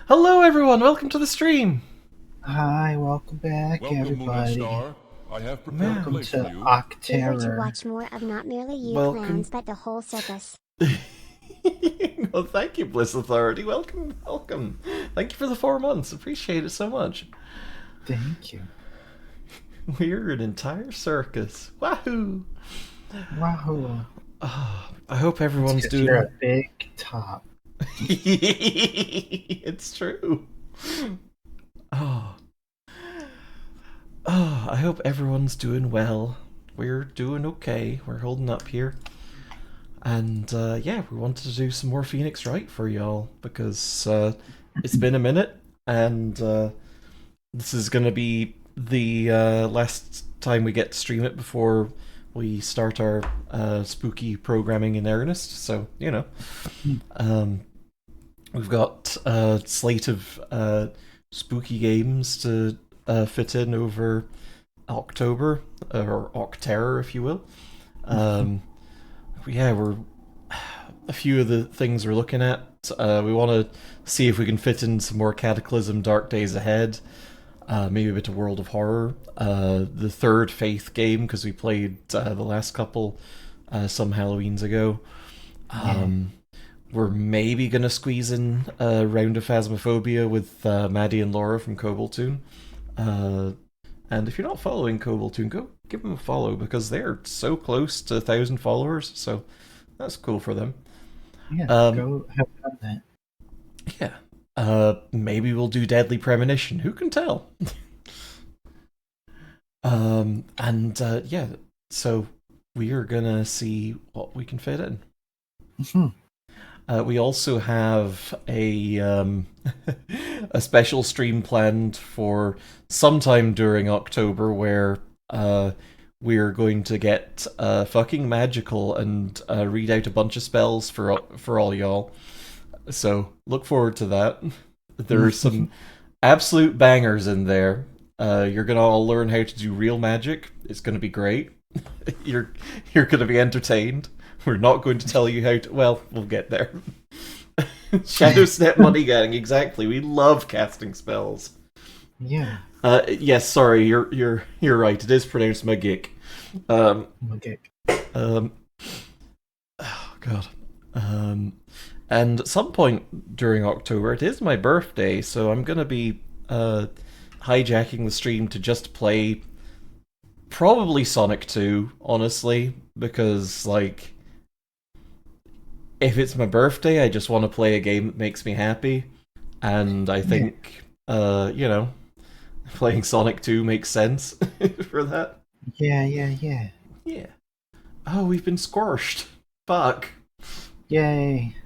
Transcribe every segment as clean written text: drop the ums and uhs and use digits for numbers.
Hello, everyone. Welcome to the stream. Hi, welcome back, Welcome, Moona everybody. Star. I have prepared a Man, Welcome place for to you. Eager to Octerror. watch more of not merely you welcome. clowns, but the whole circus. Well, thank you, Bliss Authority. Welcome, welcome. Thank you for the 4 months. Appreciate it so much. Thank you. We're an entire circus. Wahoo! Wahoo. I hope everyone's It's 'cause you're a doing. big top. It's true. Oh. Oh, I hope everyone's doing well. We're doing okay. We're holding up here. And yeah, we wanted to do some more Phoenix Wright for y'all because it's been a minute, and this is going to be the last time we get to stream it before we start our spooky programming in earnest. So, we've got a slate of spooky games to fit in over October, or Octerror, if you will. Yeah, we're a few of the things we're looking at. We want to see if we can fit in some more Cataclysm Dark Days Ahead, maybe a bit of World of Horror, the third Faith game, because we played the last couple some Halloweens ago. We're maybe going to squeeze in a round of Phasmophobia with Maddie and Laura from Cobaltoon. And if you're not following Cobaltoon, go give them a follow because they're so close to 1,000 followers, so that's cool for them. Yeah, go have fun then. Yeah. Maybe we'll do Deadly Premonition. Who can tell? Yeah, so we are gonna see what we can fit in. We also have a a special stream planned for sometime during October where we're going to get fucking magical and read out a bunch of spells for all y'all. So look forward to that. There are some absolute bangers in there. You're gonna all learn how to do real magic. It's gonna be great. You're gonna be entertained. We're not going to tell you how to. Well, we'll get there. Shadow Step Money Gang, exactly. We love casting spells. Yeah. Yes, sorry, you're right. It is pronounced Magic. Okay. Oh god. And at some point during October, it is my birthday, so I'm gonna be hijacking the stream to just play probably Sonic 2, honestly, because like if it's my birthday, I just want to play a game that makes me happy, and I think playing Sonic 2 makes sense for that. Yeah. Yeah. Oh, we've been squashed. Fuck. Yay.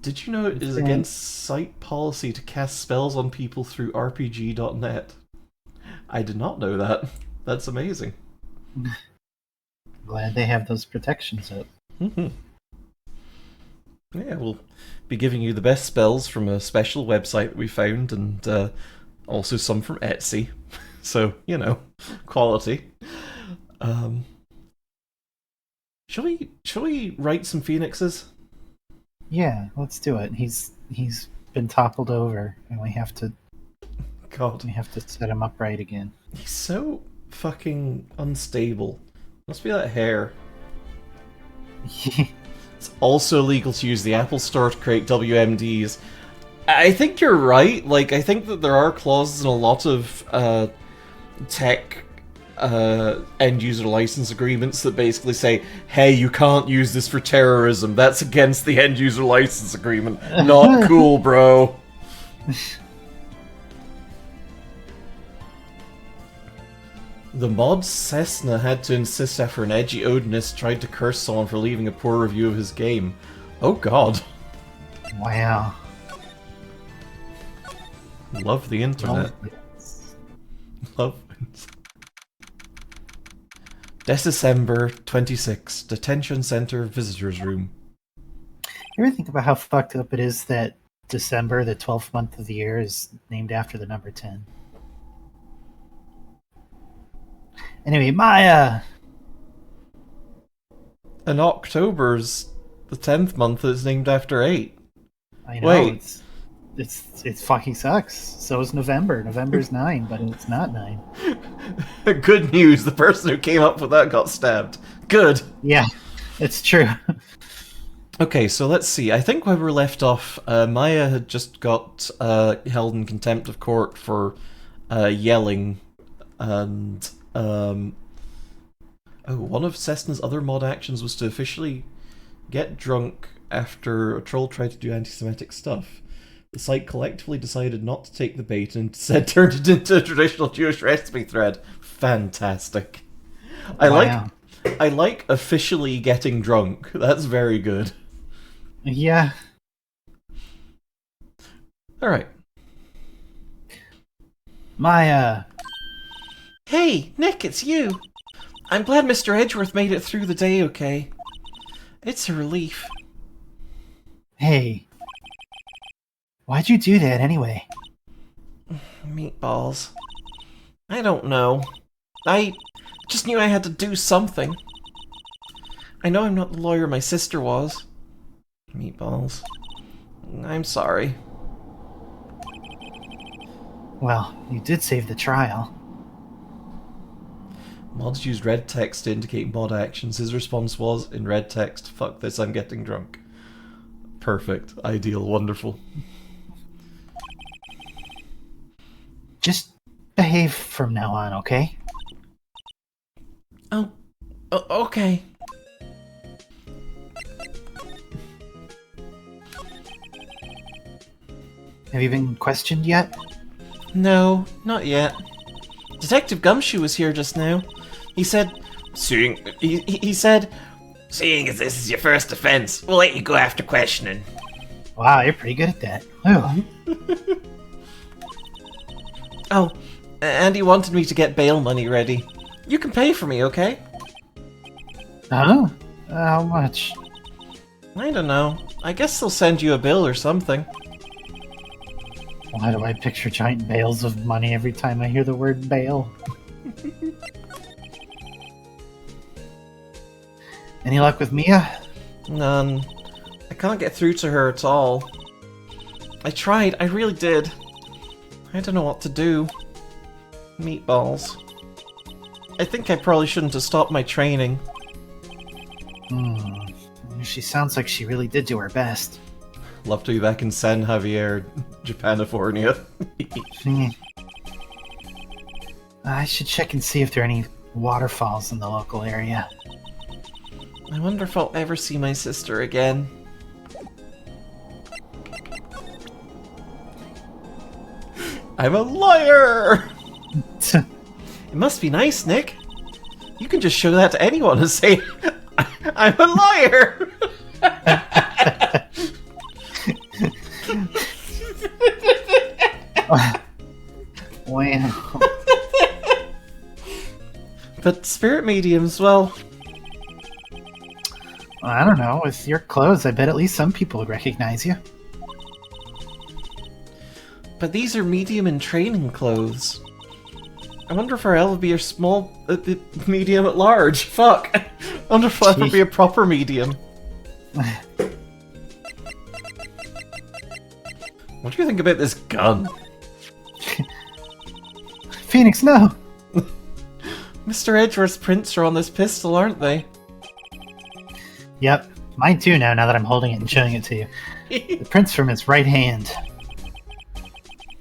Did you know it is against site policy to cast spells on people through RPG.net? I did not know that. That's amazing. Glad they have those protections up. Yeah, we'll be giving you the best spells from a special website that we found, and also some from Etsy. So, quality. Shall we write some phoenixes? Yeah, let's do it. He's been toppled over, and we have to set him upright again. He's so fucking unstable. Must be that hair. It's also illegal to use the Apple Store to create WMDs. I think you're right. Like, I think that there are clauses in a lot of tech end-user license agreements that basically say, hey, you can't use this for terrorism. That's against the end-user license agreement. Not cool, bro. The mod Cessna had to insist after an edgy Odinist tried to curse someone for leaving a poor review of his game. Oh god. Wow. Love the internet. Love it. December 26, Detention Center Visitors Room. You ever think about how fucked up it is that December, the 12th month of the year, is named after the number 10? Anyway, Maya! And October's the 10th month is named after 8. I know. Wait. It fucking sucks. So is November. November's 9, but it's not 9. Good news, the person who came up with that got stabbed. Good. Yeah, it's true. Okay, so let's see. I think where we left off, Maya had just got held in contempt of court for yelling, and one of Cessna's other mod actions was to officially get drunk after a troll tried to do anti-Semitic stuff. The site collectively decided not to take the bait and instead turned it into a traditional Jewish recipe thread. Fantastic. I like officially getting drunk. That's very good. Yeah. Alright. Maya. Hey, Nick, it's you. I'm glad Mr. Edgeworth made it through the day okay. It's a relief. Hey. Why'd you do that anyway? Meatballs. I don't know. I just knew I had to do something. I know I'm not the lawyer my sister was. Meatballs. I'm sorry. Well, you did save the trial. Mods used red text to indicate mod actions. His response was, in red text, fuck this, I'm getting drunk. Perfect. Ideal. Wonderful. Just behave from now on, okay? Oh, okay. Have you been questioned yet? No, not yet. Detective Gumshoe was here just now. He said, he said, seeing as this is your first offense, we'll let you go after questioning. Wow, you're pretty good at that. Ooh. Oh, and he wanted me to get bail money ready. You can pay for me, okay? Huh? How much? I don't know. I guess they'll send you a bill or something. Why do I picture giant bales of money every time I hear the word bail? Any luck with Mia? None. I can't get through to her at all. I tried, I really did. I don't know what to do. Meatballs. I think I probably shouldn't have stopped my training. She sounds like she really did do her best. Love to be back in San Javier, Japanifornia. I should check and see if there are any waterfalls in the local area. I wonder if I'll ever see my sister again. I'm a liar! It must be nice, Nick. You can just show that to anyone and say, I'm a liar! Wow. But spirit mediums, well... I don't know. With your clothes, I bet at least some people would recognize you. But these are medium and training clothes. I wonder if our elf are small, medium at large. Fuck. I wonder if I'll ever be a proper medium. What do you think about this gun? Phoenix, no! Mr. Edgeworth's prints are on this pistol, aren't they? Yep, mine too now that I'm holding it and showing it to you. The print's from his right hand.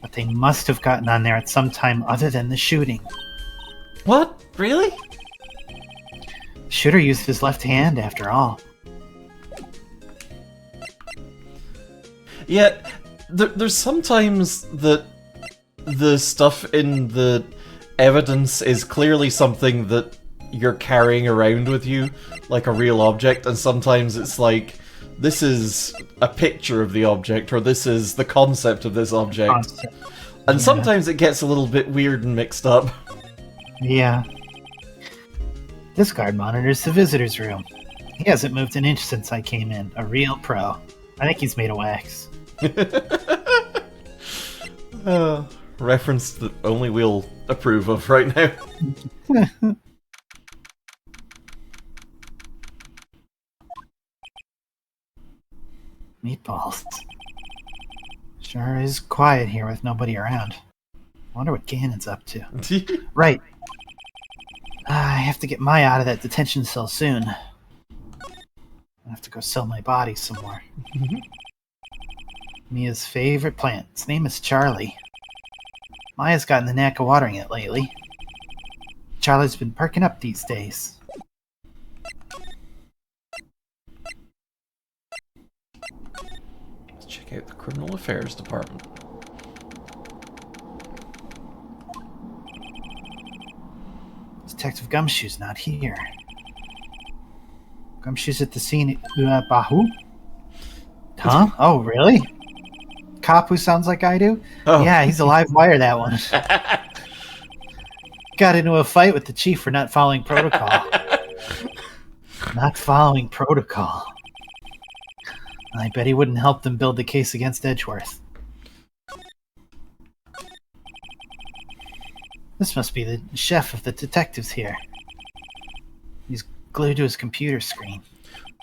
But they must have gotten on there at some time other than the shooting. What? Really? Shooter used his left hand, after all. Yeah, there's sometimes that the stuff in the evidence is clearly something that you're carrying around with you, like a real object, and sometimes it's like, this is a picture of the object, or this is the concept of this object. And sometimes it gets a little bit weird and mixed up. Yeah. This guard monitors the visitor's room. He hasn't moved an inch since I came in. A real pro. I think he's made of wax. Reference that only we'll approve of right now. Meatballs. Sure is quiet here with nobody around. Wonder what Ganon's up to. Right. I have to get Maya out of that detention cell soon. I have to go sell my body some more. Mia's favorite plant. Its name is Charlie. Maya's gotten the knack of watering it lately. Charlie's been perking up these days. Let's check out the Criminal Affairs Department. Detective Gumshoe's not here. Gumshoe's at the scene. Bahu? Huh? Oh, really? Cop who sounds like I do? Oh. Yeah, he's a live wire, that one. Got into a fight with the chief for not following protocol. Not following protocol. I bet he wouldn't help them build the case against Edgeworth. This must be the chef of the detectives here. He's glued to his computer screen.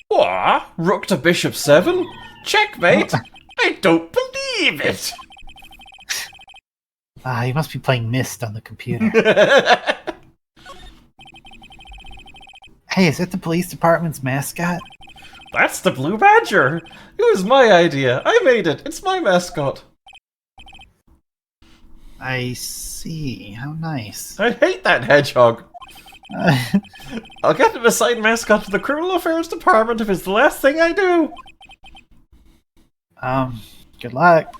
What? Rook to bishop 7? Checkmate! I don't believe it! He must be playing Myst on the computer. Hey, is that the police department's mascot? That's the Blue Badger! It was my idea. I made it. It's my mascot. I see. How nice. I hate that hedgehog. I'll get him assigned mascot to the Criminal Affairs Department if it's the last thing I do. Good luck.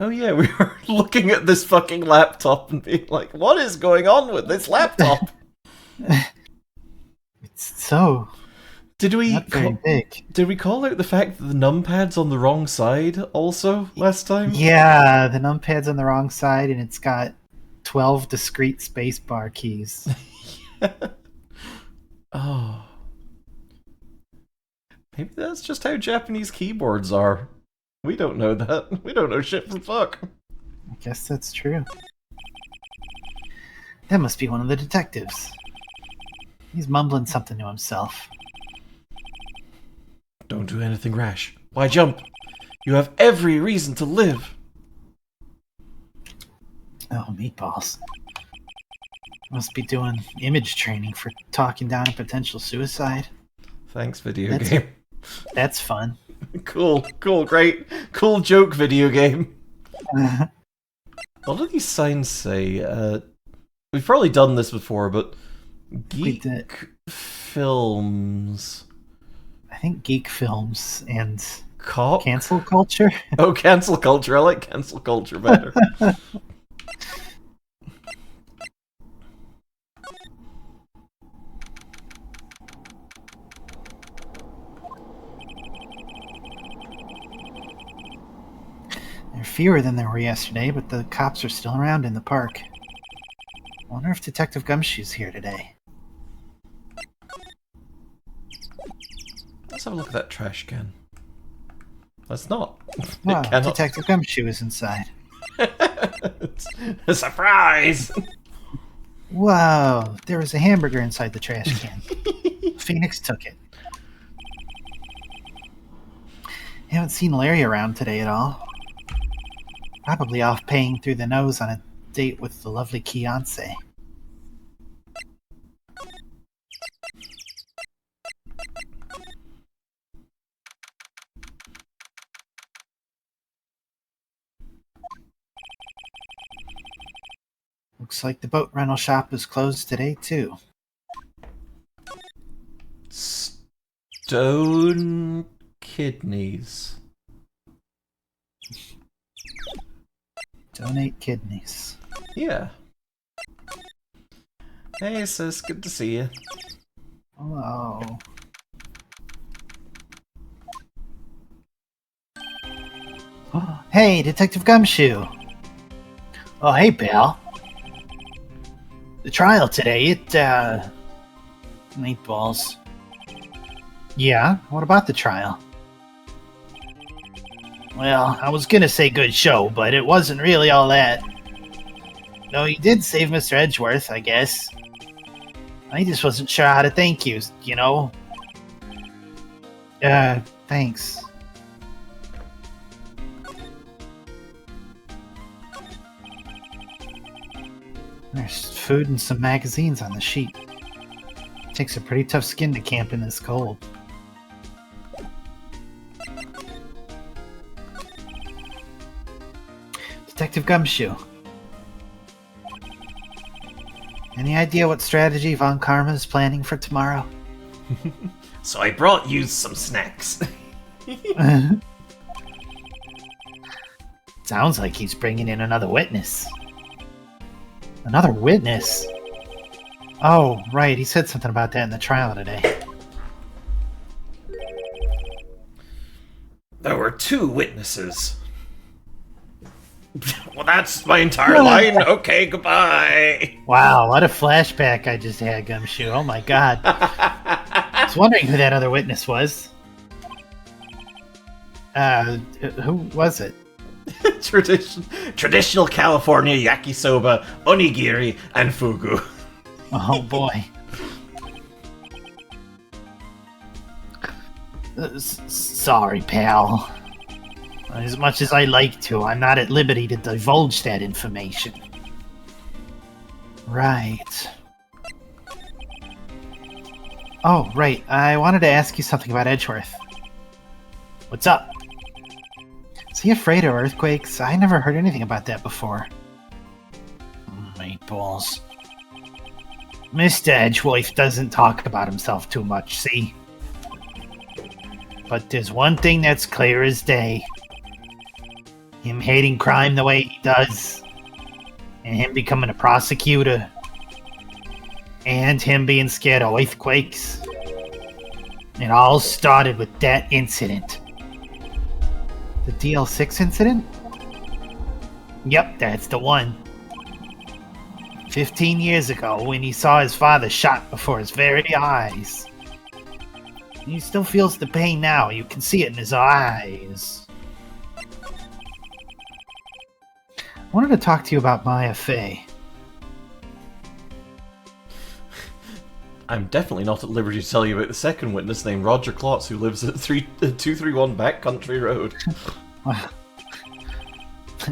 Oh yeah, we were looking at this fucking laptop and being like, what is going on with this laptop? It's so Did we not very big. Did we call out the fact that the numpad's on the wrong side also last time? Yeah, the numpad's on the wrong side and it's got 12 discrete spacebar keys. Oh. Maybe that's just how Japanese keyboards are. We don't know that. We don't know shit from fuck. I guess that's true. That must be one of the detectives. He's mumbling something to himself. Don't do anything rash. Why jump? You have every reason to live. Oh, meatballs. Must be doing image training for talking down a potential suicide. Thanks, video game. That's fun. Cool, great. Cool joke, video game. What do these signs say? We've probably done this before, but Geek Films. I think Geek Films and Cop? Cancel Culture. Oh, cancel culture. I like cancel culture better. There are fewer than there were yesterday, but the cops are still around in the park. Wonder if Detective Gumshoe's here today. Let's have a look at that trash can. That's not. Wow, It cannot. Detective Gumshoe is inside. It's a surprise! Whoa, there was a hamburger inside the trash can. Phoenix took it. Haven't seen Larry around today at all. Probably off paying through the nose on a date with the lovely Kiance. Looks like the boat rental shop is closed today, too. Stone kidneys. Donate kidneys. Yeah. Hey, sis, good to see you. Hello. Hey, Detective Gumshoe. Oh, hey, pal. The trial today, meatballs. Yeah, what about the trial? Well, I was gonna say good show, but it wasn't really all that. No, you did save Mr. Edgeworth, I guess. I just wasn't sure how to thank you, you know? Thanks. There's food and some magazines on the sheet. Takes a pretty tough skin to camp in this cold. Detective Gumshoe. Any idea what strategy Von Karma's planning for tomorrow? So I brought you some snacks. Sounds like he's bringing in another witness. Another witness? Oh, right, he said something about that in the trial today. There were 2 witnesses. Well, that's my entire line. Okay, goodbye. Wow, what a flashback I just had, Gumshoe. Oh my god. I was wondering who that other witness was. Who was it? Traditional California yakisoba, onigiri, and fugu. Oh boy. Sorry, pal. As much as I like to, I'm not at liberty to divulge that information. Right. Oh, right. I wanted to ask you something about Edgeworth. What's up? Is he afraid of earthquakes? I never heard anything about that before. Meatballs. Mr. Edgeworth doesn't talk about himself too much, see? But there's one thing that's clear as day. Him hating crime the way he does, and him becoming a prosecutor, and him being scared of earthquakes. It all started with that incident. The DL6 incident? Yep, that's the one. 15 years ago, when he saw his father shot before his very eyes. He still feels the pain now. You can see it in his eyes. I wanted to talk to you about Maya Fey. I'm definitely not at liberty to tell you about the second witness named Roger Klotz who lives at 231 Backcountry Road.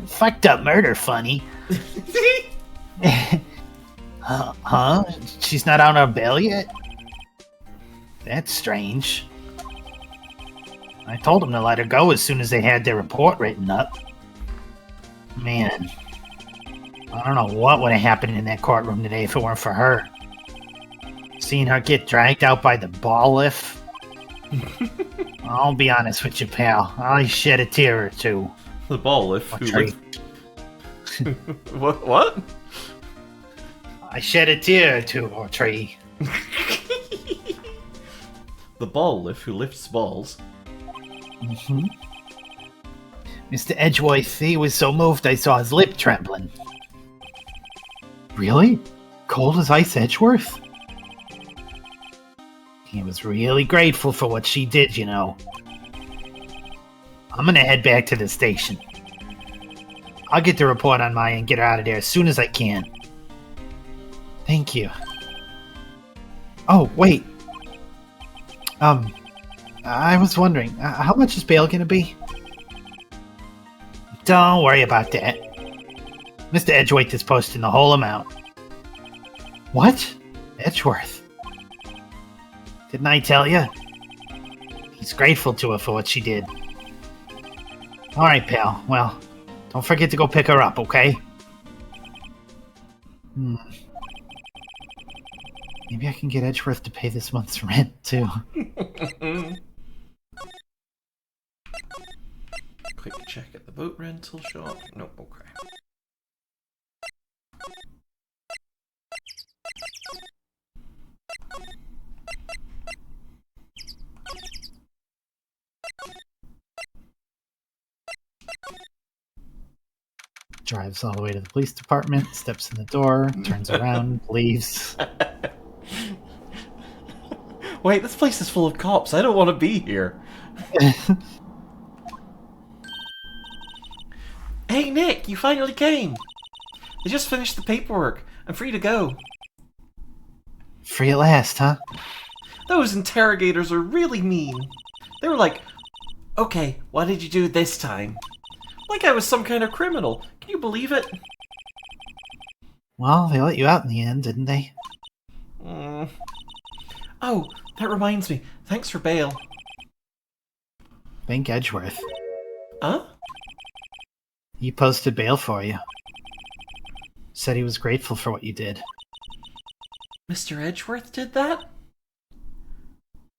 Fucked up murder, funny. Huh? She's not out on bail yet? That's strange. I told them to let her go as soon as they had their report written up. Man, I don't know what would have happened in that courtroom today if it weren't for her. Seeing her get dragged out by the ball lift. I'll be honest with you, pal. I shed a tear or two. The ball lift? What? I shed a tear or two, or tree. The ball lift who lifts balls. Mm-hmm. Mr. Edgeworth, he was so moved I saw his lip trembling. Really? Cold as ice Edgeworth? He was really grateful for what she did, you know. I'm gonna head back to the station. I'll get the report on Maya and get her out of there as soon as I can. Thank you. Oh, wait. I was wondering, how much is bail gonna be? Don't worry about that. Mr. Edgeworth is posting the whole amount. What? Edgeworth? Didn't I tell you? He's grateful to her for what she did. Alright, pal. Well, don't forget to go pick her up, okay? Maybe I can get Edgeworth to pay this month's rent, too. Quick check at the boat rental shop. Nope, okay. Drives all the way to the police department, steps in the door, turns around, leaves. Wait, this place is full of cops. I don't want to be here. Hey, Nick, you finally came. I just finished the paperwork. I'm free to go. Free at last, huh? Those interrogators are really mean. They were like, okay, what did you do this time? Like I was some kind of criminal. Can you believe it? Well, they let you out in the end, didn't they? Mm. Oh, that reminds me. Thanks for bail. Bank Edgeworth. Huh? He posted bail for you. Said he was grateful for what you did. Mr. Edgeworth did that?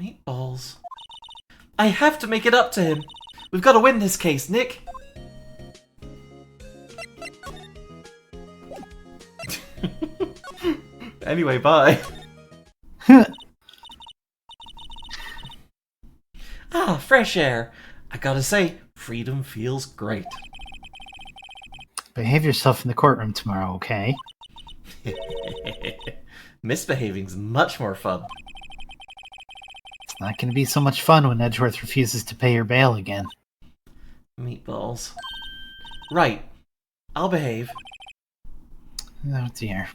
Meatballs. I have to make it up to him. We've got to win this case, Nick. Anyway, bye. Ah, fresh air. I gotta say, freedom feels great. Behave yourself in the courtroom tomorrow, okay? Misbehaving's much more fun. It's not going to be so much fun when Edgeworth refuses to pay your bail again. Meatballs. Right. I'll behave. Oh dear.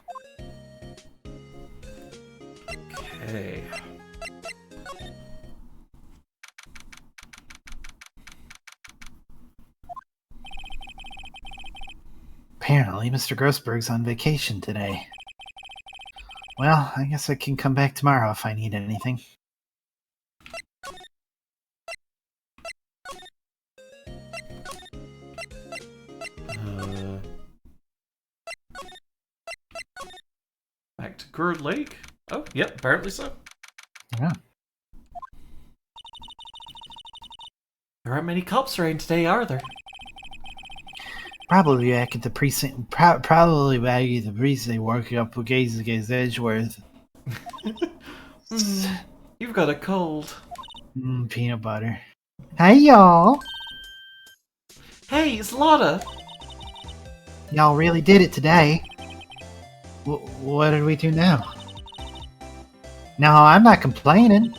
Okay. Apparently, Mr. Grossberg's on vacation today. Well, I guess I can come back tomorrow if I need anything. Back to Gourd Lake? Oh, yep, apparently so. Yeah. There aren't many cops around today, are there? Probably back at the precinct. Probably back at the precinct working up against Edgeworth. You've got a cold. Peanut butter. Hey, y'all! Hey, it's Lotta! Y'all really did it today. What did we do now? No, I'm not complaining.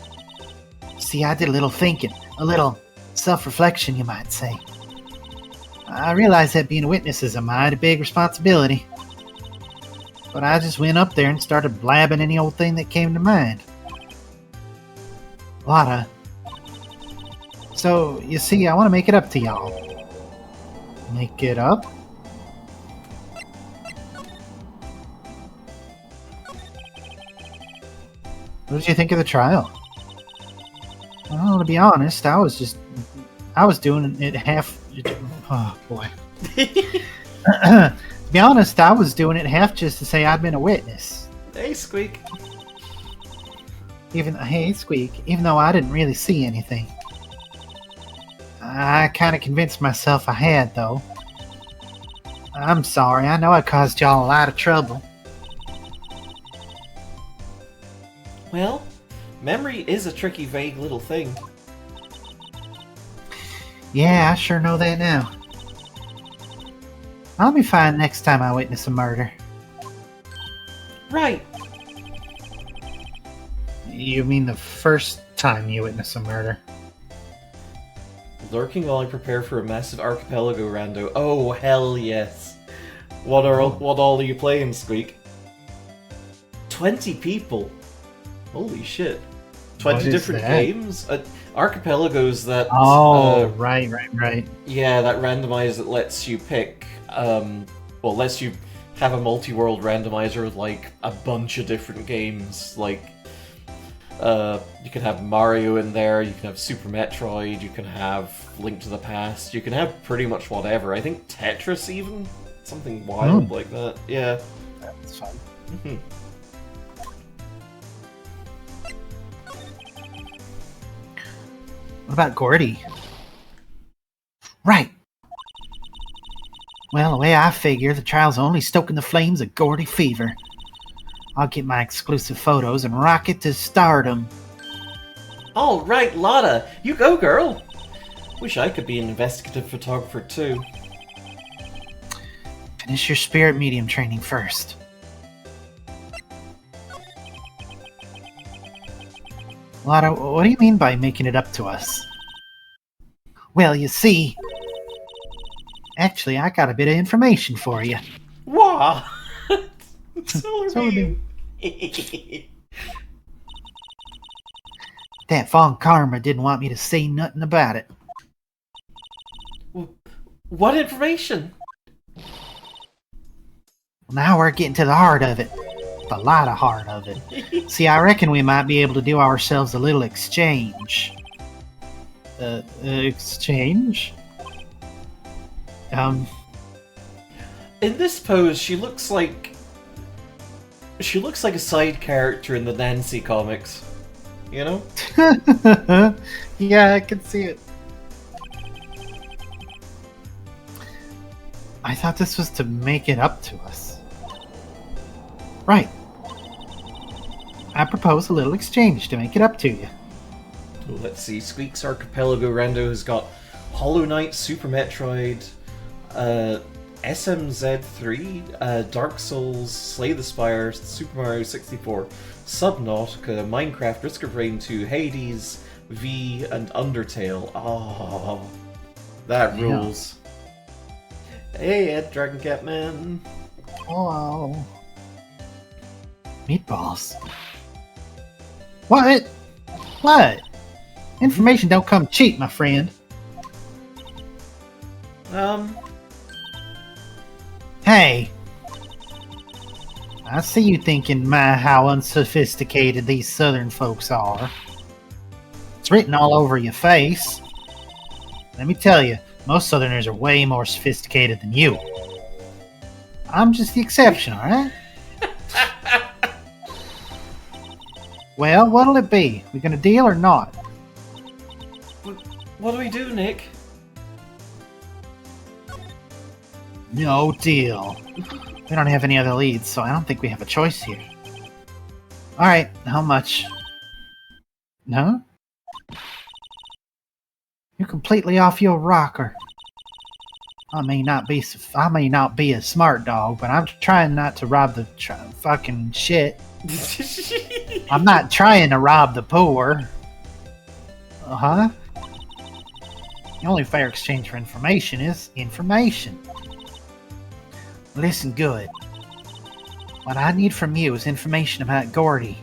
See, I did a little thinking. A little self-reflection, you might say. I realize that being a witness is a mighty big responsibility. But I just went up there and started blabbing any old thing that came to mind. Lotta. So, you see, I want to make it up to y'all. Make it up? What did you think of the trial? Well, to be honest, I was doing it half... Oh, boy. To be honest, I was doing it half just to say I'd been a witness. Hey, Squeak. Hey, Squeak, even though I didn't really see anything. I kind of convinced myself I had, though. I'm sorry, I know I caused y'all a lot of trouble. Well, memory is a tricky, vague little thing. Yeah, I sure know that now. I'll be fine next time I witness a murder. Right. You mean the first time you witness a murder? Lurking while I prepare for a massive archipelago rando. Oh, hell yes. What all are you playing, Squeak? 20 people. Holy shit. 20 different games? Archipelagos that... right. Yeah, that randomizer that lets you pick... lets you have a multi-world randomizer with, like, a bunch of different games. Like, you can have Mario in there, you can have Super Metroid, you can have Link to the Past, you can have pretty much whatever. I think Tetris even? Something wild like that. Yeah. That's fun. Mm-hmm. What about Gordy? Right. Well, the way I figure, the trial's only stoking the flames of Gordy fever. I'll get my exclusive photos and rocket to stardom. All right, Lotta, you go, girl. Wish I could be an investigative photographer too. Finish your spirit medium training first. Lotta, what do you mean by making it up to us? Well, you see... Actually, I got a bit of information for you. What? That Von Karma didn't want me to say nothing about it. What information? Well, now we're getting to the heart of it. The lot of heart of it. See, I reckon we might be able to do ourselves a little exchange. Exchange? In this pose, she looks like a side character in the Nancy comics. You know? Yeah, I can see it. I thought this was to make it up to us. Right. I propose a little exchange to make it up to you. Let's see. Squeak's Archipelago Rando has got Hollow Knight, Super Metroid, SMZ3, Dark Souls, Slay the Spire, Super Mario 64, Subnautica, Minecraft, Risk of Rain 2, Hades, V, and Undertale. Oh, that rules. Hey, Ed, Dragon Cat Man. Hello. Meatballs. What? What? Information don't come cheap, my friend. Hey. I see you thinking, how unsophisticated these southern folks are. It's written all over your face. Let me tell you, most southerners are way more sophisticated than you. I'm just the exception, alright? Well, what'll it be? We gonna deal or not? What do we do, Nick? No deal. We don't have any other leads, so I don't think we have a choice here. Alright, how much? No? You're completely off your rocker. I may not be a smart dog, but I'm trying not to rob the fucking shit. I'm not trying to rob the poor. Uh-huh. The only fair exchange for information is information. Listen good. What I need from you is information about Gordy.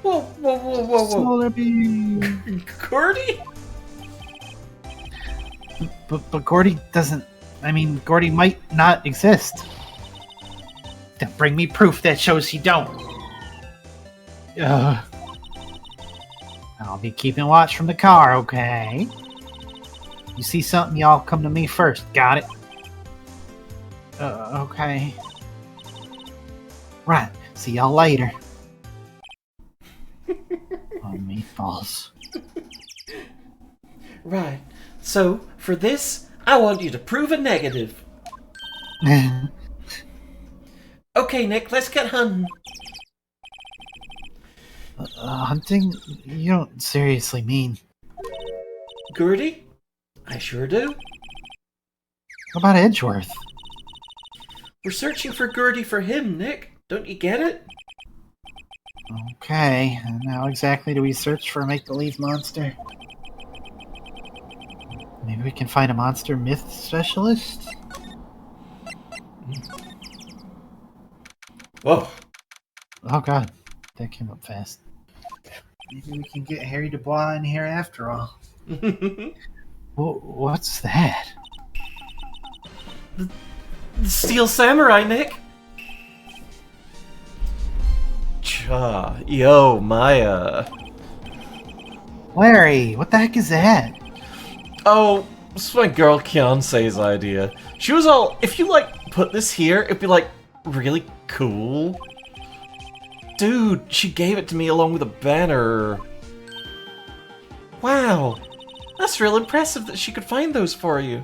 Whoa. Solar beam. Gordy? But Gordy doesn't... I mean, Gordy might not exist. Then bring me proof that shows he don't. I'll be keeping watch from the car, okay? You see something, y'all come to me first. Got it? Okay. Right. See y'all later. Oh, meatballs. Right. So, for this, I want you to prove a negative. Okay, Nick, let's get hunting. Hunting? You don't seriously mean... Gertie? I sure do. What about Edgeworth? We're searching for Gertie for him, Nick. Don't you get it? Okay, and how exactly do we search for a make-believe monster? Maybe we can find a monster myth specialist? Whoa. Oh god, that came up fast. Maybe we can get Harry Dubois in here after all. What's that? The Steel Samurai, Nick. Yo, Maya. Larry, what the heck is that? Oh, it's my girl Kiance's idea. She was all, if you, put this here, it'd be, really cool. Dude, she gave it to me along with a banner. Wow, that's real impressive that she could find those for you.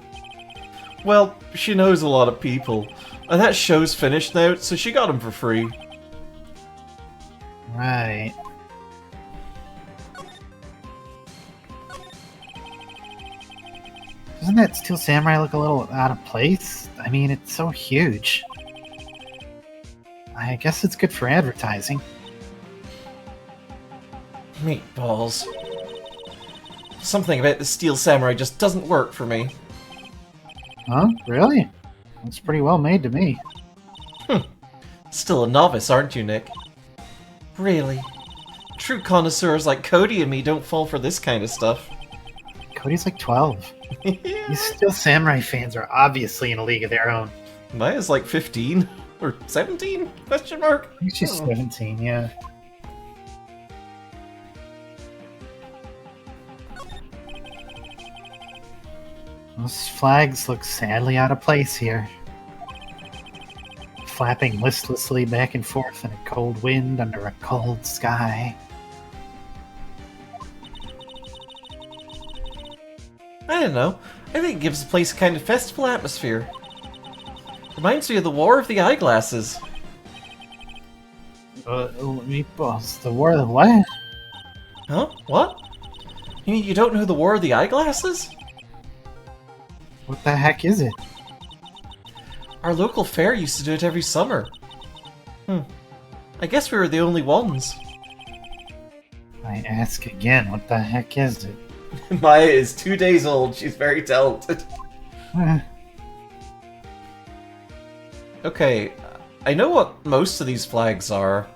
Well, she knows a lot of people, and that show's finished now, so she got them for free. Right. Doesn't that Steel Samurai look a little out of place? I mean, it's so huge. I guess it's good for advertising. Meatballs. Something about the Steel Samurai just doesn't work for me. Huh? Really? It's pretty well made to me. Still a novice, aren't you, Nick? Really? True connoisseurs like Cody and me don't fall for this kind of stuff. Cody's like 12. These Steel Samurai fans are obviously in a league of their own. Maya's like 15 or 17? Question mark. I think she's 17, yeah. Those flags look sadly out of place here. Flapping listlessly back and forth in a cold wind under a cold sky. I don't know. I think it gives the place a kind of festival atmosphere. Reminds me of the War of the Eyeglasses. Meatballs. The War of the what? Huh? What? You mean you don't know the War of the Eyeglasses? What the heck is it? Our local fair used to do it every summer. I guess we were the only ones. I ask again, what the heck is it? Maya is 2 days old. She's very talented. Okay, I know what most of these flags are.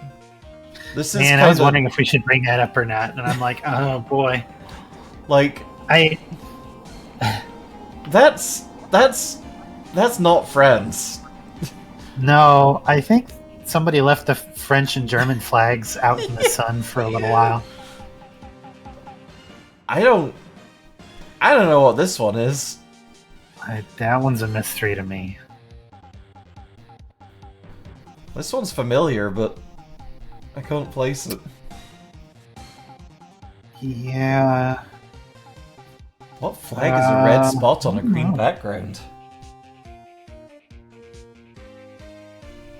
This is Man, I was wondering if we should bring that up or not, and I'm like, oh boy. like I that's not friends. No, I think somebody left the French and German flags out in the sun for a little while. I don't know what this one is. That one's a mystery to me. This one's familiar, but I can't place it. Yeah. What flag is a red spot on a green background?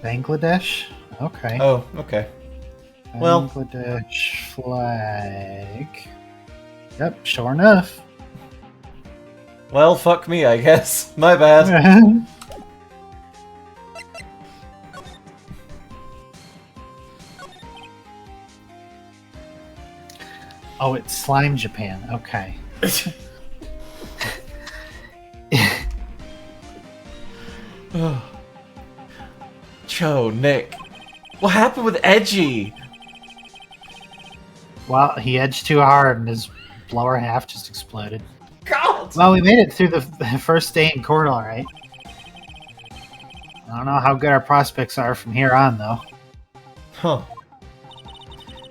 Bangladesh? Okay. Oh, okay. Well, Bangladesh flag. Yep, sure enough. well, fuck me, I guess. My bad. Oh, it's Slime Japan. Okay. Cho, Nick, what happened with Edgy? Well, he edged too hard and his lower half just exploded. God! Well, we made it through the first day in court, all right. I don't know how good our prospects are from here on, though. Huh.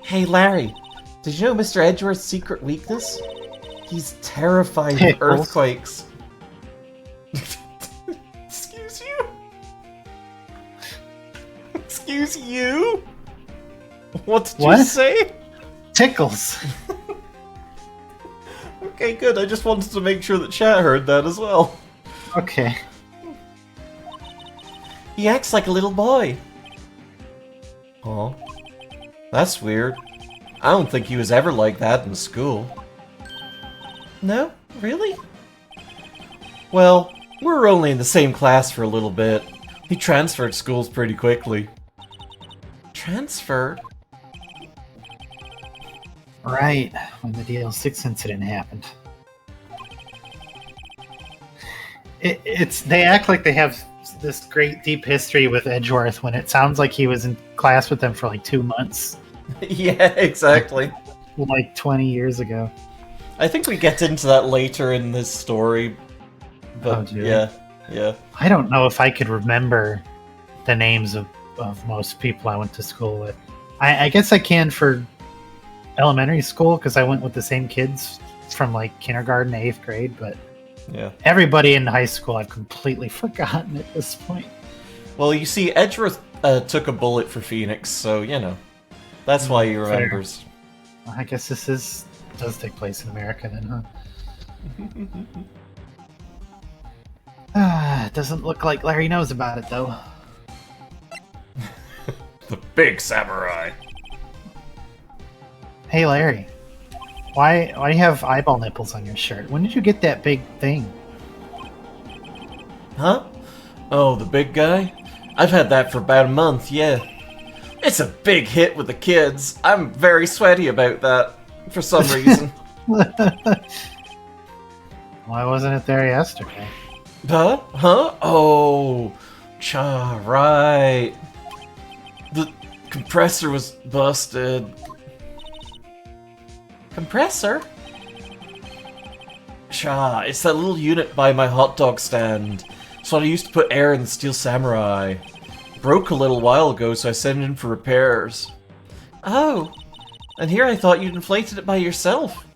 Hey, Larry, did you know Mr. Edgeworth's secret weakness? He's terrified of Pickles. earthquakes. Excuse you? Excuse you? What did you What? say? Tickles. Okay, good. I just wanted to make sure that chat heard that as well. Okay. He acts like a little boy. Oh, that's weird. I don't think he was ever like that in school. No? Really? Well, we were only in the same class for a little bit. He transferred schools pretty quickly. Transferred? Right, when the DL6 incident happened. They act like they have this great deep history with Edgeworth when it sounds like he was in class with them for like 2 months. Yeah, exactly. Like 20 years ago. I think we get into that later in this story. But Oh, do we? yeah. I don't know if I could remember the names of most people I went to school with. I guess I can for elementary school because I went with the same kids from like kindergarten to 8th grade, but Yeah. everybody in high school I've completely forgotten at this point. Well, you see, Edgeworth took a bullet for Phoenix, so, you know. That's why he Fair. remembers. I guess this does take place in America then, huh? It doesn't look like Larry knows about it though. The big samurai. Hey Larry, why do you have eyeball nipples on your shirt? When did you get that big thing? Huh? Oh, the big guy? I've had that for about a month, yeah. It's a big hit with the kids. I'm very sweaty about that, for some reason. Why wasn't it there yesterday? Huh? Huh? Oh, right. The compressor was busted. Compressor? It's that little unit by my hot dog stand. It's That's what I used to put air in the Steel Samurai. Broke a little while ago, so I sent it in for repairs. Oh, and here I thought you'd inflated it by yourself.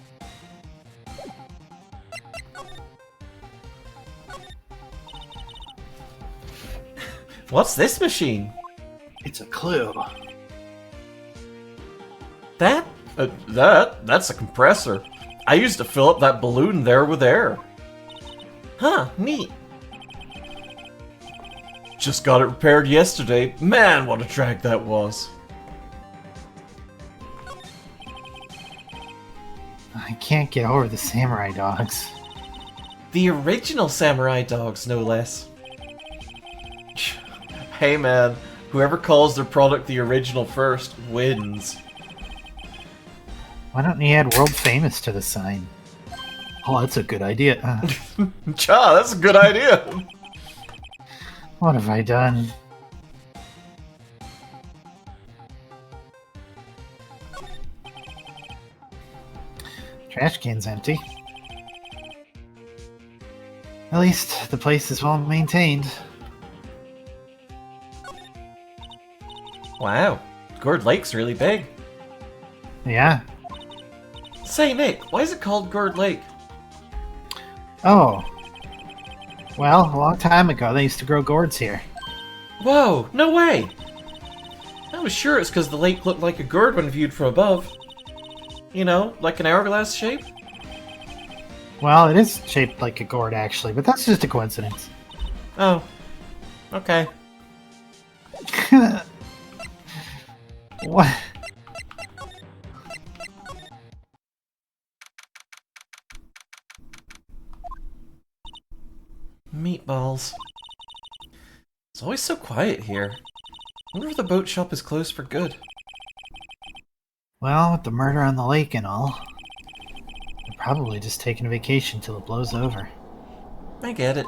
What's this machine? It's a clue. That's a compressor. I used to fill up that balloon there with air. Huh, neat. Just got it repaired yesterday. Man, what a drag that was. I can't get over the samurai dogs. The original samurai dogs, no less. Hey man, whoever calls their product the original first wins. Why don't you add world famous to the sign? Oh, that's a good idea. Cha, that's a good idea. What have I done? Trash can's empty. At least the place is well maintained. Wow, Gourd Lake's really big. Yeah. Say Nick, why is it called Gourd Lake? Oh. Well, a long time ago they used to grow gourds here. Whoa, no way! I was sure it's because the lake looked like a gourd when viewed from above. You know, like an hourglass shape? Well, it is shaped like a gourd actually, but that's just a coincidence. Oh. Okay. What? Meatballs. It's always so quiet here. Wonder if the boat shop is closed for good. Well, with the murder on the lake and all, they're probably just taking a vacation till it blows over. I get it.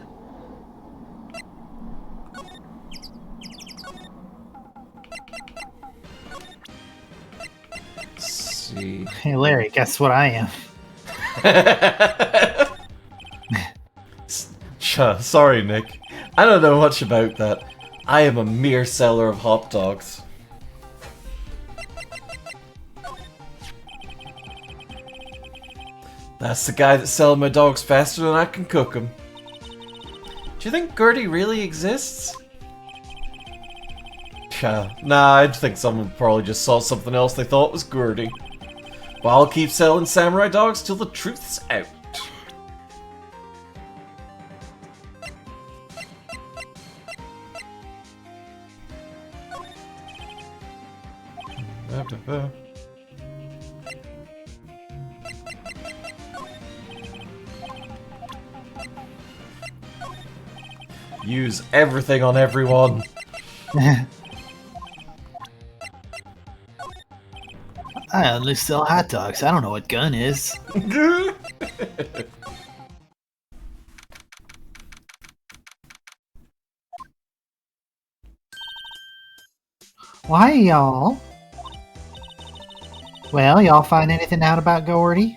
Let's see. Hey Larry, guess what I am? Sorry, Nick. I don't know much about that. I am a mere seller of hot dogs. That's the guy that's selling my dogs faster than I can cook them. Do you think Gertie really exists? Nah, I think someone probably just saw something else they thought was Gertie. Well, I'll keep selling samurai dogs till the truth's out. Use everything on everyone. I only sell hot dogs. I don't know what gun is. Why, y'all? Well, y'all find anything out about Gordy?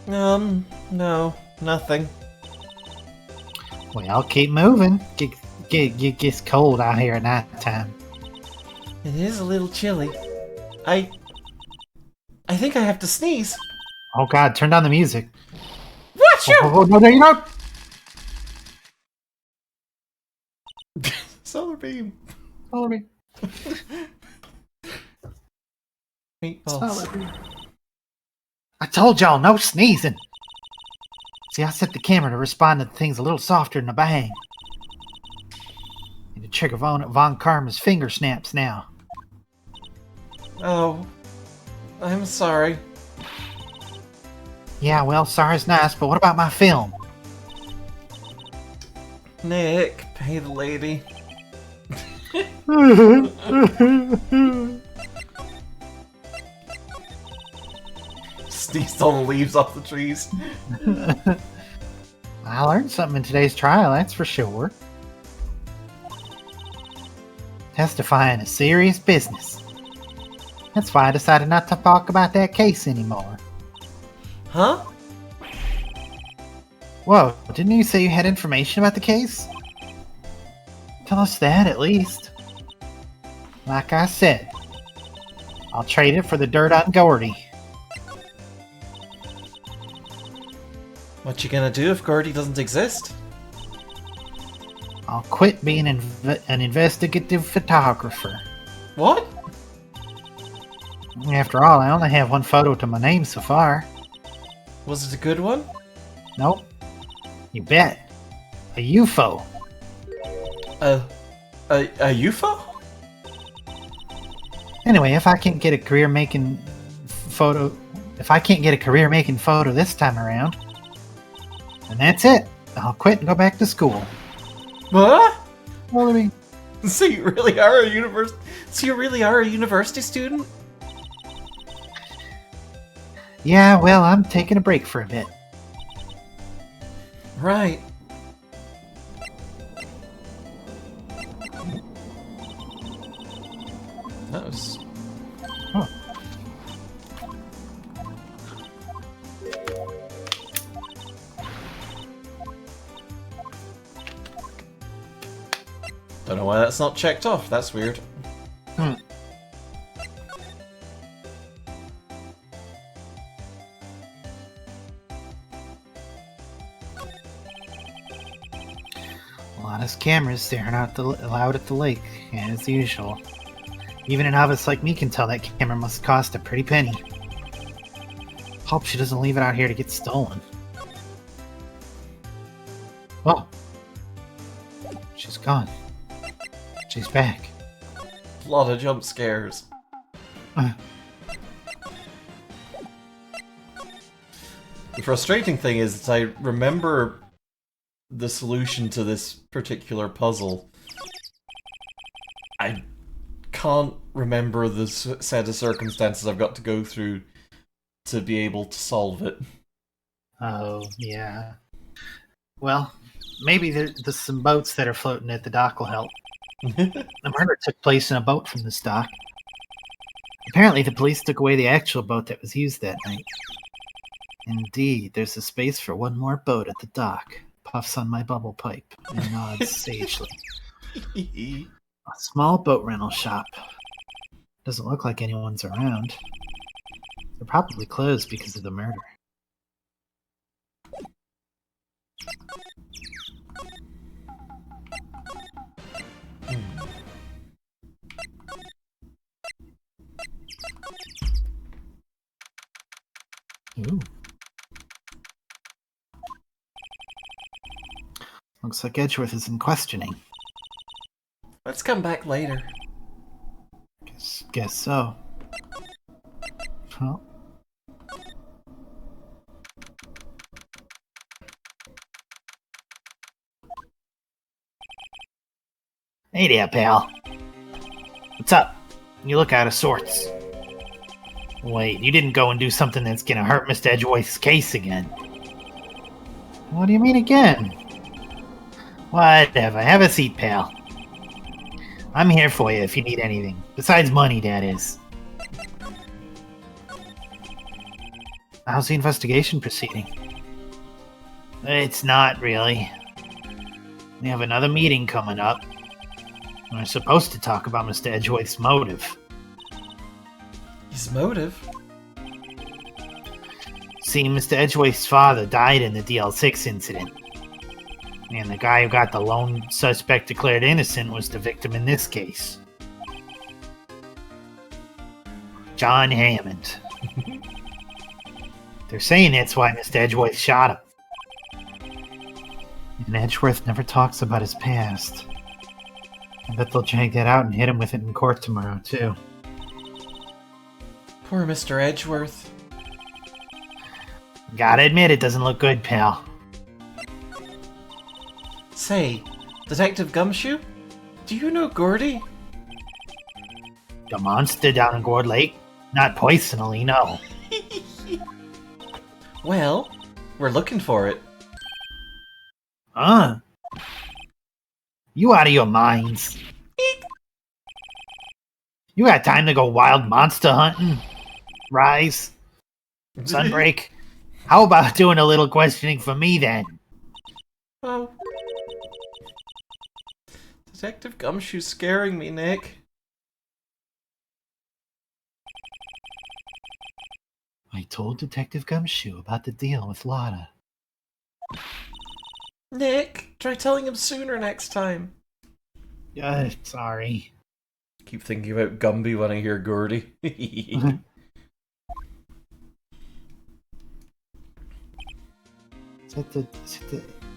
No, nothing. Well, keep moving. It gets cold out here at night time. It is a little chilly. I think I have to sneeze. Oh God, turn down the music. Watch out! Oh, no, you don't! Solar beam. Follow me. Meatballs. I told y'all, no sneezing. See, I set the camera to respond to things a little softer than a bang. Need to trigger Von Karma's finger snaps now. Oh, I'm sorry. Yeah, well, sorry's nice, but what about my film? Nick, pay the lady. Sneezed all the leaves off the trees. I learned something in today's trial, that's for sure. Testifying is serious business. That's why I decided not to talk about that case anymore. Huh? Whoa, didn't you say you had information about the case? Tell us that, at least. Like I said, I'll trade it for the dirt on Gordy. What you gonna do if Gordy doesn't exist? I'll quit being an investigative photographer. What? After all, I only have one photo to my name so far. Was it a good one? Nope. You bet. A UFO. A UFO? Anyway, if I can't get a career making photo this time around, then that's it. I'll quit and go back to school. What? Well, I mean, So you really are a university student? yeah, well, I'm taking a break for a bit. Right. That was... Oh. Don't know why that's not checked off. That's weird. A lot of cameras staring out loud at the lake, as usual. Even a novice like me can tell that camera must cost a pretty penny. Hope she doesn't leave it out here to get stolen. Oh. She's gone. She's back. A lot of jump scares. The frustrating thing is that I remember the solution to this particular puzzle. I can't remember the set of circumstances I've got to go through to be able to solve it. Oh, yeah. Well, maybe there's some boats that are floating at the dock will help. The murder took place in a boat from this dock. Apparently, the police took away the actual boat that was used that night. Indeed, there's a space for one more boat at the dock. Puffs on my bubble pipe and nods sagely. A small boat rental shop. Doesn't look like anyone's around. They're probably closed because of the murder. Ooh. Looks like Edgeworth is in questioning. Let's come back later. Guess so. Well. Hey there, pal. What's up? You look out of sorts. Wait, you didn't go and do something that's gonna hurt Mr. Edgeworth's case again. What do you mean again? Whatever, have a seat, pal. I'm here for you if you need anything. Besides money, that is. How's the investigation proceeding? It's not, really. We have another meeting coming up. We're supposed to talk about Mr. Edgeworth's motive. His motive? See, Mr. Edgeworth's father died in the DL6 incident. And the guy who got the lone suspect declared innocent was the victim in this case. John Hammond. They're saying that's why Mr. Edgeworth shot him. And Edgeworth never talks about his past. I bet they'll drag that out and hit him with it in court tomorrow, too. Poor Mr. Edgeworth. Gotta admit, it doesn't look good, pal. Say, Detective Gumshoe? Do you know Gordy? The monster down in Gourd Lake? Not personally, no. Well, we're looking for it. Huh? You out of your minds. You got time to go wild monster hunting? Rise? Sunbreak? How about doing a little questioning for me, then? Oh. Detective Gumshoe's scaring me, Nick. I told Detective Gumshoe about the deal with Lotta. Nick, try telling him sooner next time. Sorry. Keep thinking about Gumby when I hear Gordy.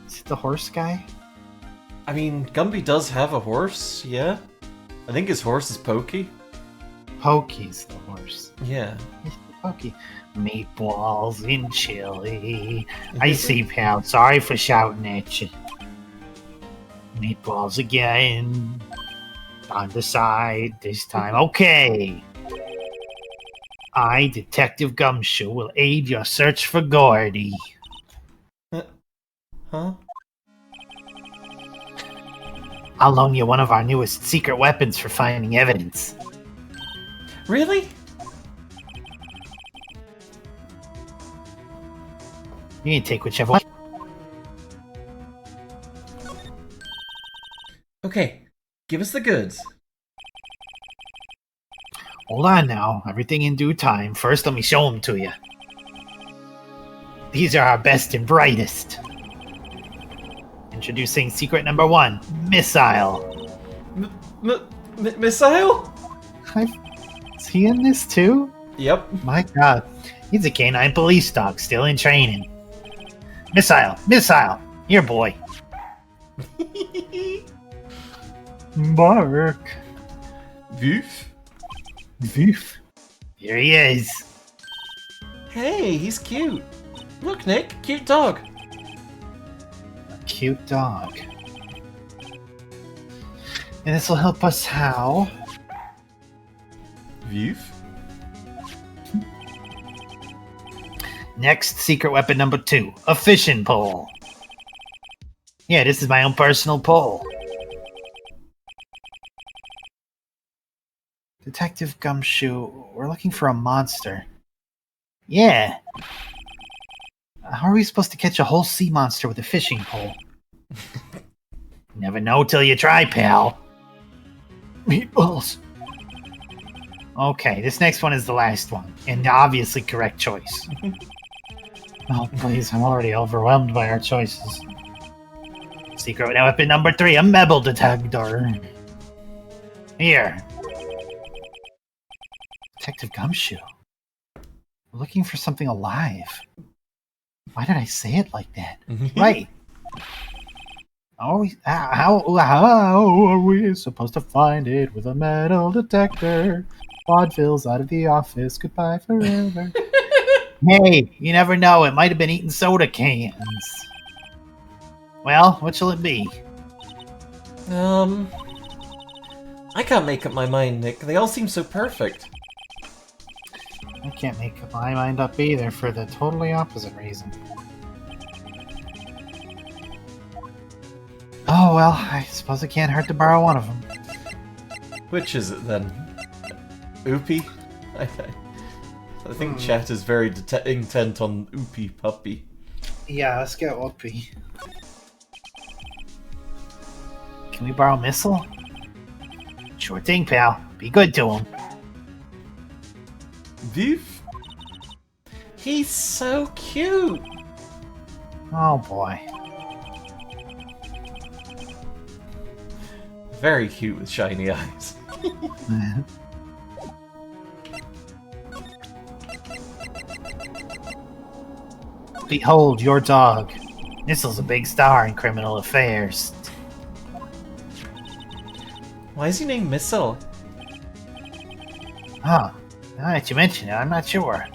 Is it the horse guy? I mean, Gumby does have a horse, yeah? I think his horse is Pokey. Pokey's the horse. Yeah. He's the Pokey. Meatballs in chili. I see, pal. Sorry for shouting at you. Meatballs again. On the side this time. Okay. I, Detective Gumshoe, will aid your search for Gordy. Huh? I'll loan you one of our newest secret weapons for finding evidence. Really? You can take whichever one. Okay, give us the goods. Hold on now. Everything in due time. First, let me show them to you. These are our best and brightest. Introducing secret number 1, missile. Missile? Is he in this too? Yep. My god. He's a canine police dog still in training. Missile! Here, boy. Bark. Voof. Voof. Here he is. Hey, he's cute. Look, Nick, cute dog. A cute dog. And this will help us how? Voof. Next, secret weapon number 2, a fishing pole. Yeah, this is my own personal pole. Detective Gumshoe, we're looking for a monster. Yeah. How are we supposed to catch a whole sea monster with a fishing pole? Never know till you try, pal. Meatballs. Okay, this next one is the last one, and the obviously correct choice. Oh, please, I'm already overwhelmed by our choices. Secret weapon number 3, a metal detector. Here. Detective Gumshoe. We're looking for something alive. Why did I say it like that? Right. How are we supposed to find it with a metal detector? Vaudeville's out of the office. Goodbye forever. Hey, you never know. It might have been eating soda cans. Well, what shall it be? I can't make up my mind, Nick. They all seem so perfect. I can't make my mind up either for the totally opposite reason. Oh well, I suppose it can't hurt to borrow one of them. Which is it then? Oopie? I think chat is very intent on Oopie Puppy. Yeah, let's get Whoopi. Can we borrow Missile? Sure thing, pal. Be good to him. Beef? He's so cute! Oh boy. Very cute with shiny eyes. Behold your dog. Missile's a big star in criminal affairs. Why is he named Missile? Huh. Now that you mention it, I'm not sure.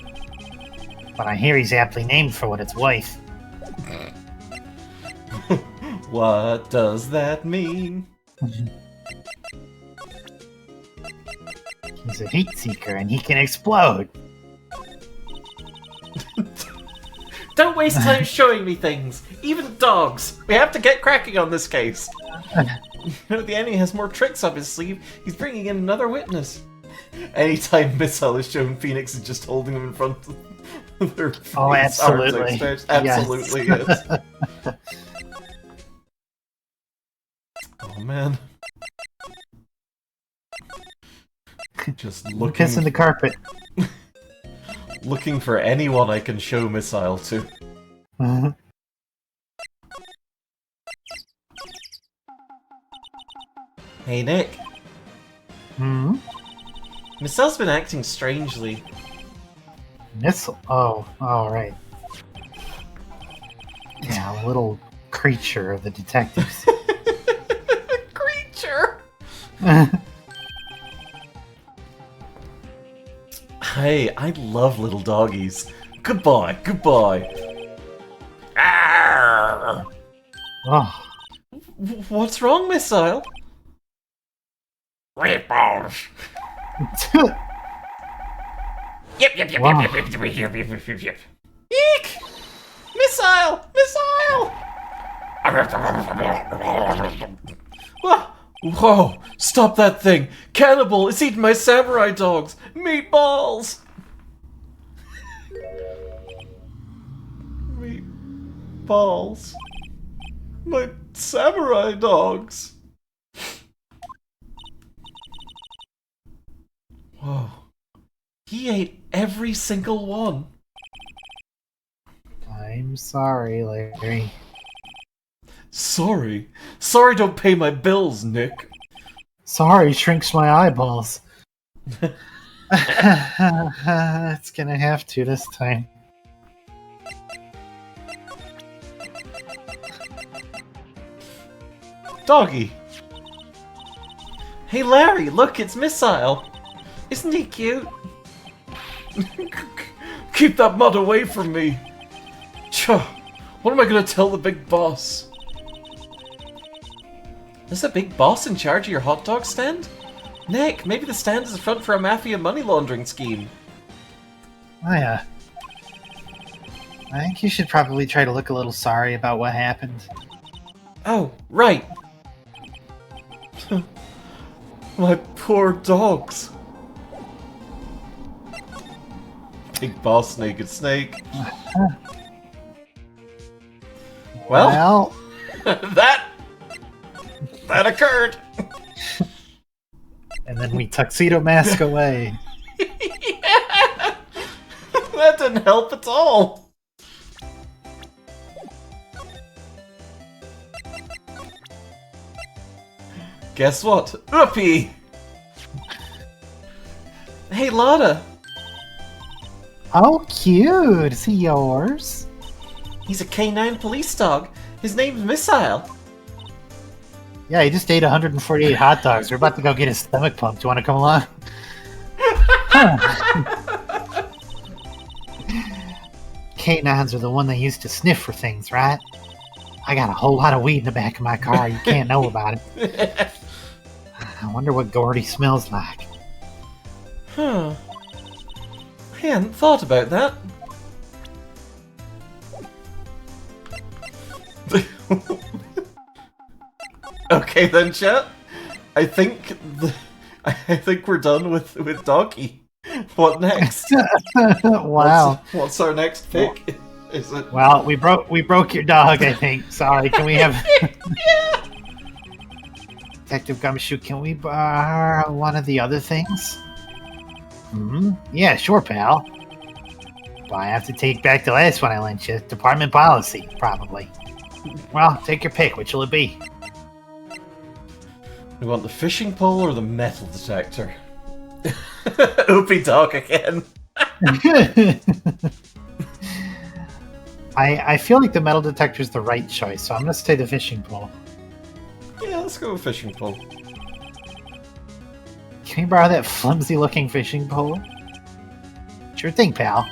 But I hear he's aptly named for what it's worth. What does that mean? He's a heat seeker and he can explode. Don't waste time showing me things! Even dogs! We have to get cracking on this case! You know, the enemy has more tricks up his sleeve. He's bringing in another witness. Anytime Missile is shown, Phoenix is just holding him in front of their face. Oh, absolutely. Absolutely yes. is. man. Just Piss in the carpet. looking for anyone I can show Missile to. Hey, Nick. Hmm? Missile's been acting strangely. Missile. Oh, right. Yeah, a little creature of the detectives. Creature! Hey, I love little doggies. Goodbye, goodbye. Arrgh. Oh, What's wrong, Missile? Meatballs. Wow. Yep. Eek! Missile! Missile! Whoa! Stop that thing! Cannibal! It's eating my samurai dogs! Meatballs! Meatballs. My samurai dogs! Whoa. He ate every single one. I'm sorry, Larry. Sorry. Sorry don't pay my bills, Nick. Sorry, shrinks my eyeballs. It's gonna have to this time. Doggy. Hey Larry, look, it's Missile. Isn't he cute? Keep that mud away from me. Chuh. What am I gonna tell the big boss? Is the big boss in charge of your hot dog stand? Nick, maybe the stand is a front for a mafia money laundering scheme. I think you should probably try to look a little sorry about what happened. Oh, right. My poor dogs. Big boss, naked snake. Well, that occurred. And then we tuxedo mask away. Yeah. That didn't help at all. Guess what? Oopie! Hey, Lada. Oh, cute! Is he yours? He's a canine police dog. His name's Missile. Yeah, he just ate 148 hot dogs. We're about to go get his stomach pumped. You want to come along? Canines are the one they used to sniff for things, right? I got a whole lot of weed in the back of my car. You can't know about it. I wonder what Gordy smells like. Huh. I hadn't thought about that. Okay then, chat. I think we're done with Doggy. What next? Wow. What's our next pick? Is it? Well, we broke your dog, I think. Sorry. Can we have Yeah. Detective Gumshoe? Can we borrow one of the other things? Hmm. Yeah, sure, pal. Well, I have to take back the last one I lent you. Department policy, probably. Well, take your pick. Which will it be? We want the fishing pole or the metal detector? Oopie dog again. I feel like the metal detector is the right choice, so I'm going to say the fishing pole. Yeah, let's go with fishing pole. Can we borrow that flimsy-looking fishing pole? Sure thing, pal.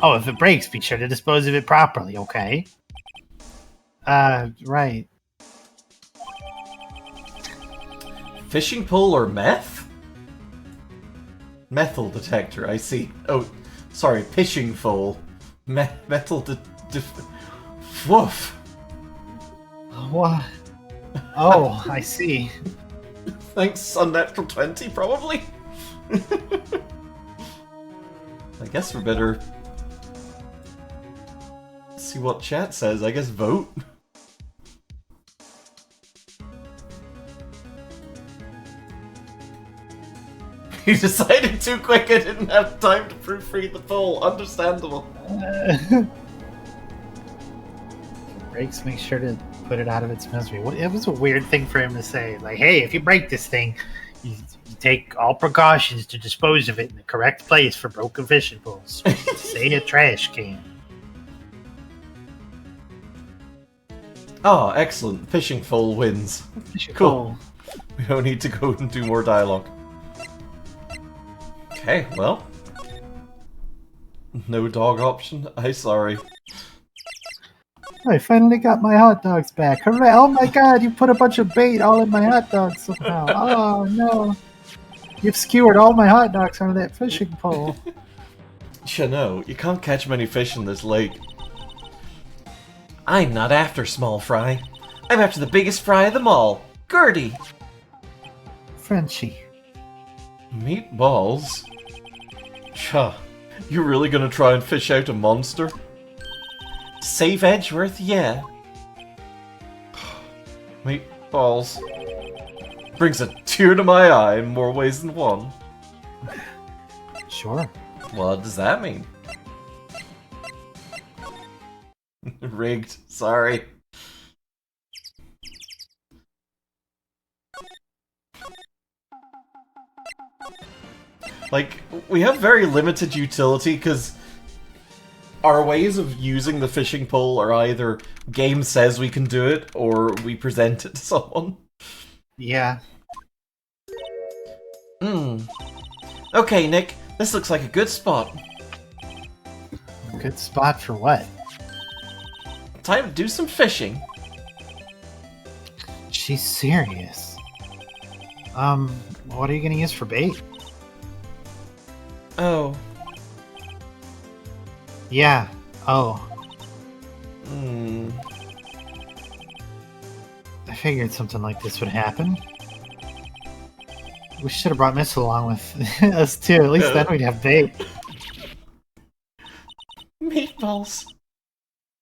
Oh, if it breaks, be sure to dispose of it properly, okay? Right. Fishing pole or meth? Metal detector, I see. Oh, sorry, fishing pole. Metal woof. What? Oh, I see. Thanks, Unnatural 20, probably? I guess we better see what chat says. I guess vote. You decided too quick. I didn't have time to proofread the poll. Understandable. Breaks, make sure to put it out of its misery. It was a weird thing for him to say. Like, hey, if you break this thing, you take all precautions to dispose of it in the correct place for broken fishing poles. Say a trash can. Oh, excellent. Fishing pole wins. Cool. Pole. We don't need to go and do more dialogue. Okay, well. No dog option? I'm sorry. I finally got my hot dogs back. Hooray! Oh my god, you put a bunch of bait all in my hot dogs somehow. Oh no. You've skewered all my hot dogs on that fishing pole. No, you can't catch many fish in this lake. I'm not after small fry. I'm after the biggest fry of them all. Gertie! Frenchie. Meatballs? Cha, you really gonna try and fish out a monster? Save Edgeworth, yeah. Meatballs. Brings a tear to my eye in more ways than one. Sure. What does that mean? Rigged. Sorry. Like, we have very limited utility because our ways of using the fishing pole are either game says we can do it or we present it to someone. Yeah. Okay, Nick, this looks like a good spot. Good spot for what? Time to do some fishing. She's serious. What are you gonna use for bait? Oh. Yeah. Oh. I figured something like this would happen. We should have brought Missile along with us too. At least then we'd have bait. Meatballs.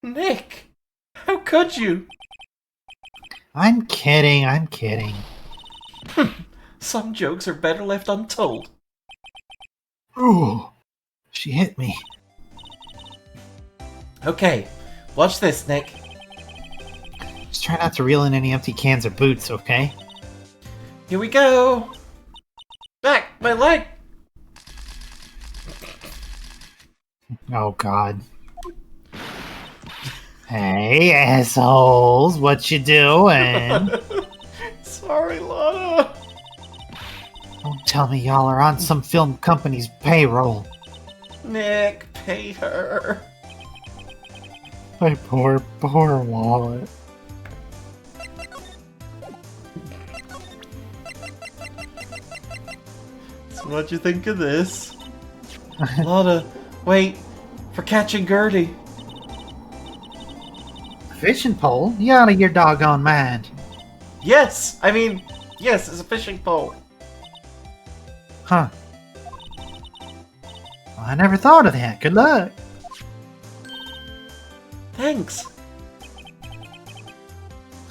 Nick, how could you? I'm kidding. I'm kidding. Some jokes are better left untold. Ooh, she hit me. Okay, watch this, Nick. Just try not to reel in any empty cans or boots, okay? Here we go. Back, my leg. Oh God. Hey, assholes, what you doing? Sorry, Lana. Don't tell me y'all are on some film company's payroll. Nick, pay her. My poor wallet. So what'd you think of this? Lana, wait, for catching Gertie. Fishing pole? You out of your doggone mind. Yes, yes, it's a fishing pole. Huh. Well, I never thought of that. Good luck. Thanks.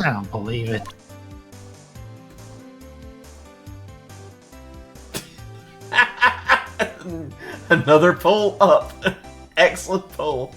I don't believe it. Another pull up. Excellent pull.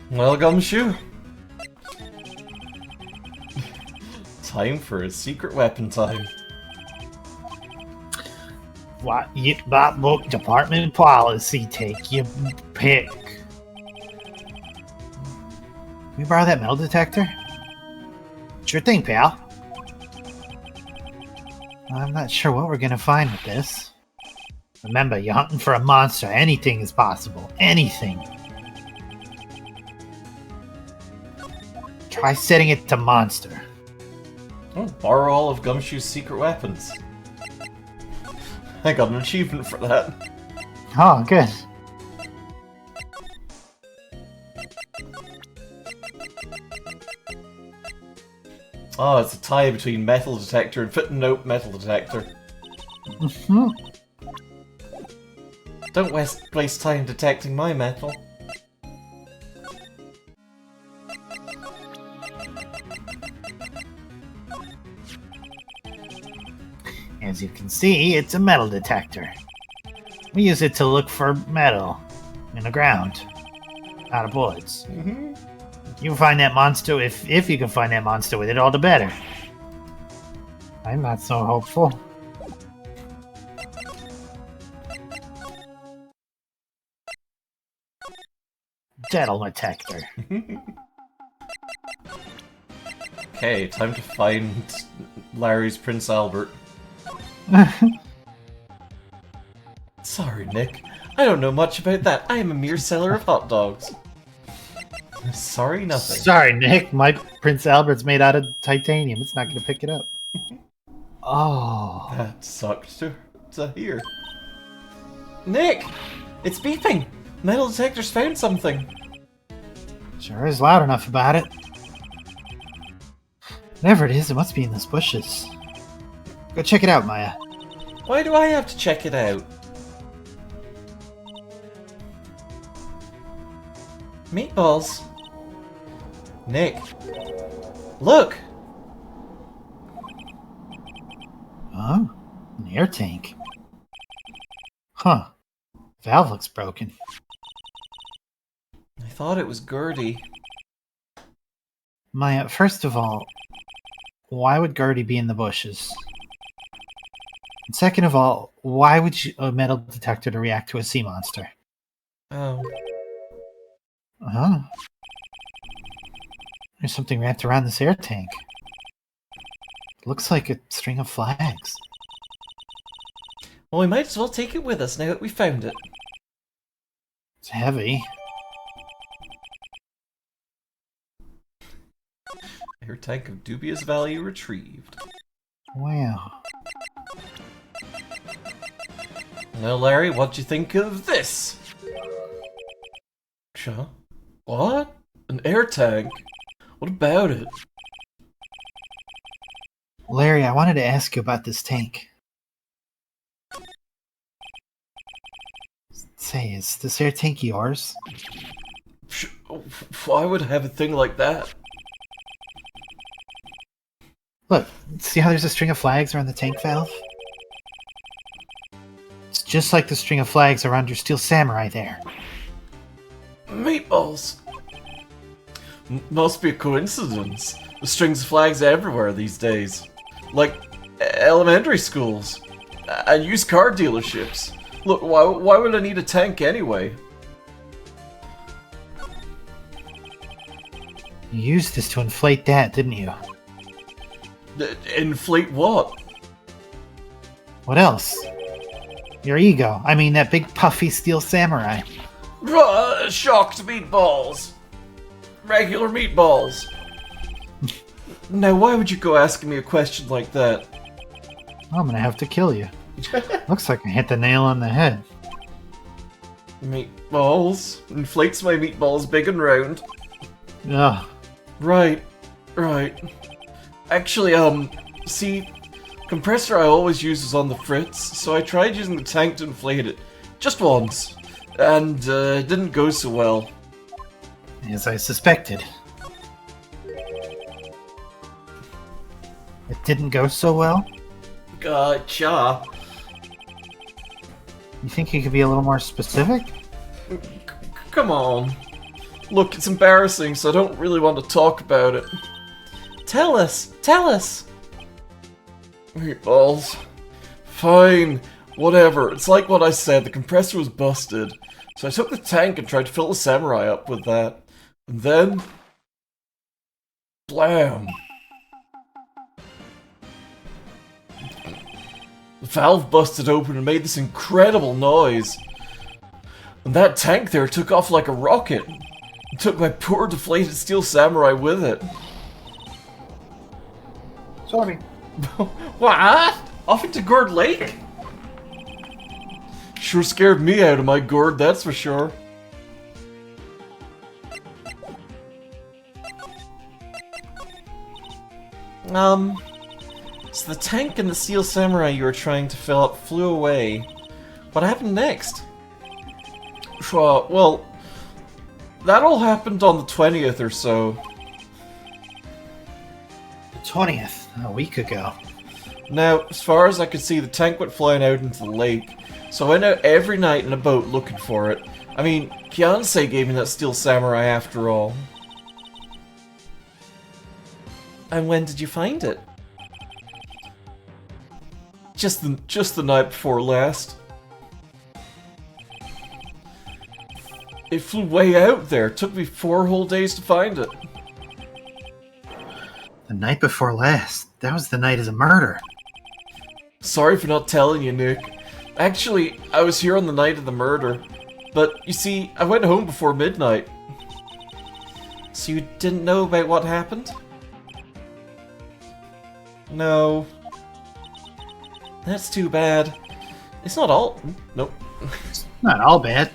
Well, Gumshoe. Time for a secret weapon time. What bot book department policy? Take your pick. Can we borrow that metal detector? Sure thing, pal. I'm not sure what we're gonna find with this. Remember, you're hunting for a monster. Anything is possible. Anything. Try setting it to monster. Oh, borrow all of Gumshoe's secret weapons. I got an achievement for that. Oh, good. Oh, it's a tie between metal detector and nope metal detector. Mhm. Don't waste time detecting my metal. As you can see, it's a metal detector. We use it to look for metal in the ground, out of bullets. Mm-hmm. You can find that monster, if you can find that monster with it, all the better. I'm not so hopeful. Metal detector. Okay, time to find Larry's Prince Albert. Sorry, Nick. I don't know much about that. I am a mere seller of hot dogs. Sorry, nothing. Sorry, Nick. My Prince Albert's made out of titanium. It's not going to pick it up. Oh. That sucked to hear. Nick! It's beeping! Metal detector's found something. Sure is loud enough about it. Whatever it is, it must be in those bushes. Go check it out, Maya. Why do I have to check it out? Meatballs. Nick. Look! Oh, an air tank. Huh. Valve looks broken. I thought it was Gertie. Maya, first of all, why would Gertie be in the bushes? And second of all, why would a metal detector to react to a sea monster? Oh. Huh? There's something wrapped around this air tank. Looks like a string of flags. Well, we might as well take it with us now that we found it. It's heavy. Air tank of dubious value retrieved. Wow. Now, Larry, what'd you think of this? Huh? What? An air tank? What about it? Larry, I wanted to ask you about this tank. Say, is this air tank yours? Why would I have a thing like that? Look, see how there's a string of flags around the tank valve? It's just like the string of flags around your steel samurai there. Meatballs! Must be a coincidence. The strings of flags everywhere these days. Like elementary schools. And used car dealerships. Look, why would I need a tank anyway? You used this to inflate that, didn't you? Inflate what? What else? Your ego. I mean, that big puffy steel samurai. Shocked meatballs! Regular meatballs! Now, why would you go asking me a question like that? I'm gonna have to kill you. Looks like I hit the nail on the head. Meatballs? Inflates my meatballs big and round. Ugh. Right. Actually, see, compressor I always use is on the fritz, so I tried using the tank to inflate it. Just once. And, it didn't go so well. As I suspected. It didn't go so well? Gotcha. You think you could be a little more specific? Come on. Look, it's embarrassing, so I don't really want to talk about it. Tell us! Meatballs. Fine. Whatever. It's like what I said, the compressor was busted. So I took the tank and tried to fill the samurai up with that. And then... blam! The valve busted open and made this incredible noise. And that tank there took off like a rocket. And took my poor deflated steel samurai with it. Sorry. What? Off into Gourd Lake? Sure scared me out of my gourd, that's for sure. So the tank and the steel samurai you were trying to fill up flew away. What happened next? Well, that all happened on the 20th or so. The 20th, a week ago. Now, as far as I could see, the tank went flying out into the lake, so I went out every night in a boat looking for it. I mean, Kiansei gave me that steel samurai after all. And when did you find it? Just the night before last. It flew way out there. It took me 4 whole days to find it. The night before last. That was the night of the murder. Sorry for not telling you, Nick. Actually, I was here on the night of the murder. But, you see, I went home before midnight. So you didn't know about what happened? No. That's too bad. It's not all... Nope. Not all bad.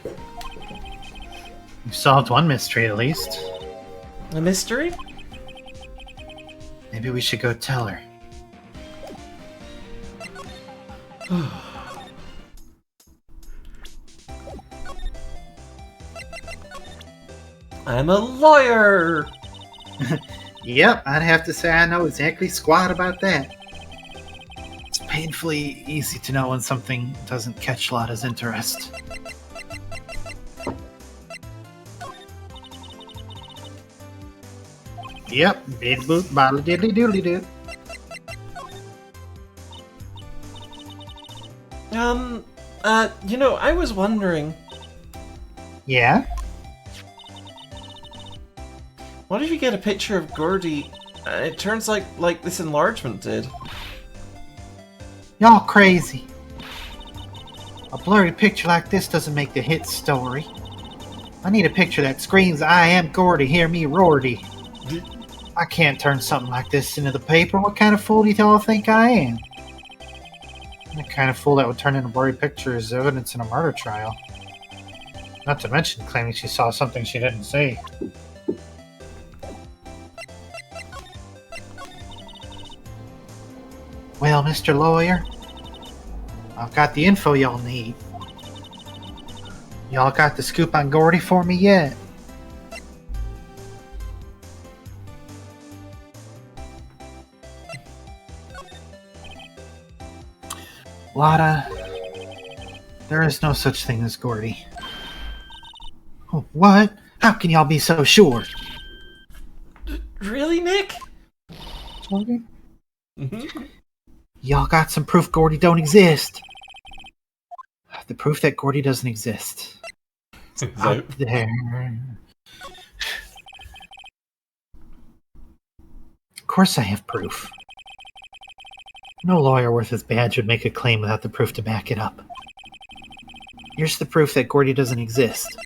You solved one mystery at least. A mystery? Maybe we should go tell her. I'm a lawyer! Yep, I'd have to say I know exactly squat about that. It's painfully easy to know when something doesn't catch Lotta's interest. Yep, big boop, bottle diddly doodly doo. You know, I was wondering, Yeah? what if you get a picture of Gordy, it turns like this enlargement did? Y'all crazy. A blurry picture like this doesn't make the hit story. I need a picture that screams, I am Gordy, hear me roardy. I can't turn something like this into the paper. What kind of fool do y'all think I am? I'm the kind of fool that would turn in a blurry picture as evidence in a murder trial. Not to mention claiming she saw something she didn't see. Well, Mr. Lawyer, I've got the info y'all need. Y'all got the scoop on Gordy for me yet? Lotta, there is no such thing as Gordy. Oh, what? How can y'all be so sure? Really, Nick? Gordy? Mm-hmm. Y'all got some proof Gordy don't exist. The proof that Gordy doesn't exist. Out there. Of course I have proof. No lawyer worth his badge would make a claim without the proof to back it up. Here's the proof that Gordy doesn't exist.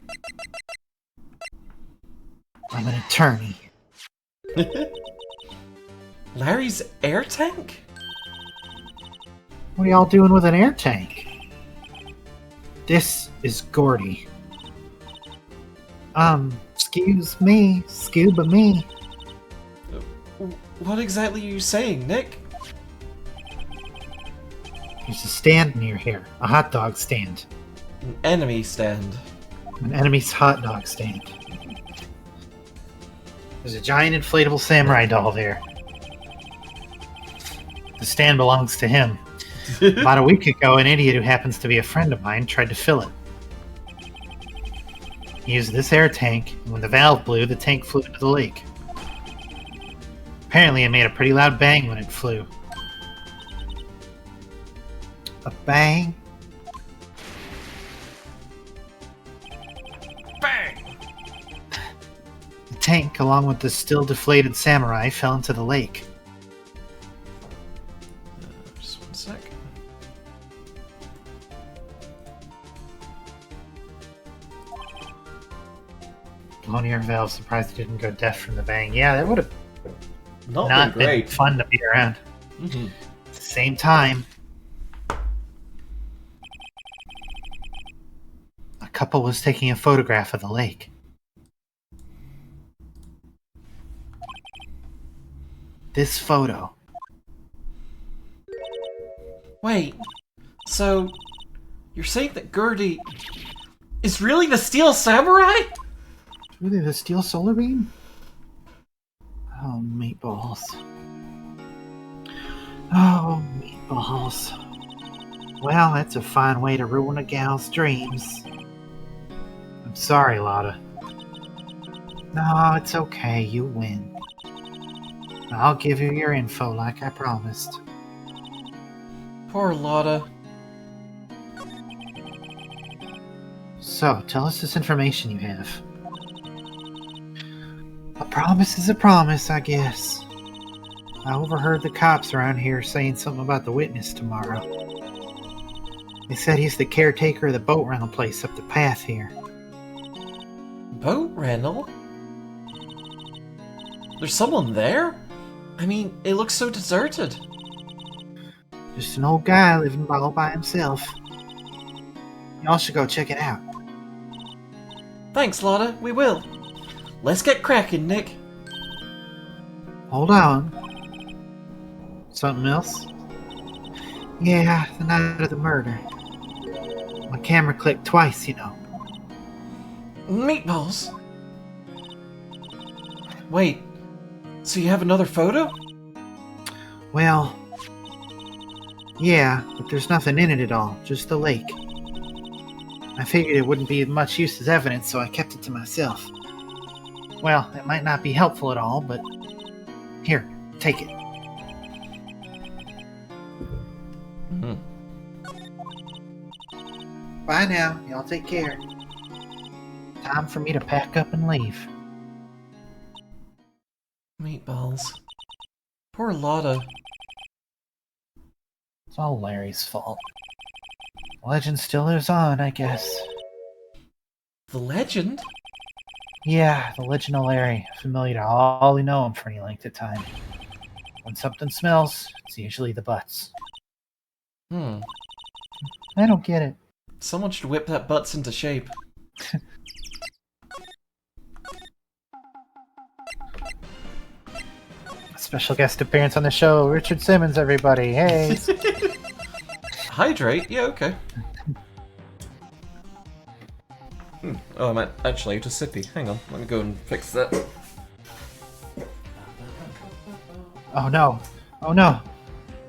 I'm an attorney. Larry's air tank? What are y'all doing with an air tank? This is Gordy. Excuse me, scuba me. What exactly are you saying, Nick? There's a stand near here, a hot dog stand. An enemy stand. An enemy's hot dog stand. There's a giant inflatable samurai doll there. The stand belongs to him. About a week ago, an idiot who happens to be a friend of mine tried to fill it. He used this air tank, and when the valve blew, the tank flew into the lake. Apparently, it made a pretty loud bang when it flew. A bang? Bang! The tank, along with the still deflated samurai, fell into the lake. Just one sec. Blown air valve, surprised it didn't go deaf from the bang. Yeah, that would have Not not been great. been fun to be around. Mm-hmm. At the same time, a couple was taking a photograph of the lake. This photo Wait, so you're saying that Gertie is really the Steel Samurai? Really, the steel solar beam? Oh, meatballs. Oh, meatballs. Well, that's a fine way to ruin a gal's dreams. I'm sorry, Lotta. No, it's okay. You win. I'll give you your info like I promised. Poor Lotta. So, tell us this information you have. A promise is a promise, I guess. I overheard the cops around here saying something about the witness tomorrow. They said he's the caretaker of the boat rental place up the path here. Boat rental? There's someone there? I mean, it looks so deserted. Just an old guy living all by himself. Y'all should go check it out. Thanks, Lotta. We will. Let's get cracking, Nick. Hold on. Something else? Yeah, the night of the murder. My camera clicked twice, you know. Meatballs? Wait, so you have another photo? Well, yeah, but there's nothing in it at all, just the lake. I figured it wouldn't be much use as evidence, so I kept it to myself. Well, it might not be helpful at all, but here, take it. Bye now, y'all take care. Time for me to pack up and leave. Meatballs. Poor Lotta. It's all Larry's fault. The legend still lives on, I guess. The legend? Yeah, the legend of Larry, familiar to all who know him for any length of time. When something smells, it's usually the butts. I don't get it. Someone should whip that butts into shape. Special guest appearance on the show, Richard Simmons, everybody. Hey! Hydrate? Yeah, okay. Oh, I'm actually out of sippy. Hang on, let me go and fix that. Oh no. Oh no.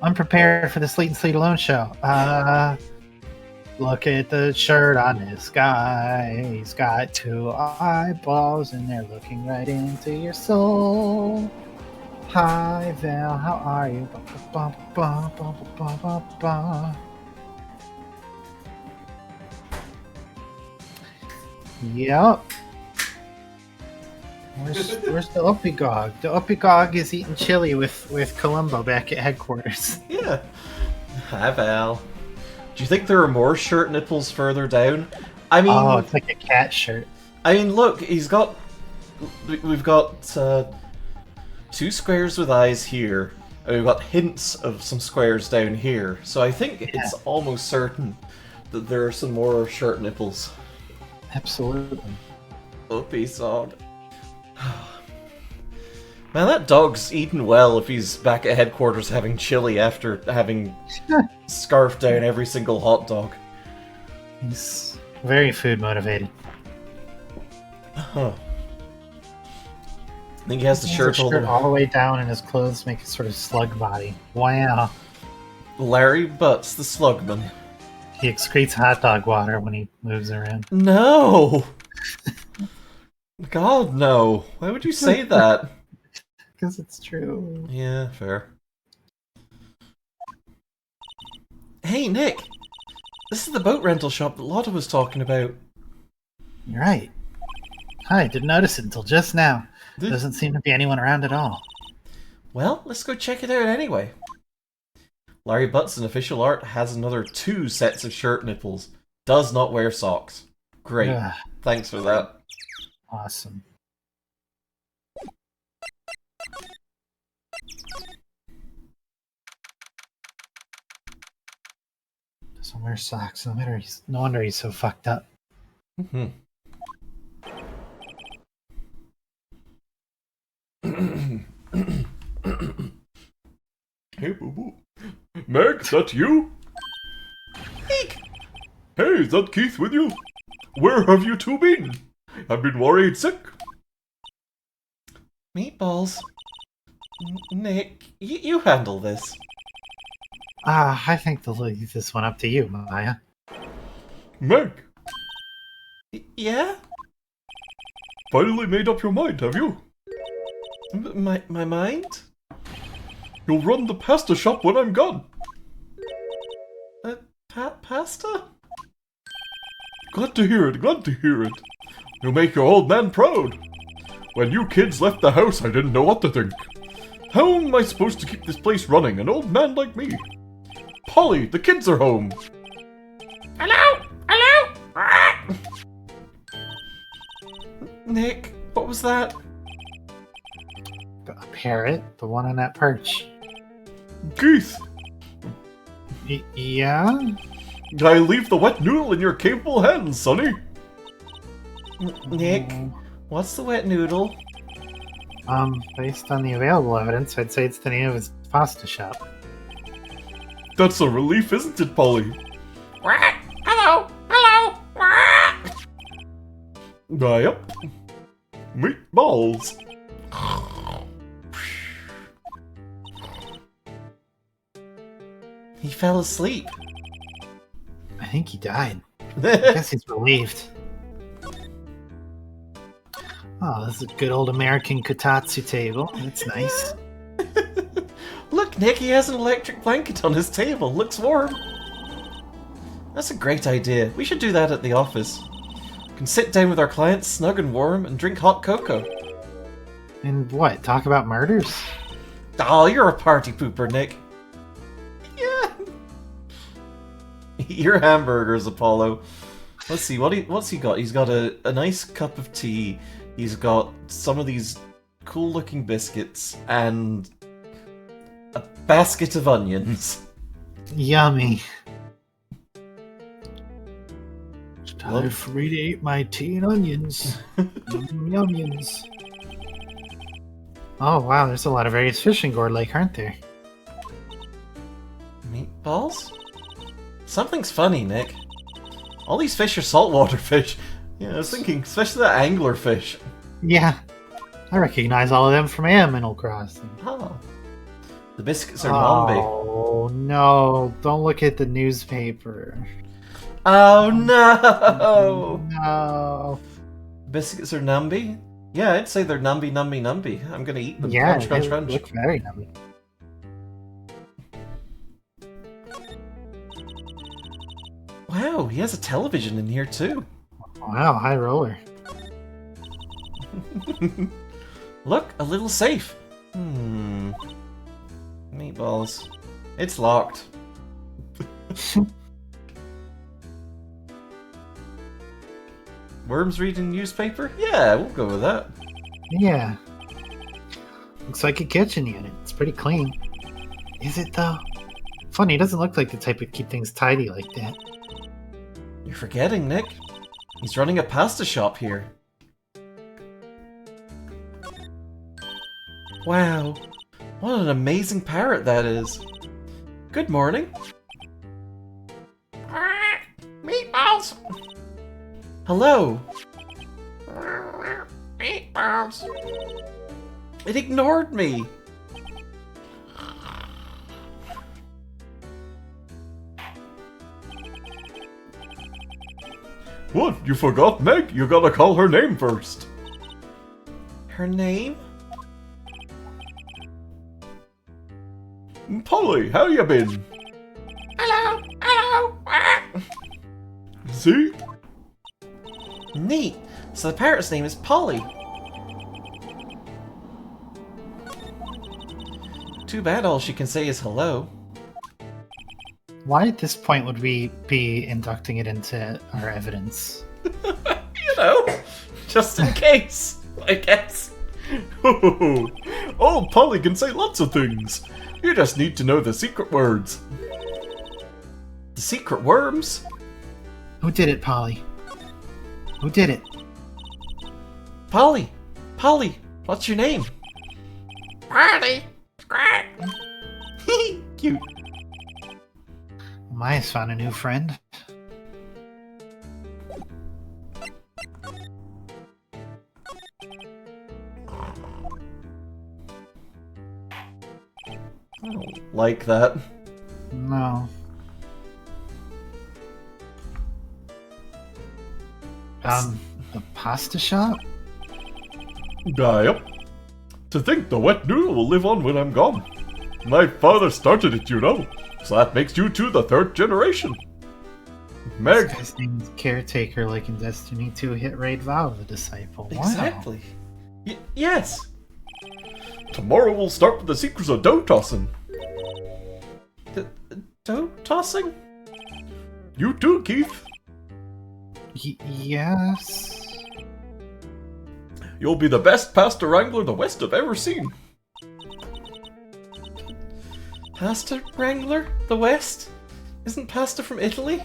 Unprepared for the Sleet and Sleet Alone show. Look at the shirt on this guy. He's got two eyeballs and they're looking right into your soul. Hi Val, how are you? Ba, ba, ba, ba, ba, ba, ba. Yep. Where's the Uppigog? The Uppigog is eating chili with Columbo back at headquarters. Yeah. Hi, Val. Do you think there are more shirt nipples further down? I mean... Oh, it's like a cat shirt. I mean, look, he's got... We've got 2 squares with eyes here, and we've got hints of some squares down here. So I think it's almost certain that there are some more shirt nipples. Absolutely. Uppy-sod. Man, that dog's eating well if he's back at headquarters having chili after having scarfed down every single hot dog. He's very food motivated. Huh. I think he has the shirt all the way down, and his clothes make a sort of slug body. Wow. Larry Butts, the slugman. He excretes hot dog water when he moves around. No! God, no. Why would you say that? Because it's true. Yeah, fair. Hey, Nick! This is the boat rental shop that Lotta was talking about. You're right. I didn't notice it until just now. Doesn't seem to be anyone around at all. Well, let's go check it out anyway. Larry Butts in official art has another 2 sets of shirt nipples. Does not wear socks. Great. Ugh. Thanks for that. Awesome. Doesn't wear socks. No wonder he's so fucked up. Hey, boo boo. Meg, that you? Hey, is that Keith with you? Where have you two been? I've been worried sick. Meatballs. Nick, you handle this. I think they'll leave this one up to you, Maya. Meg, Yeah? finally made up your mind, have you? My mind? You'll run the pasta shop when I'm gone. Pasta? Glad to hear it, glad to hear it. You'll make your old man proud. When you kids left the house, I didn't know what to think. How am I supposed to keep this place running, an old man like me? Polly, the kids are home. Hello? Hello? Nick, what was that? A parrot? The one on that perch. Keith, Yeah? I leave the wet noodle in your capable hands, sonny. Nick, what's the wet noodle? Based on the available evidence, I'd say it's the name of his pasta shop. That's a relief, isn't it, Polly? Hello? Hello? Yep. Meatballs. He fell asleep. I think he died. I guess he's relieved. Oh, this is a good old American kotatsu table. That's nice. Look, Nick, he has an electric blanket on his table. Looks warm. That's a great idea. We should do that at the office. We can sit down with our clients, snug and warm, and drink hot cocoa. And what? Talk about murders? Oh, you're a party pooper, Nick. Yeah. Eat your hamburgers, Apollo. Let's see, what's he got? He's got a nice cup of tea. He's got some of these cool-looking biscuits and a basket of onions. Yummy. It's time for me to eat my tea and onions. Onions. Oh wow, there's a lot of various fish in Gourd Lake, aren't there? Meatballs? Something's funny, Nick. All these fish are saltwater fish. Yeah, I was thinking, especially that anglerfish. Yeah. I recognize all of them from Animal Crossing. Oh. The biscuits are Nambi. Oh no, don't look at the newspaper. Oh no! No. Biscuits are Nambi? Yeah, I'd say they're Nambi, Nambi, Nambi. I'm gonna eat them. Yeah, Crunch, crunch, they crunch. look very yummy. Wow, he has a television in here too. Wow, high roller. Look, a little safe. Meatballs. It's locked. Worms reading newspaper? Yeah, we'll go with that. Yeah. Looks like a kitchen unit. It's pretty clean. Is it though? Funny, it doesn't look like the type to keep things tidy like that. You're forgetting, Nick. He's running a pasta shop here. Wow. What an amazing parrot that is. Good morning. Meatballs! Hello. Meatballs. It ignored me. What? You forgot Meg? You gotta call her name first. Her name? Polly, how you been? Hello. Hello. See? Neat. So the parrot's name is Polly. Too bad all she can say is hello. Why at this point would we be inducting it into our evidence? You know, just in case, I guess. Oh, Polly can say lots of things. You just need to know the secret words. The secret worms? Who did it, Polly? Who did it? Polly! Polly! What's your name? Polly! Cute. Maya's found a new friend. I don't like that. No. The pasta shop? Yep. To think the wet noodle will live on when I'm gone. My father started it, you know. So that makes you two the third generation. Meg, This guy's name's Caretaker, like in Destiny 2 hit Raid Vow, the disciple. Wow. Exactly. Yes. tomorrow we'll start with the secrets of dough tossing. Dough tossing? You too, Keith. Yes. You'll be the best pasta wrangler the West have ever seen. Pasta wrangler? The West? Isn't pasta from Italy?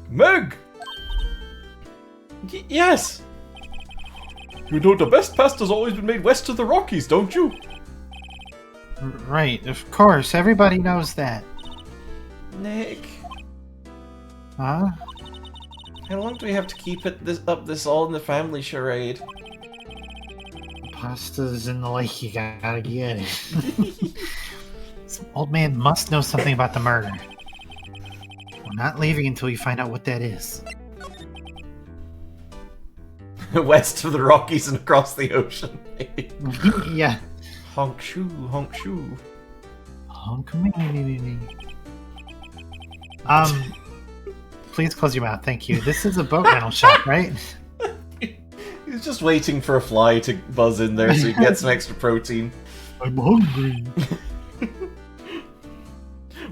Meg! Yes! You know the best pasta's always been made west of the Rockies, don't you? Right, of course. Everybody knows that. Nick, Huh? how long do we have to keep up this all in the family charade? Pasta's in the lake, you gotta get it. This old man must know something about the murder. We're not leaving until you find out what that is. West of the Rockies and across the ocean. Yeah. Honk shoo, honk shoo. Honk me. Please close your mouth, thank you. This is a boat rental shop, right? He's just waiting for a fly to buzz in there so he gets some extra protein. I'm hungry.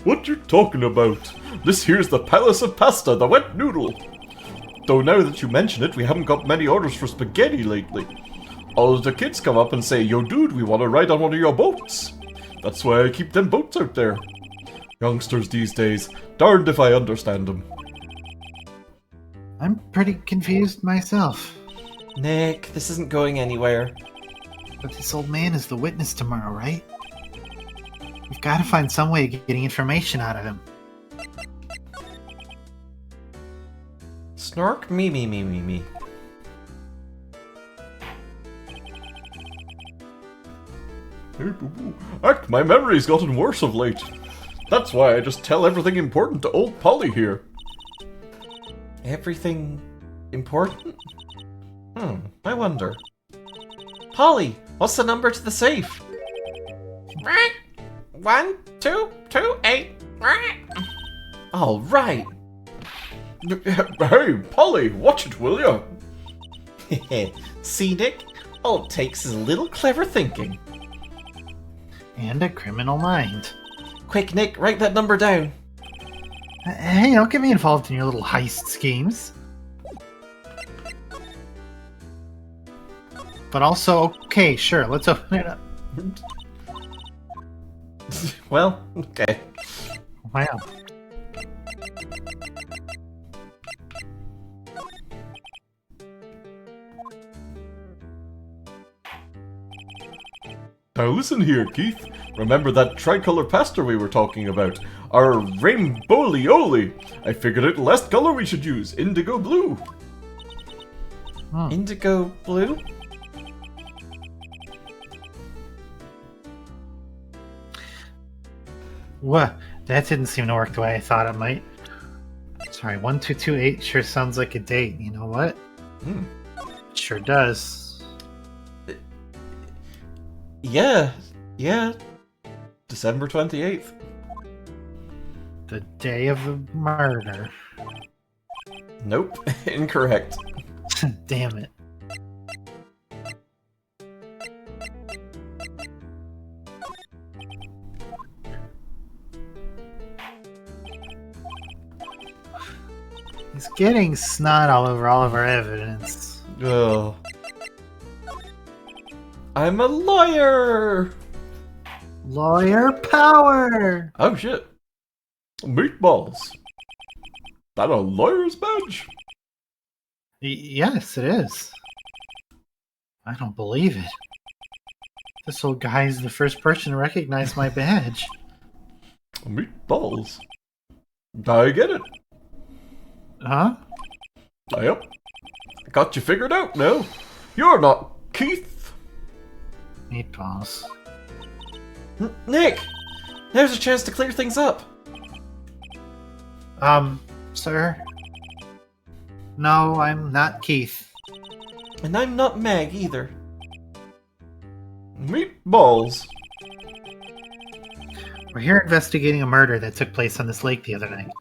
What you talking about? This here's the Palace of Pasta, the wet noodle. Though now that you mention it, we haven't got many orders for spaghetti lately. All the kids come up and say, "Yo dude, we want to ride on one of your boats." That's why I keep them boats out there. Youngsters these days, darned if I understand them. I'm pretty confused myself. Nick, this isn't going anywhere. But this old man is the witness tomorrow, right? We've got to find some way of getting information out of him. Snark me. Heck, my memory's gotten worse of late. That's why I just tell everything important to old Polly here. Everything important? I wonder. Polly, what's the number to the safe? 1228. All right. Hey, Polly, watch it, will ya? See, Nick? All it takes is a little clever thinking. And a criminal mind. Quick, Nick, write that number down. Hey, don't get me involved in your little heist schemes. But also, okay, sure, let's open it up. Well, okay. Wow. Now listen here, Keith. Remember that tricolor pasta we were talking about? Our rainbow-lioli. I figured out the last color we should use, indigo blue. Indigo blue? What? That didn't seem to work the way I thought it might. Sorry, 1228 sure sounds like a date. You know what? It sure does. Yeah. December 28th. The day of the murder. Nope, incorrect. Damn it. He's getting snot all over all of our evidence. Ugh. I'm a lawyer! Lawyer power! Oh shit. Meatballs. That a lawyer's badge? Yes, it is. I don't believe it. This old guy is the first person to recognize my badge. Meatballs. I get it. Huh? Yep. Got you figured out now. You're not Keith. Meatballs. Nick! There's a chance to clear things up. Sir? No, I'm not Keith. And I'm not Meg either. Meatballs. We're here investigating a murder that took place on this lake the other night.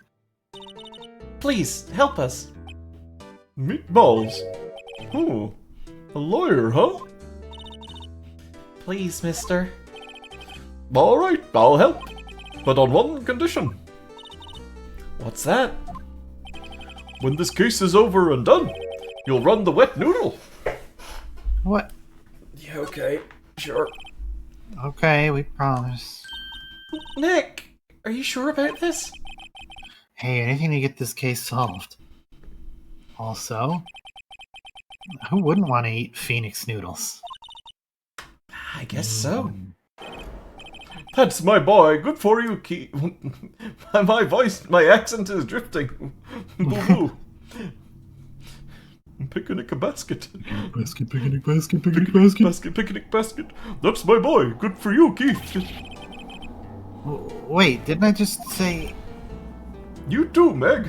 Please, help us. Meatballs. Oh, a lawyer, huh? Please, mister. Alright, I'll help. But on one condition. What's that? When this case is over and done, you'll run the wet noodle. What? Yeah, okay. Sure. Okay, we promise. Nick! Are you sure about this? Hey, anything to get this case solved. Also, who wouldn't want to eat Phoenix noodles? I guess so. That's my boy. Good for you, Keith. My voice, my accent is drifting. Boo-boo. Picnic a basket. Basket, picnic, basket, picnic, basket. Basket, picnic, basket. That's my boy. Good for you, Keith. Wait, didn't I just say... You too, Meg.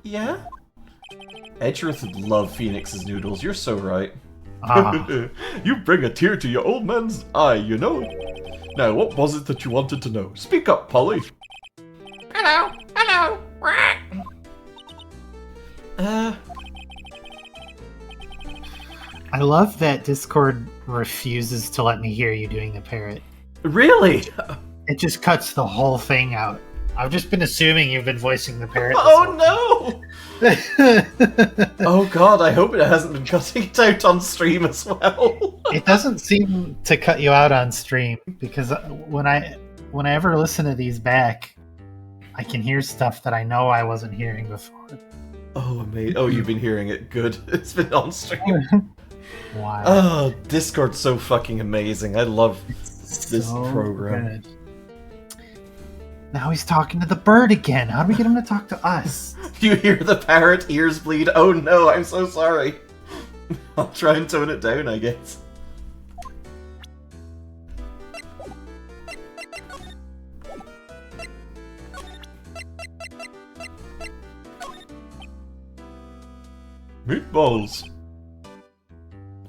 Yeah? Edgeworth would love Phoenix's noodles, you're so right. You bring a tear to your old man's eye, you know. Now, what was it that you wanted to know? Speak up, Polly. Hello! Hello! I love that Discord refuses to let me hear you doing the parrot. Really? It just cuts the whole thing out. I've just been assuming you've been voicing the parrot. Oh no! no! Oh god, I hope it hasn't been cutting it out on stream as well. It doesn't seem to cut you out on stream because when I ever listen to these back, I can hear stuff that I know I wasn't hearing before. Oh, amazing. Oh, you've been hearing it. Good. It's been on stream. Wow. Oh, Discord's so fucking amazing. I love this So program. good. Now he's talking to the bird again. How do we get him to talk to us? You hear the parrot ears bleed? Oh no, I'm so sorry. I'll try and tone it down, I guess. Meatballs.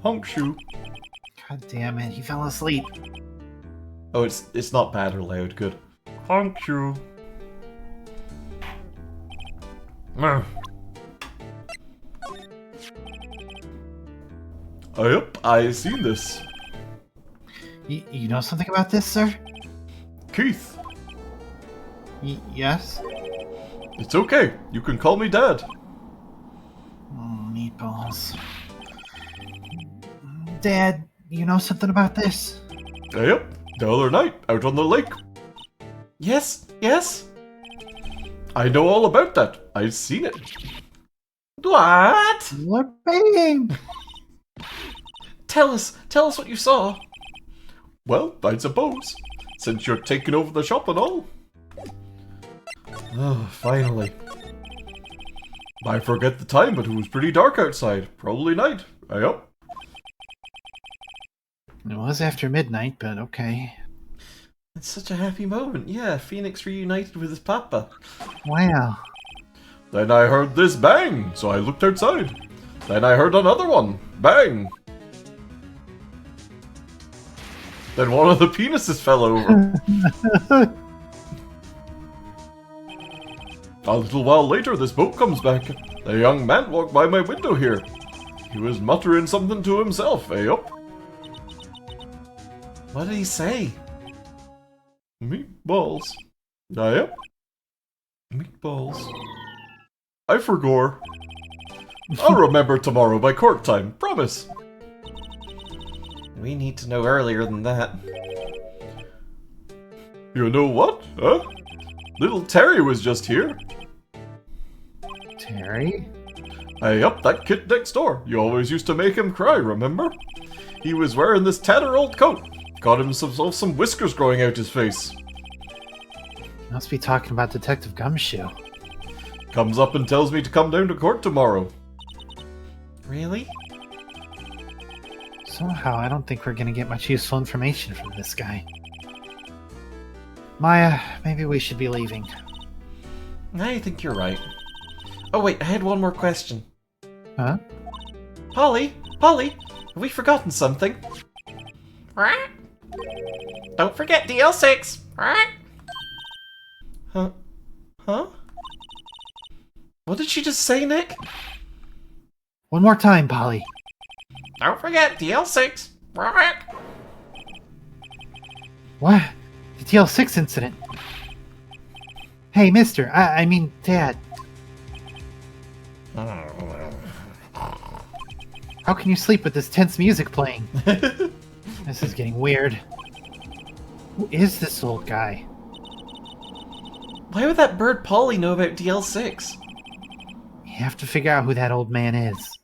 Honk shoe. God damn it, he fell asleep. Oh, it's not bad or loud. Good. Honk shoe. Yep, I seen this. You know something about this, sir? Keith, Yes? it's okay. You can call me Dad. Oh, meatballs. Dad, you know something about this? Yep, the other night, out on the lake. Yes, yes. I know all about that. I've seen it. What? What bang? Tell us what you saw. Well, I suppose, since you're taking over the shop and all. Oh, finally. I forget the time, but it was pretty dark outside. Probably night. Yep. It was after midnight, but okay. It's such a happy moment. Yeah, Phoenix reunited with his papa. Wow. Then I heard this bang, so I looked outside. Then I heard another one. Bang. Then one of the penises fell over. A little while later, this boat comes back. A young man walked by my window here. He was muttering something to himself, yup. What did he say? Meatballs. Yep. Meatballs. I forgot. I'll remember tomorrow by court time, promise. We need to know earlier than that. You know what, huh? Little Terry was just here. Terry? Yup, that kid next door. You always used to make him cry, remember? He was wearing this tattered old coat. Got himself some whiskers growing out his face. Must be talking about Detective Gumshoe. Comes up and tells me to come down to court tomorrow. Really? Somehow, I don't think we're gonna get much useful information from this guy. Maya, maybe we should be leaving. I think you're right. Oh wait, I had one more question. Huh? Polly, have we forgotten something? Don't forget DL6. Huh? What did she just say, Nick? One more time, Polly. Don't forget DL6. What? The TL6 incident. Hey, mister. I mean, Dad. How can you sleep with this tense music playing? This is getting weird. Who is this old guy? Why would that bird Polly know about DL6? You have to figure out who that old man is.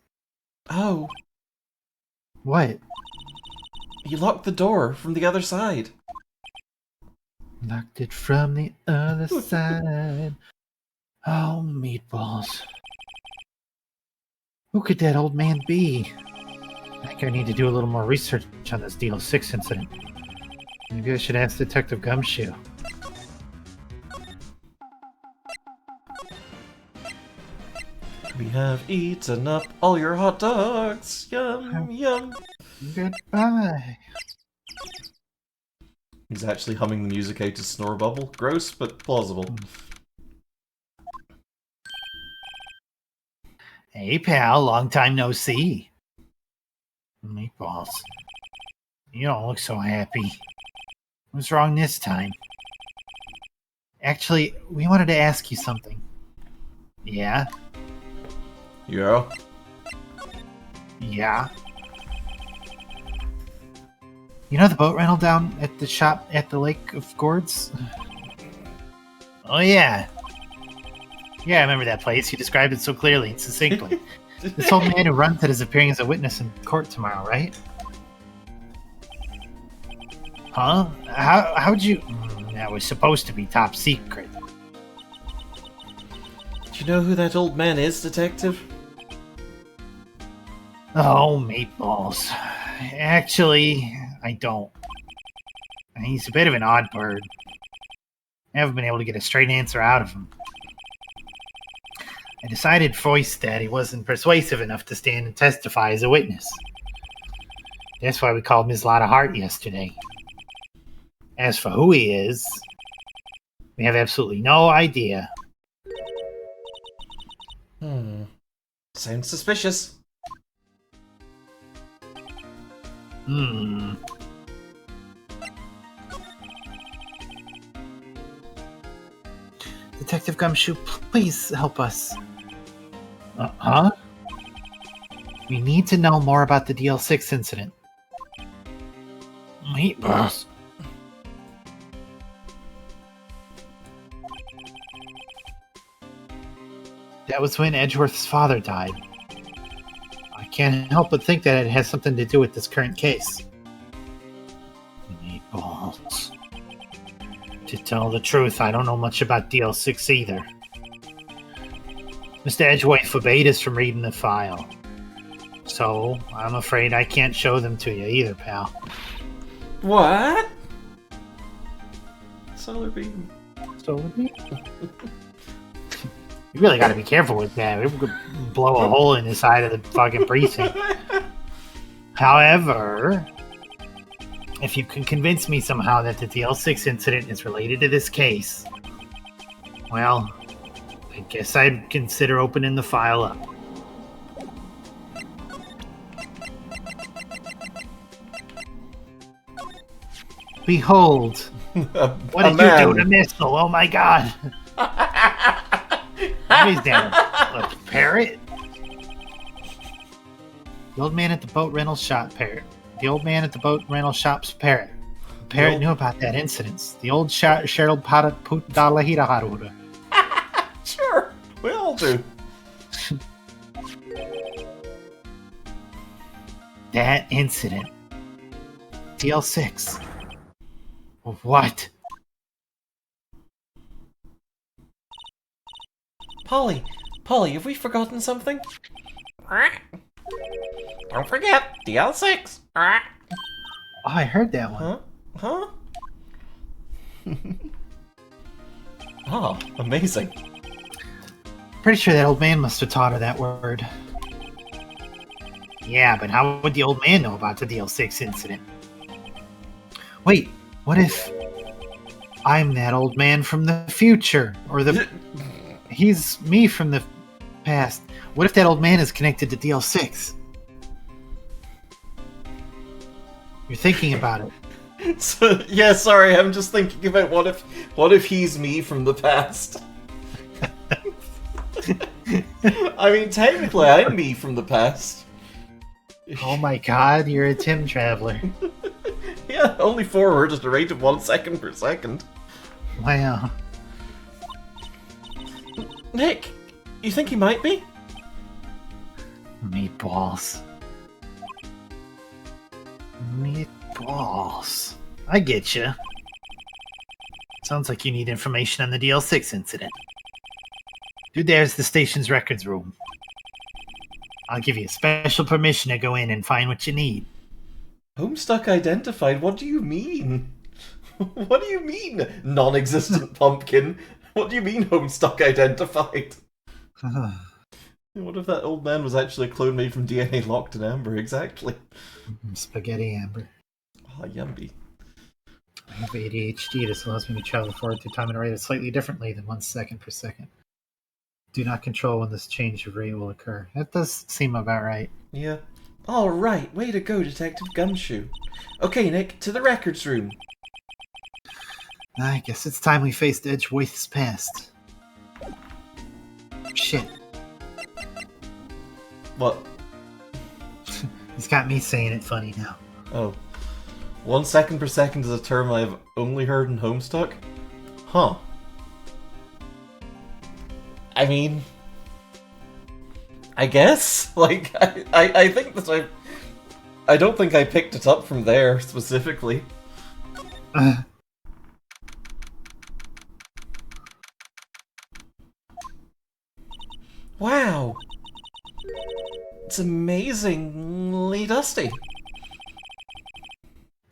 Oh, What? he locked the door from the other side. Locked it from the other side. Oh, meatballs. Who could that old man be? I think I need to do a little more research on this DL6 incident. Maybe I should ask Detective Gumshoe. We have eaten up all your hot dogs. Yum, yum. Goodbye. He's actually humming the music out to Snore Bubble. Gross, but plausible. Hey, pal. Long time no see. Meatballs. You don't look so happy. What's wrong this time? Actually, we wanted to ask you something. Yeah? Yeah? Yeah. You know the boat rental down at the shop at the Lake of Gourds? Oh, yeah. Yeah, I remember that place. You described it so clearly and succinctly. This old man who runs it is appearing as a witness in court tomorrow, right? Huh? How'd you... That was supposed to be top secret. Do you know who that old man is, Detective? Oh, meatballs. Actually, I don't. He's a bit of an odd bird. I haven't been able to get a straight answer out of him. I decided voice that he wasn't persuasive enough to stand and testify as a witness. That's why we called Ms. Lotta Hart yesterday. As for who he is, we have absolutely no idea. Sounds suspicious. Detective Gumshoe, please help us. Huh? We need to know more about the DL6 incident. Meatballs. That was when Edgeworth's father died. I can't help but think that it has something to do with this current case. Meatballs. To tell the truth, I don't know much about DL6 either. Mr. Edgeworth forbade us from reading the file. So, I'm afraid I can't show them to you either, pal. What? Solar beam. Solar beam? You really gotta be careful with that. We could blow a hole in the side of the fucking precinct. However, if you can convince me somehow that the DL6 incident is related to this case, well, I guess I'd consider opening the file up. Behold, what did you do to Missile? Oh my god! What is that? A parrot? The old man at the boat rental shop parrot. The old man at the boat rental shop's parrot. The parrot knew about that incident. The old Cheryl Potta Put Dalahita Harura. Sure, we all do. That incident. DL6. What? Polly, have we forgotten something? Don't forget, DL6. Oh, I heard that one. Huh? Oh, amazing. Pretty sure that old man must have taught her that word. Yeah, but how would the old man know about the DL6 incident? Wait, what if I'm that old man from the future? Or he's me from the past. What if that old man is connected to DL6? You're thinking about it. So, yeah, sorry, I'm just thinking about what if he's me from the past? I mean, technically, I'm me from the past. Oh my god, you're a Tim Traveler. Yeah, only forward at the rate of 1 second per second. Wow. Nick, you think he might be? Meatballs. Meatballs. I get you. Sounds like you need information on the DL6 incident. Dude, there's the station's records room. I'll give you special permission to go in and find what you need. Homestuck identified? What do you mean? What do you mean, non-existent pumpkin? What do you mean, Homestuck identified? What if that old man was actually a clone made from DNA locked in amber? Exactly. Spaghetti amber. Oh, yummy. I have ADHD. This allows me to travel forward through time at a rate slightly differently than 1 second per second. Do not control when this change of rate will occur. That does seem about right. Yeah. All right. Way to go, Detective Gumshoe. Okay, Nick, to the records room. I guess it's time we faced Edgeworth's past. Shit. What? He's got me saying it funny now. Oh. 1 second per second is a term I've only heard in Homestuck? Huh. I mean, I guess? Like, I think that I don't think I picked it up from there, specifically. Wow! It's amazingly dusty.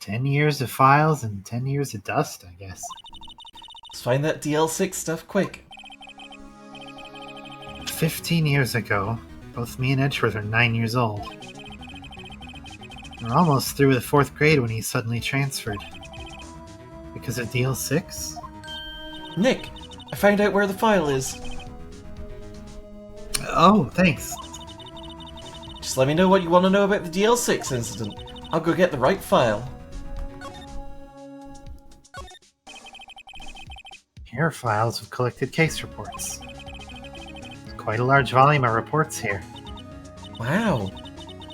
10 years of files and 10 years of dust, I guess. Let's find that DL6 stuff quick. 15 years ago, both me and Edgeworth are 9 years old. We're almost through the 4th grade when he suddenly transferred. Because of DL6? Nick, I found out where the file is. Oh, thanks. Just let me know what you want to know about the DL6 incident. I'll go get the right file. Here are files of collected case reports. Quite a large volume of reports here. Wow.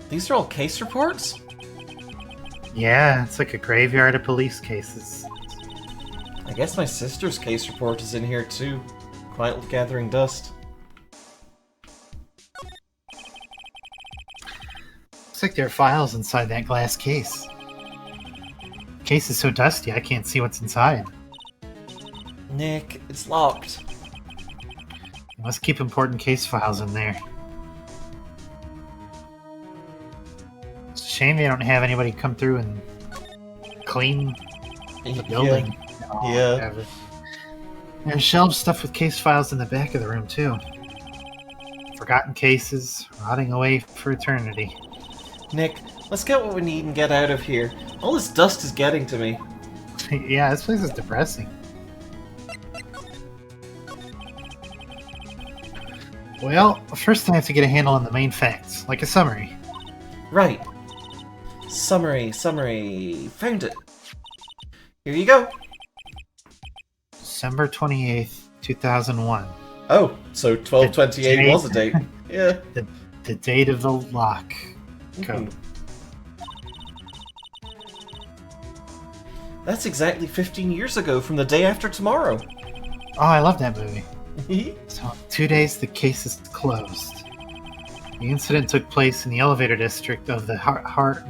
These are all case reports? Yeah, it's like a graveyard of police cases. I guess my sister's case report is in here too. Quietly gathering dust. Looks like there are files inside that glass case. The case is so dusty I can't see what's inside. Nick, it's locked. You must keep important case files in there. It's a shame they don't have anybody come through and clean the building. Yeah. Whatever. There's shelves stuffed with case files in the back of the room, too. Forgotten cases, rotting away for eternity. Nick, let's get what we need and get out of here. All this dust is getting to me. Yeah, this place is depressing. Well, first I have to get a handle on the main facts, like a summary. Right. Summary. Found it. Here you go. December 28th, 2001. Oh, so 12/28 was a date. Yeah. The date of the lock code. That's exactly 15 years ago from the day after tomorrow. Oh, I love that movie. So, in 2 days, the case is closed. The incident took place in the elevator district of the Heart.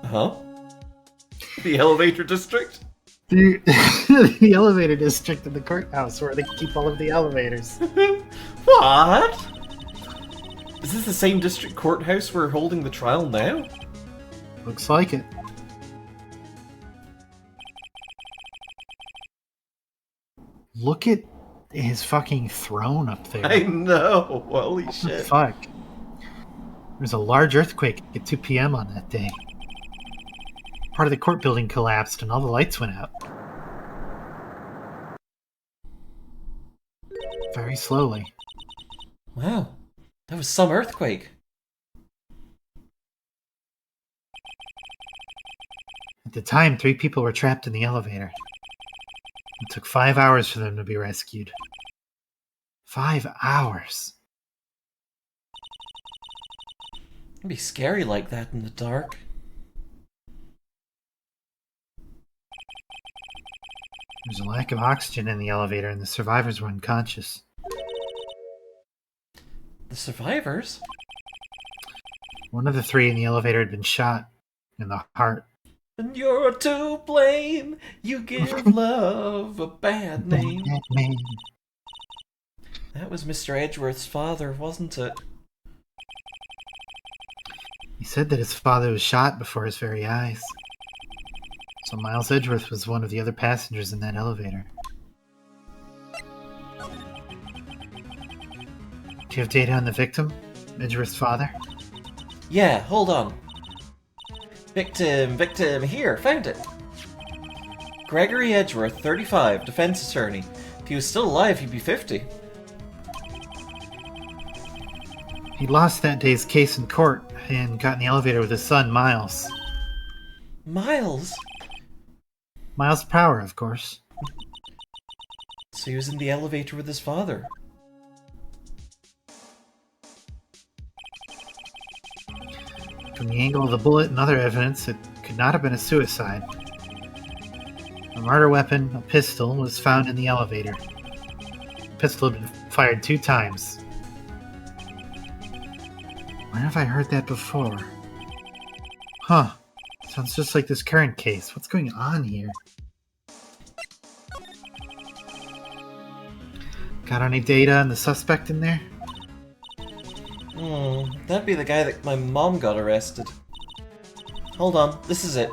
Huh? The elevator district? The elevator district of the courthouse where they keep all of the elevators. What? Is this the same district courthouse we're holding the trial now? Looks like it. Look at his fucking throne up there. I know. Holy What the shit. fuck? There's a large earthquake at 2 p.m. on that day. Part of the court building collapsed and all the lights went out. Very slowly. Wow. That was some earthquake. At the time, 3 people were trapped in the elevator. It took 5 hours for them to be rescued. 5 hours. It'd be scary like that in the dark. There's a lack of oxygen in the elevator and the survivors were unconscious. The survivors? One of the 3 in the elevator had been shot in the heart. And you're to blame. You give love a bad name. Man. That was Mr. Edgeworth's father, wasn't it? He said that his father was shot before his very eyes. So Miles Edgeworth was one of the other passengers in that elevator. Do you have data on the victim, Edgeworth's father? Yeah, hold on. Victim, here, found it. Gregory Edgeworth, 35, defense attorney. If he was still alive, he'd be 50. He lost that day's case in court and got in the elevator with his son, Miles. Miles? Miles Power, of course. So he was in the elevator with his father. From the angle of the bullet and other evidence, it could not have been a suicide. A murder weapon, a pistol, was found in the elevator. The pistol had been fired 2 times. Where have I heard that before? Huh. Sounds just like this current case. What's going on here? Got any data on the suspect in there? That'd be the guy that my mom got arrested. Hold on, this is it.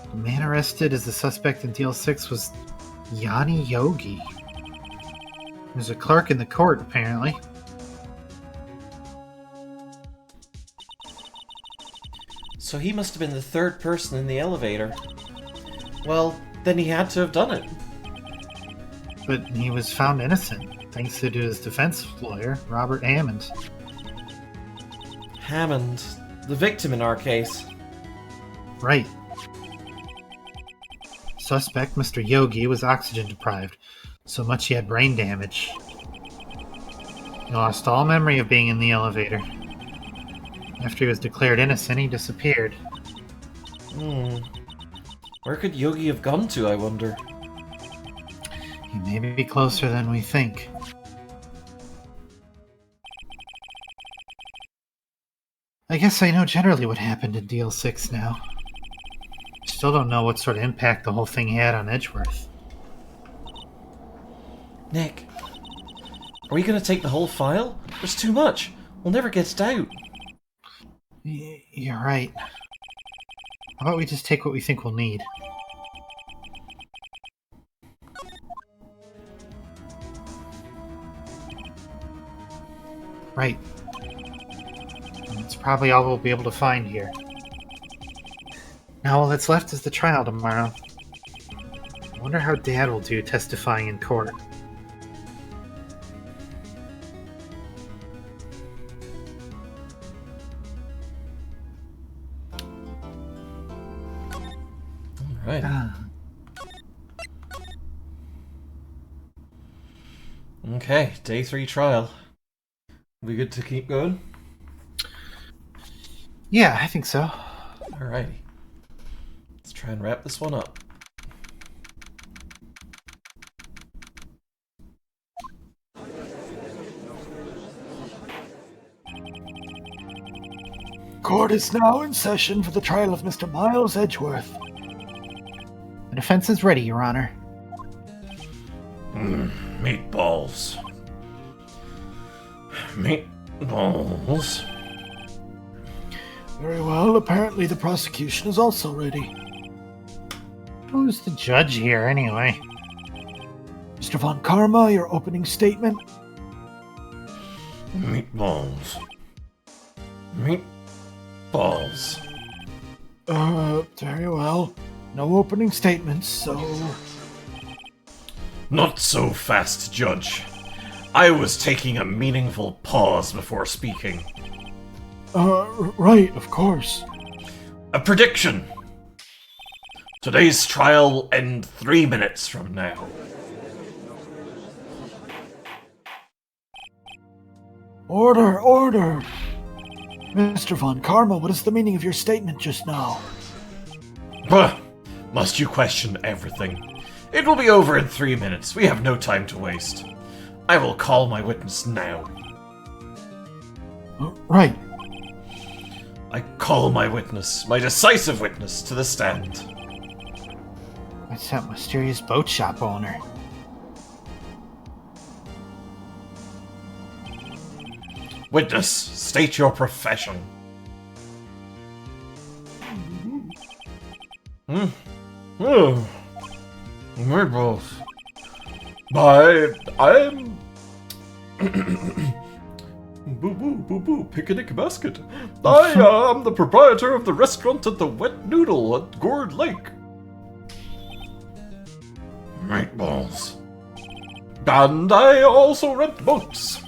The man arrested as the suspect in DL6 was Yanni Yogi. He was a clerk in the court, apparently. So he must have been the 3rd person in the elevator. Well, then he had to have done it. But he was found innocent, thanks to his defense lawyer, Robert Hammond. Hammond, the victim in our case. Right. Suspect, Mr. Yogi, was oxygen deprived, so much he had brain damage. He lost all memory of being in the elevator. After he was declared innocent, he disappeared. Where could Yogi have gone to, I wonder? He may be closer than we think. I guess I know generally what happened in DL6 now. Still don't know what sort of impact the whole thing had on Edgeworth. Nick, are we gonna take the whole file? There's too much. We'll never get it out. You're right. How about we just take what we think we'll need? Right. That's probably all we'll be able to find here. Now all that's left is the trial tomorrow. I wonder how Dad will do testifying in court. Right. Okay, day 3 trial. We good to keep going? Yeah, I think so. Alrighty. Let's try and wrap this one up. Court is now in session for the trial of Mr. Miles The defense is ready, Your Honor. Meatballs. Meatballs. Very well, apparently the prosecution is also ready. Who's the judge here, anyway? Mr. Von Karma, your opening statement? Meatballs. Meatballs. Very well. No opening statements, so... Not so fast, Judge. I was taking a meaningful pause before speaking. Right, of course. A prediction. Today's trial will end 3 minutes from now. Order, order! Mr. Von Karma, what is the meaning of your statement just now? Bah! Must you question everything? It will be over in 3 minutes. We have no time to waste. I will call my witness now. Right. I call my witness, my decisive witness, to the stand. What's that mysterious boat shop owner? Witness, state your profession. Oh, meatballs. I'm... Boo-boo, picnic basket. I am the proprietor of the restaurant at the Wet Noodle at Gourd Lake. Meatballs. And I also rent boats.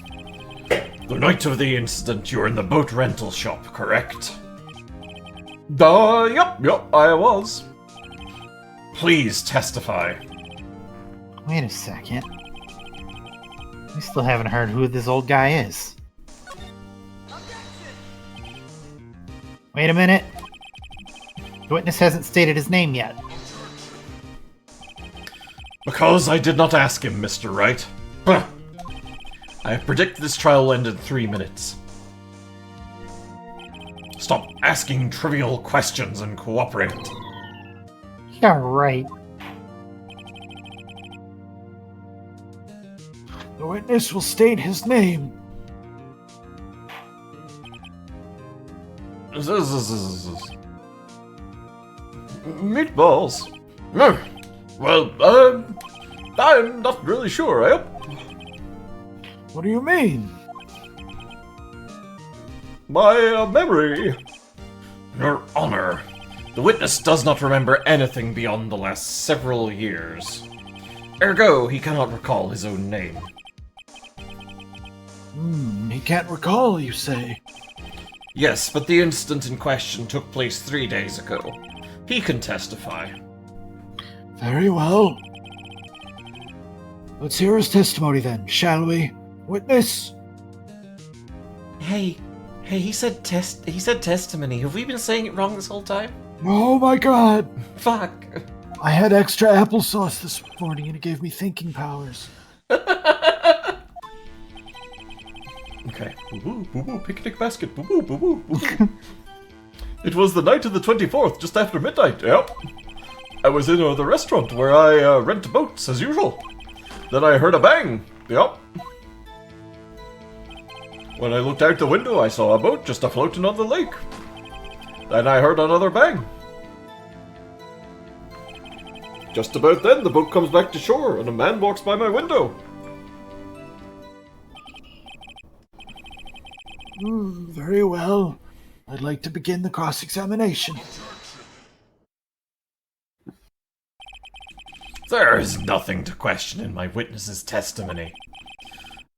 The night of the incident, you were in the boat rental shop, correct? Yep, I was. Please testify. Wait a second. We still haven't heard who this old guy is. Wait a minute. The witness hasn't stated his name yet. Because I did not ask him, Mr. Wright. Huh. I predict this trial will end in 3 minutes. Stop asking trivial questions and cooperate. Yeah, right. The witness will state his name. Meatballs. Well, I'm not really sure, eh? What do you mean? My memory. Your Honor, the witness does not remember anything beyond the last several years. Ergo, he cannot recall his own name. He can't recall, you say? Yes, but the incident in question took place 3 days ago. He can testify. Very well. Let's hear his testimony then, shall we? Witness? Hey, he said testimony. Have we been saying it wrong this whole time? Oh my god! Fuck. I had extra applesauce this morning and it gave me thinking powers. Okay. Boo-boo, picnic basket. Boo-boo. It was the night of the 24th, just after midnight, yep. I was in the restaurant where I rent boats, as usual. Then I heard a bang, yep. When I looked out the window, I saw a boat just a-floating on the lake. Then I heard another bang. Just about then, the boat comes back to shore, and a man walks by my window. Very well. I'd like to begin the cross-examination. There is nothing to question in my witness's testimony.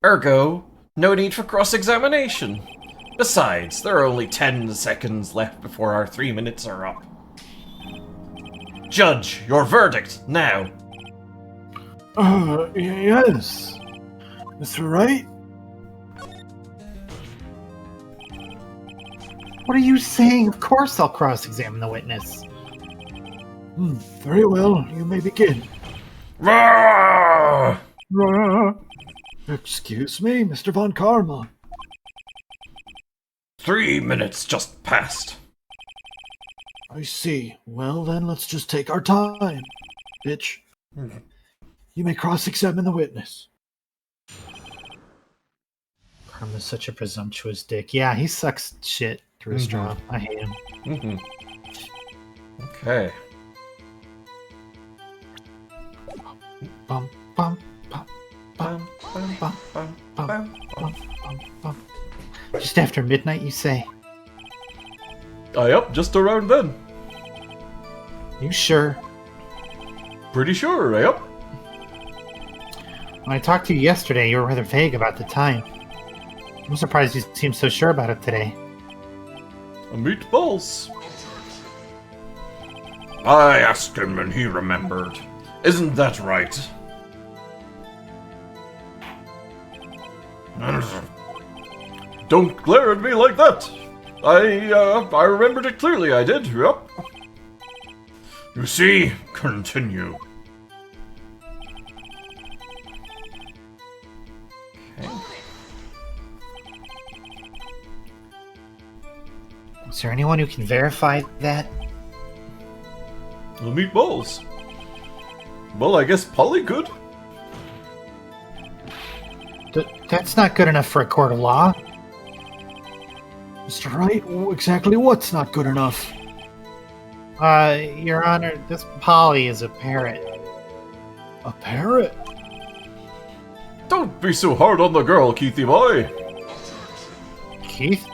Ergo, no need for cross-examination. Besides, there are only 10 seconds left before our 3 minutes are up. Judge, your verdict, now. Yes. Mr. Wright? What are you saying? Of course I'll cross-examine the witness. Very well, you may begin. Roar! Excuse me, Mr. Von Karma. 3 minutes just passed. I see. Well then, let's just take our time. Bitch. You may cross-examine the witness. Herm is such a presumptuous dick. Yeah, he sucks shit through a straw. I hate him. Okay. Bum, bum, bum, Bum, bum, bum, bum, bum, bum. bum, bum, bum. Just after midnight, you say? Yep, just around then. You sure? Pretty sure, yep. When I talked to you yesterday, you were rather vague about the time. I'm surprised you seem so sure about it today. Meatballs. I asked him and he remembered. Isn't that right? Don't glare at me like that. I remembered it clearly, I did, yep. You see, continue. Is there anyone who can verify that? The meatballs. Well, I guess Polly could. That's not good enough for a court of law. Mr. Wright, exactly what's not good enough? Your Honor, this Polly is a parrot. A parrot? Don't be so hard on the girl, Keithy boy. Keith?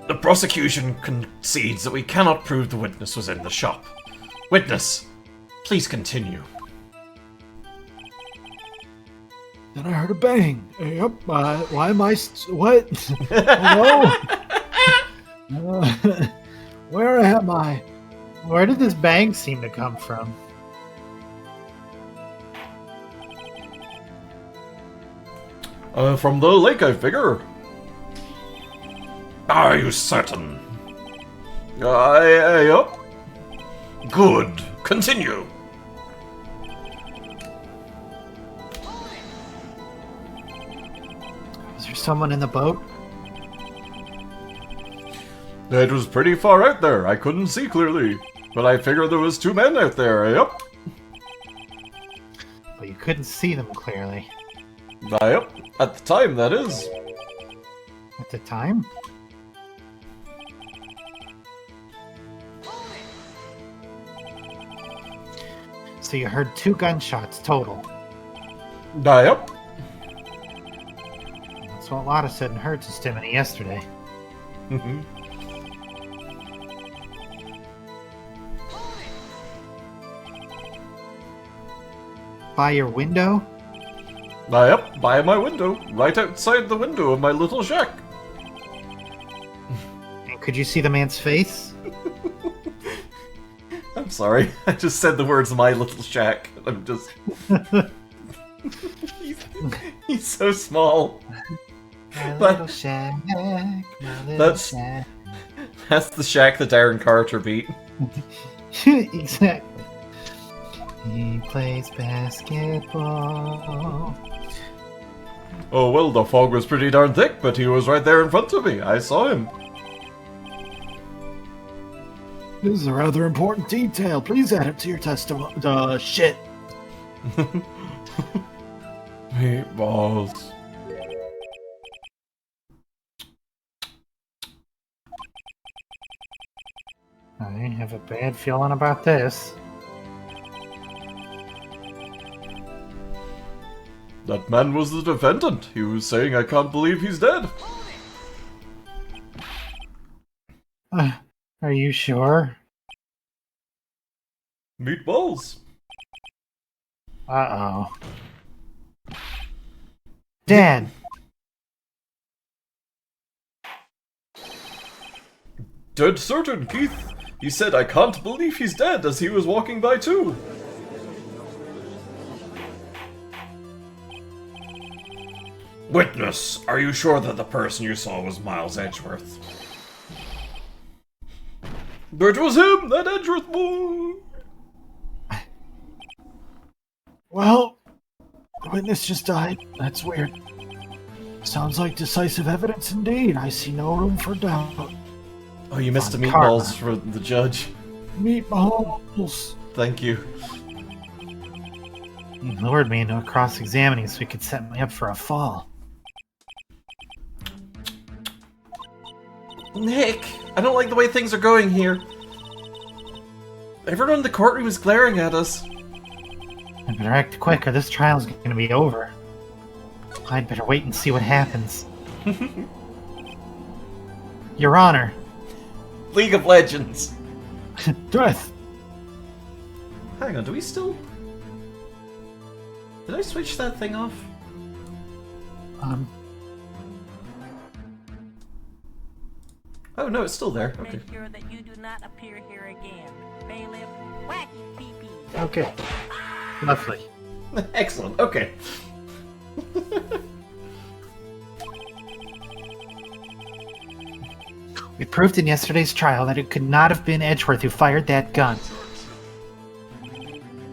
The prosecution concedes that we cannot prove the witness was in the shop. Witness, please continue. Then I heard a bang. Yep. Why am I? What? Hello? Where am I? Where did this bang seem to come from? From the lake, I figure. Are you certain? Yep. Good. Continue. Is there someone in the boat? It was pretty far out there. I couldn't see clearly. But I figured there was 2 men out there, yep. But you couldn't see them clearly. Yep. At the time, that is. At the time? So you heard 2 gunshots total. Yep. That's what Lotta said in her testimony yesterday. By your window? Yep, by my window. Right outside the window of my little shack. And could you see the man's face? I'm sorry. I just said the words "my little shack." I'm just. he's so small. My But- little shack, my little That's- shack. That's the shack that Darren Carter beat. Exactly. He plays basketball. Oh, well, the fog was pretty darn thick, but he was right there in front of me. I saw him. This is a rather important detail. Please add it to your testimony. Shit. Meatballs. I have a bad feeling about this. That man was the defendant. He was saying, I can't believe he's dead. Are you sure? Meatballs. Uh-oh. Dad! Dead certain, Keith. He said, I can't believe he's dead, as he was walking by too. Witness, are you sure that the person you saw was Miles Edgeworth? It was him, that Edgeworth boy. Well, the witness just died. That's weird. Sounds like decisive evidence indeed. I see no room for doubt. Oh, you missed the Von meatballs for the judge. Meatballs. Thank you. You lured me into a cross-examining so he could set me up for a fall. Nick, I don't like the way things are going here. Everyone in the courtroom is glaring at us. I better act quick or this trial's gonna be over. I'd better wait and see what happens. Your Honor. League of Legends. Death! Hang on, do we still... Did I switch that thing off? Oh no, it's still there. Okay. Make sure that you do not appear here again. Bailiff, wacky pee-pee. Okay. Lovely. Excellent, okay. We proved in yesterday's trial that it could not have been Edgeworth who fired that gun.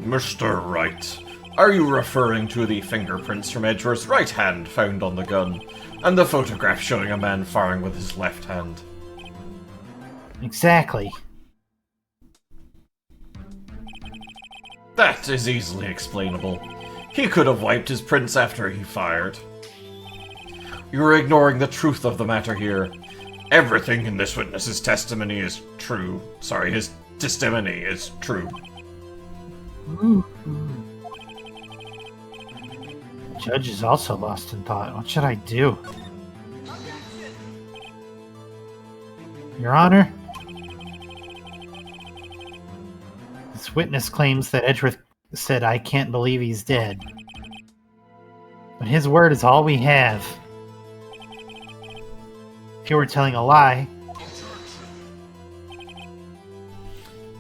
Mr. Wright, are you referring to the fingerprints from Edgeworth's right hand found on the gun, and the photograph showing a man firing with his left hand? Exactly. That is easily explainable. He could have wiped his prints after he fired. You're ignoring the truth of the matter here. Everything in this witness's testimony is true. Sorry, his testimony is true. The judge is also lost in thought. What should I do? Your Honor? This witness claims that Edgeworth said, "I can't believe he's dead." But his word is all we have. If you were telling a lie...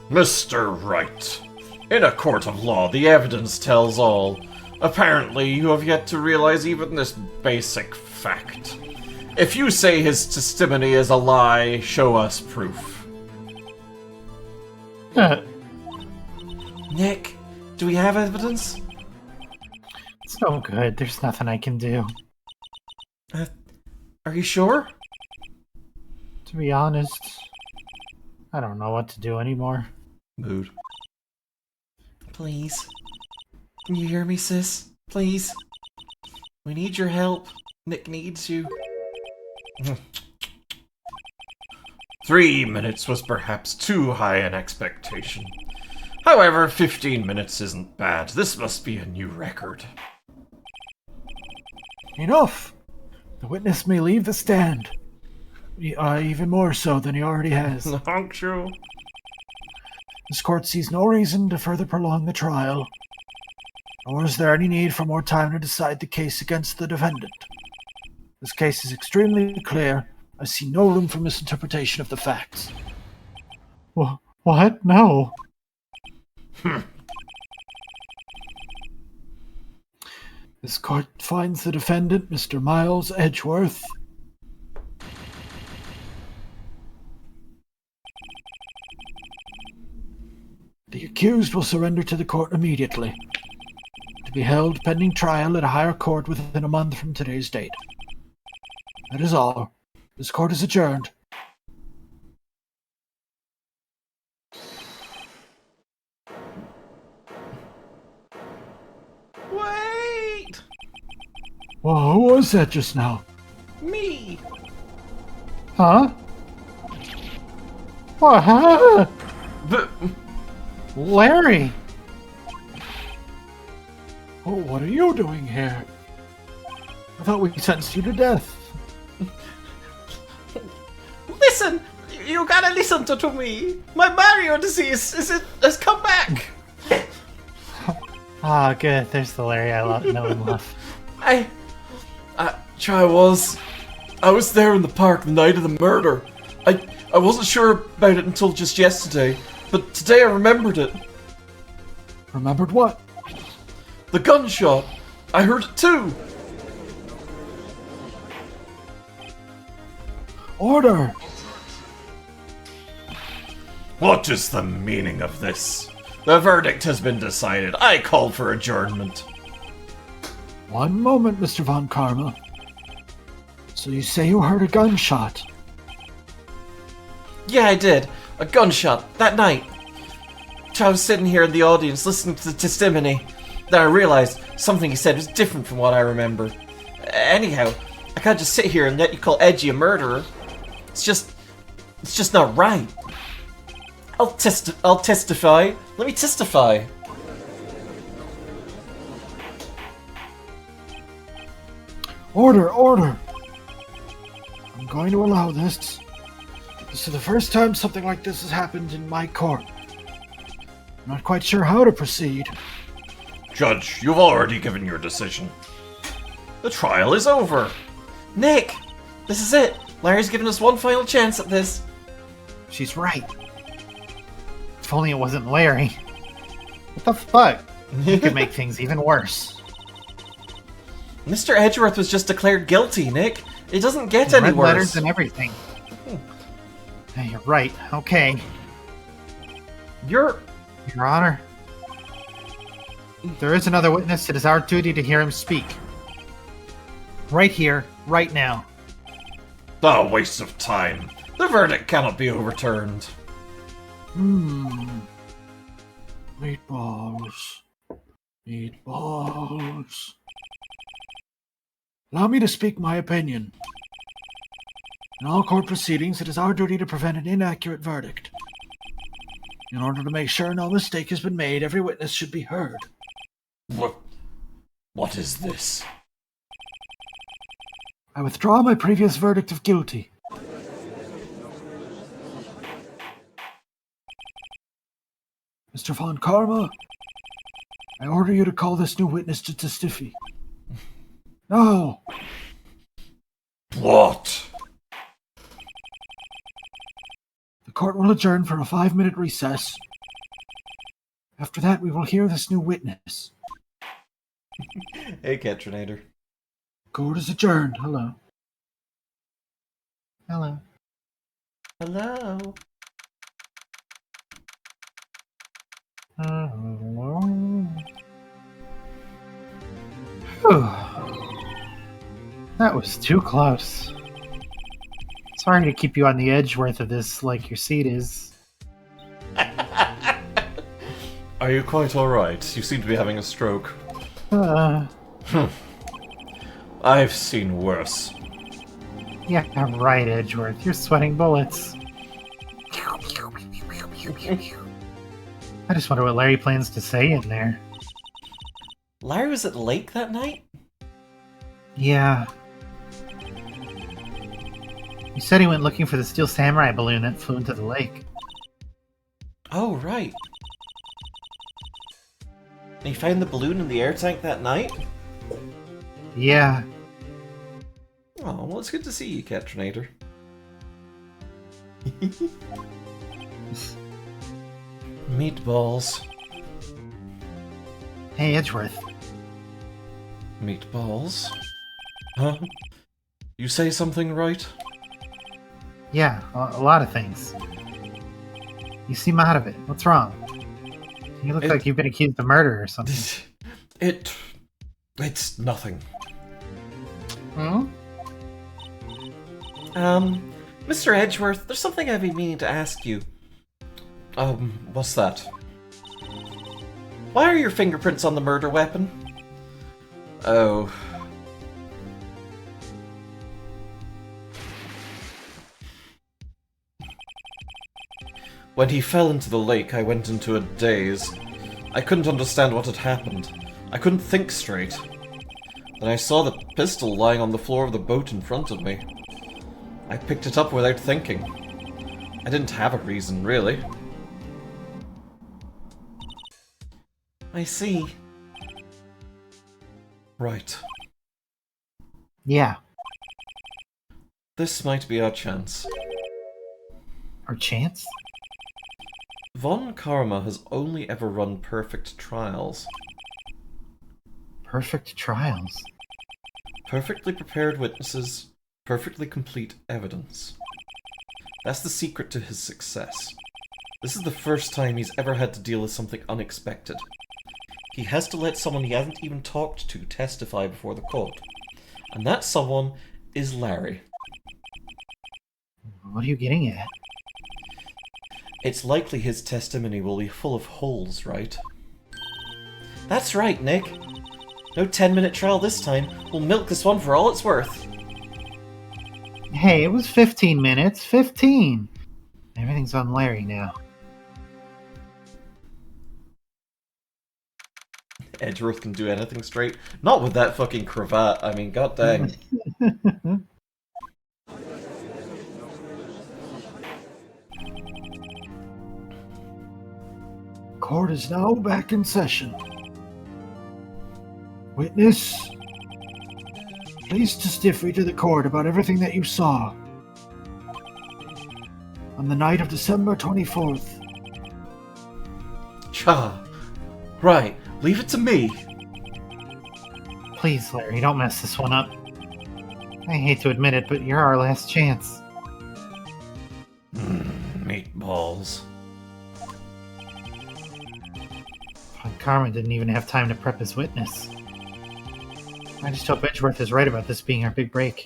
Mr. Wright, in a court of law, the evidence tells all. Apparently, you have yet to realize even this basic fact. If you say his testimony is a lie, show us proof. Nick, do we have evidence? It's no good. There's nothing I can do. Are you sure? To be honest, I don't know what to do anymore. Mood. Please. Can you hear me, sis? Please. We need your help. Nick needs you. 3 minutes was perhaps too high an expectation. However, 15 minutes isn't bad. This must be a new record. Enough! The witness may leave the stand. Even more so than he already has. Thank you. This court sees no reason to further prolong the trial, nor is there any need for more time to decide the case against the defendant. This case is extremely clear. I see no room for misinterpretation of the facts. What? No. This court finds the defendant, Mr. Miles Edgeworth. The accused will surrender to the court immediately, to be held pending trial at a higher court within a month from today's date. That is all. This court is adjourned. Wait! Whoa, who was that just now? Me! Huh? What? But... Larry! Oh, what are you doing here? I thought we sentenced you to death. Listen! You gotta listen to me! My Mario disease has come back! Ah, good. There's the Larry I know and love. I was there in the park the night of the murder. I wasn't sure about it until just yesterday, but today I remembered it. Remembered what? The gunshot. I heard it too. Order! What is the meaning of this? The verdict has been decided. I call for adjournment. One moment, Mr. Von Karma. So you say you heard a gunshot? Yeah, I did. A gunshot that night. I was sitting here in the audience listening to the testimony. Then I realized something he said was different from what I remember. Anyhow, I can't just sit here and let you call Edgy a murderer. It's just, It's just not right. I'll testify. Let me testify. Order, order! I'm going to allow this. This is the first time something like this has happened in my court. I'm not quite sure how to proceed. Judge, you've already given your decision. The trial is over. Nick, this is it. Larry's given us one final chance at this. She's right. If only it wasn't Larry. What the fuck? He could make things even worse. Mr. Edgeworth was just declared guilty, Nick. It doesn't get any Red worse. letters and everything. Hey, you're right. Okay. Your Your Honor. There is another witness. It is our duty to hear him speak. Right here, right now. A waste of time. The verdict cannot be overturned. Meatballs. Meatballs. Allow me to speak my opinion. In all court proceedings, it is our duty to prevent an inaccurate verdict. In order to make sure no mistake has been made, every witness should be heard. What is this? I withdraw my previous verdict of guilty. Mr. Von Karma, I order you to call this new witness to testify. No! What? The court will adjourn for a 5-minute recess. After that, we will hear this new witness. Hey, Ketrinator. Court is adjourned. Hello. Hello. Hello. Whew. That was too close. Sorry to keep you on the edge worth of this like your seat is. Are you quite alright? You seem to be having a stroke. I've seen worse. Yeah, right, Edgeworth. You're sweating bullets. I just wonder what Larry plans to say in there. Larry was at the lake that night? Yeah. He said he went looking for the Steel Samurai balloon that flew into the lake. Oh, right. And he found the balloon in the air tank that night? Yeah. Oh, well, it's good to see you, Ketrinator. Meatballs. Hey, Edgeworth. Meatballs? Huh? You say something right? Yeah, a lot of things. You seem out of it. What's wrong? You look like you've been accused of murder or something. It's nothing. Hmm? Mr. Edgeworth, there's something I've been meaning to ask you. What's that? Why are your fingerprints on the murder weapon? Oh. When he fell into the lake, I went into a daze. I couldn't understand what had happened. I couldn't think straight. Then I saw the pistol lying on the floor of the boat in front of me. I picked it up without thinking. I didn't have a reason, really. I see. Right. Yeah. This might be our chance. Our chance? Von Karma has only ever run perfect trials. Perfect trials? Perfectly prepared witnesses, perfectly complete evidence. That's the secret to his success. This is the first time he's ever had to deal with something unexpected. He has to let someone he hasn't even talked to testify before the court. And that someone is Larry. What are you getting at? It's likely his testimony will be full of holes, right? That's right, Nick. No 10-minute trial this time. We'll milk this one for all it's worth. Hey, it was 15 minutes. 15! Everything's on Larry now. Edgeworth can do anything straight. Not with that fucking cravat. I mean, god dang. Court is now back in session. Witness, please testify to the court about everything that you saw on the night of December 24th. Cha. Right, leave it to me. Please, Larry, don't mess this one up. I hate to admit it, but you're our last chance. Meatballs. Carmen didn't even have time to prep his witness. I just hope Edgeworth is right about this being our big break.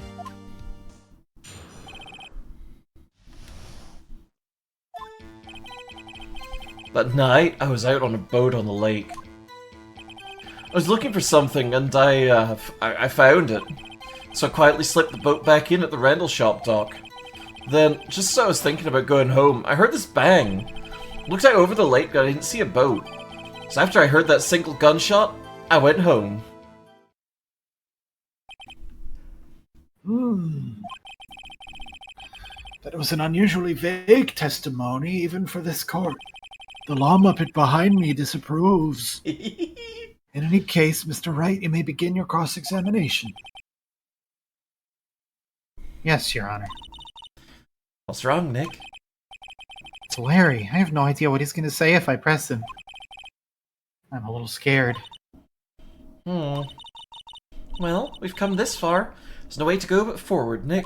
That night, I was out on a boat on the lake. I was looking for something, and I found it. So I quietly slipped the boat back in at the rental shop dock. Then, just as I was thinking about going home, I heard this bang. Looked out over the lake, but I didn't see a boat. So after I heard that single gunshot, I went home. That was an unusually vague testimony, even for this court. The law muppet behind me disapproves. In any case, Mr. Wright, you may begin your cross-examination. Yes, Your Honor. What's wrong, Nick? It's Larry. I have no idea what he's going to say if I press him. I'm a little scared. Well, we've come this far. There's no way to go but forward, Nick.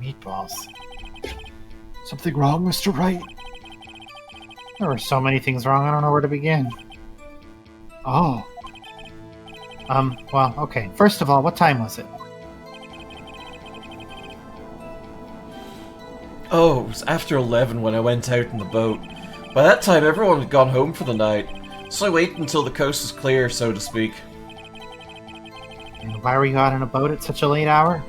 Meatballs. Something wrong, Mr. Wright? There were so many things wrong, I don't know where to begin. Oh, Well, okay. First of all, what time was it? Oh, it was after 11 when I went out in the boat. By that time, everyone had gone home for the night, so I waited until the coast was clear, so to speak. And why were you out on a boat at such a late hour?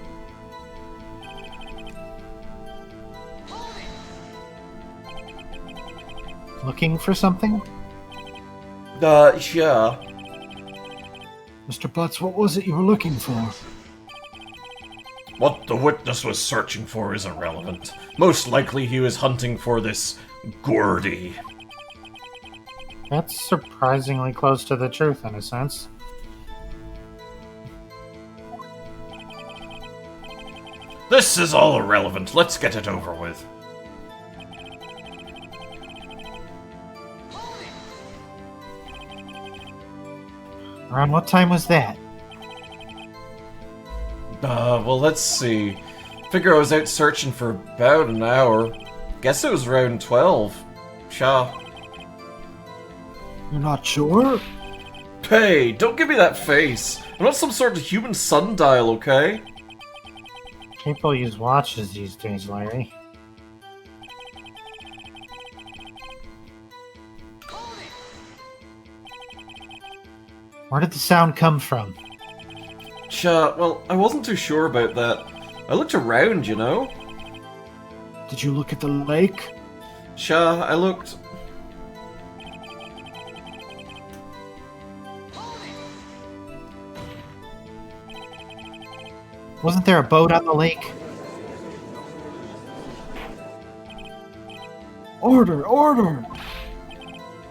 Looking for something? Yeah. Mr. Butts, what was it you were looking for? What the witness was searching for is irrelevant. Most likely he was hunting for this Gordy. That's surprisingly close to the truth, in a sense. This is all irrelevant. Let's get it over with. Around what time was that? Well, let's see. Figure I was out searching for about an hour. Guess it was around 12. Sha. You're not sure? Hey, don't give me that face. I'm not some sort of human sundial, okay? People use watches these days, Larry. Where did the sound come from? Sha, well, I wasn't too sure about that. I looked around, you know? Did you look at the lake? Sha, I looked... Wasn't there a boat on the lake? Order, order!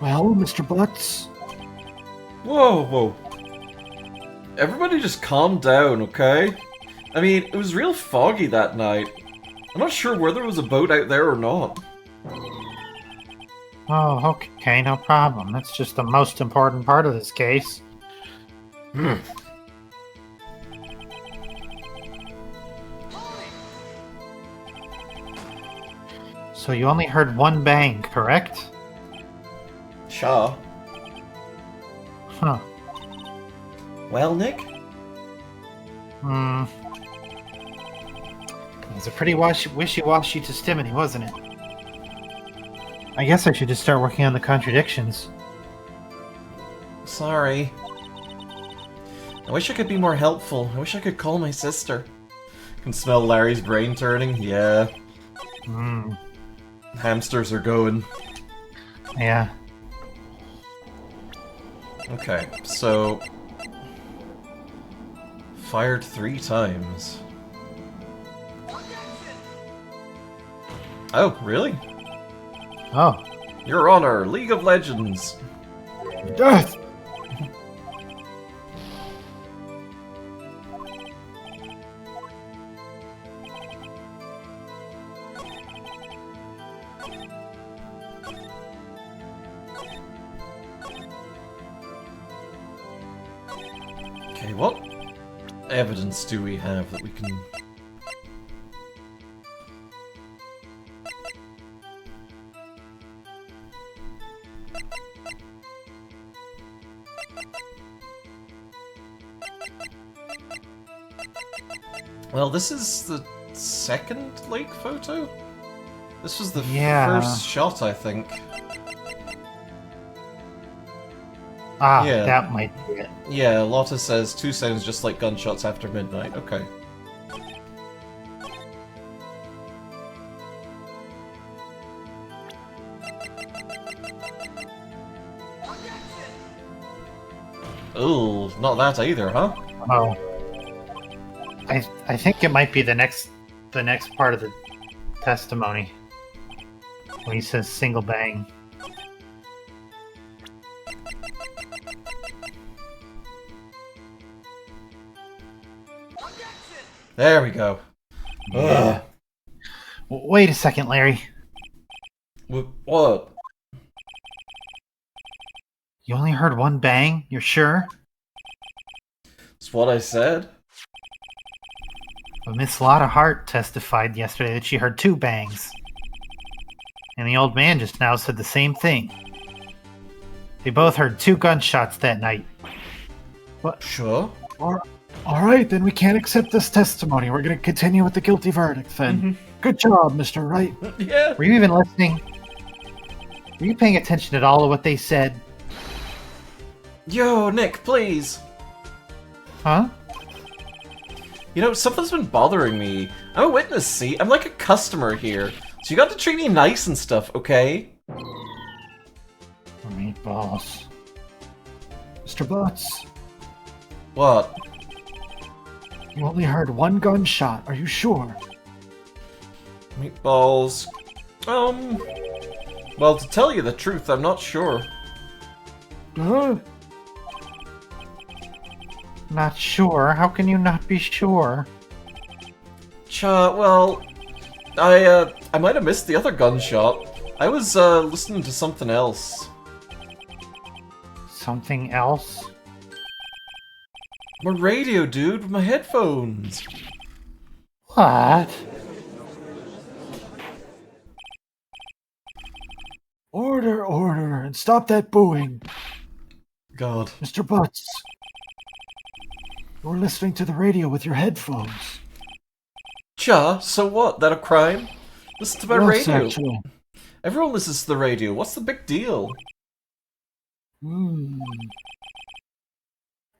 Well, Mr. Butts, Whoa, whoa. Everybody just calm down, okay? I mean, it was real foggy that night. I'm not sure whether there was a boat out there or not. Oh, okay, no problem. That's just the most important part of this case. So you only heard one bang, correct? Sha. Huh. Well, Nick? It was a pretty wishy-washy testimony, wasn't it? I guess I should just start working on the contradictions. sorry. I wish I could be more helpful. I wish I could call my sister. Can smell Larry's brain turning? Yeah. Hmm. Hamsters are going. Yeah. Okay, so... Fired 3 times. Oh, really? Oh. Your Honor, League of Legends. Death! Okay, what evidence do we have that we can... Well, this is the second lake photo? This was the first shot, I think. Ah, Yeah. that might be it. Yeah, Lotta says 2 sounds just like gunshots after midnight. Okay. Ooh, not that either, huh? Oh. I think it might be the next part of the testimony. When he says single bang. There we go. Yeah. Wait a second, Larry. What? You only heard one bang? You're sure? It's what I said. But Miss Lotta Hart testified yesterday that she heard 2 bangs. And the old man just now said the same thing. They both heard 2 gunshots that night. What? Sure. All right, then we can't accept this testimony. We're going to continue with the guilty verdict, then. Good job, Mr. Wright. Yeah. Were you even listening? Were you paying attention at all to what they said? Yo, Nick, please. Huh? You know, something's been bothering me. I'm a witness, see? I'm like a customer here. So you got to treat me nice and stuff, okay? Meatballs. Mr. Butts, What? you only heard 1 gunshot. Are you sure? Meatballs. Well, to tell you the truth, I'm not sure. Huh? Not sure? How can you not be sure? Well, I might have missed the other gunshot. I was, listening to something else. Something else? My radio, dude, with my headphones. What? Order, order, and stop that booing. God. Mr. Butts, you're listening to the radio with your headphones. So what? That a crime? Listen to my Yes, radio. actually. Everyone listens to the radio. What's the big deal? Hmm.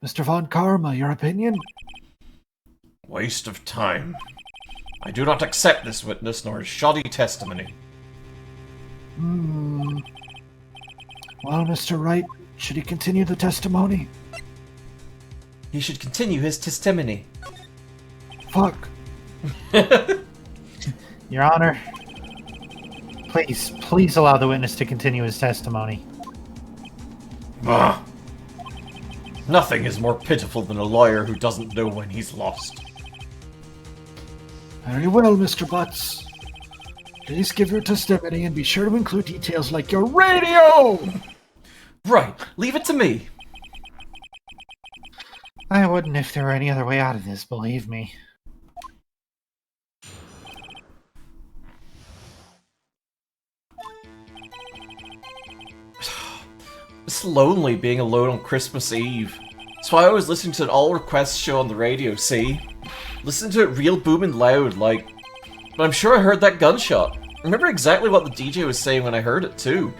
Mr. Von Karma, your opinion? Waste of time. I do not accept this witness nor his shoddy testimony. Hmm. Well, Mr. Wright, should he continue the testimony? He should continue his testimony. Fuck. Your Honor, please allow the witness to continue his testimony. Ah. Nothing is more pitiful than a lawyer who doesn't know when he's lost. Very well, Mr. Butts. Please give your testimony and be sure to include details like your radio! Right, leave it to me. I wouldn't if there were any other way out of this, believe me. It's lonely being alone on Christmas Eve. That's why I was listening to an all-request show on the radio, see? Listen to it real booming loud, like... But I'm sure I heard that gunshot. I remember exactly what the DJ was saying when I heard it, too.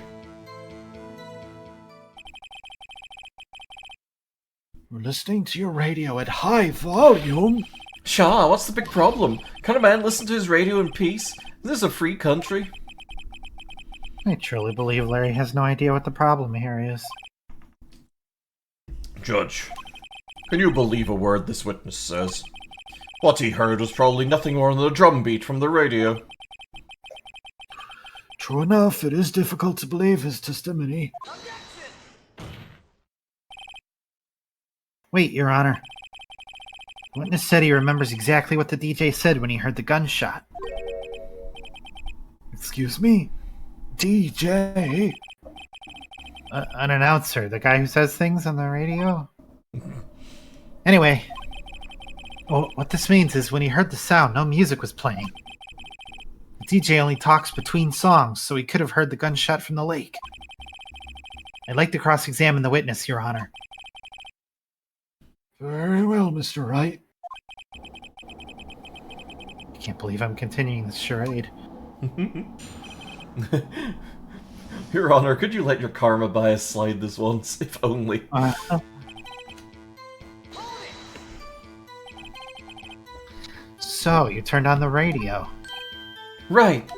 We're listening to your radio at high volume. Shaw, what's the big problem? Can a man listen to his radio in peace? This is a free country. I truly believe Larry has no idea what the problem here is. Judge, can you believe a word this witness says? What he heard was probably nothing more than a drum beat from the radio. True enough, it is difficult to believe his testimony. Wait, Your Honor. The witness said he remembers exactly what the DJ said when he heard the gunshot. Excuse me? DJ? An announcer, the guy who says things on the radio? Anyway, what this means is when he heard the sound, no music was playing. The DJ only talks between songs, so he could have heard the gunshot from the lake. I'd like to cross-examine the witness, Your Honor. Very well, Mr. Wright. I can't believe I'm continuing this charade. Your Honor, could you let your karma bias slide this once, if only? So, you turned on the radio. Right.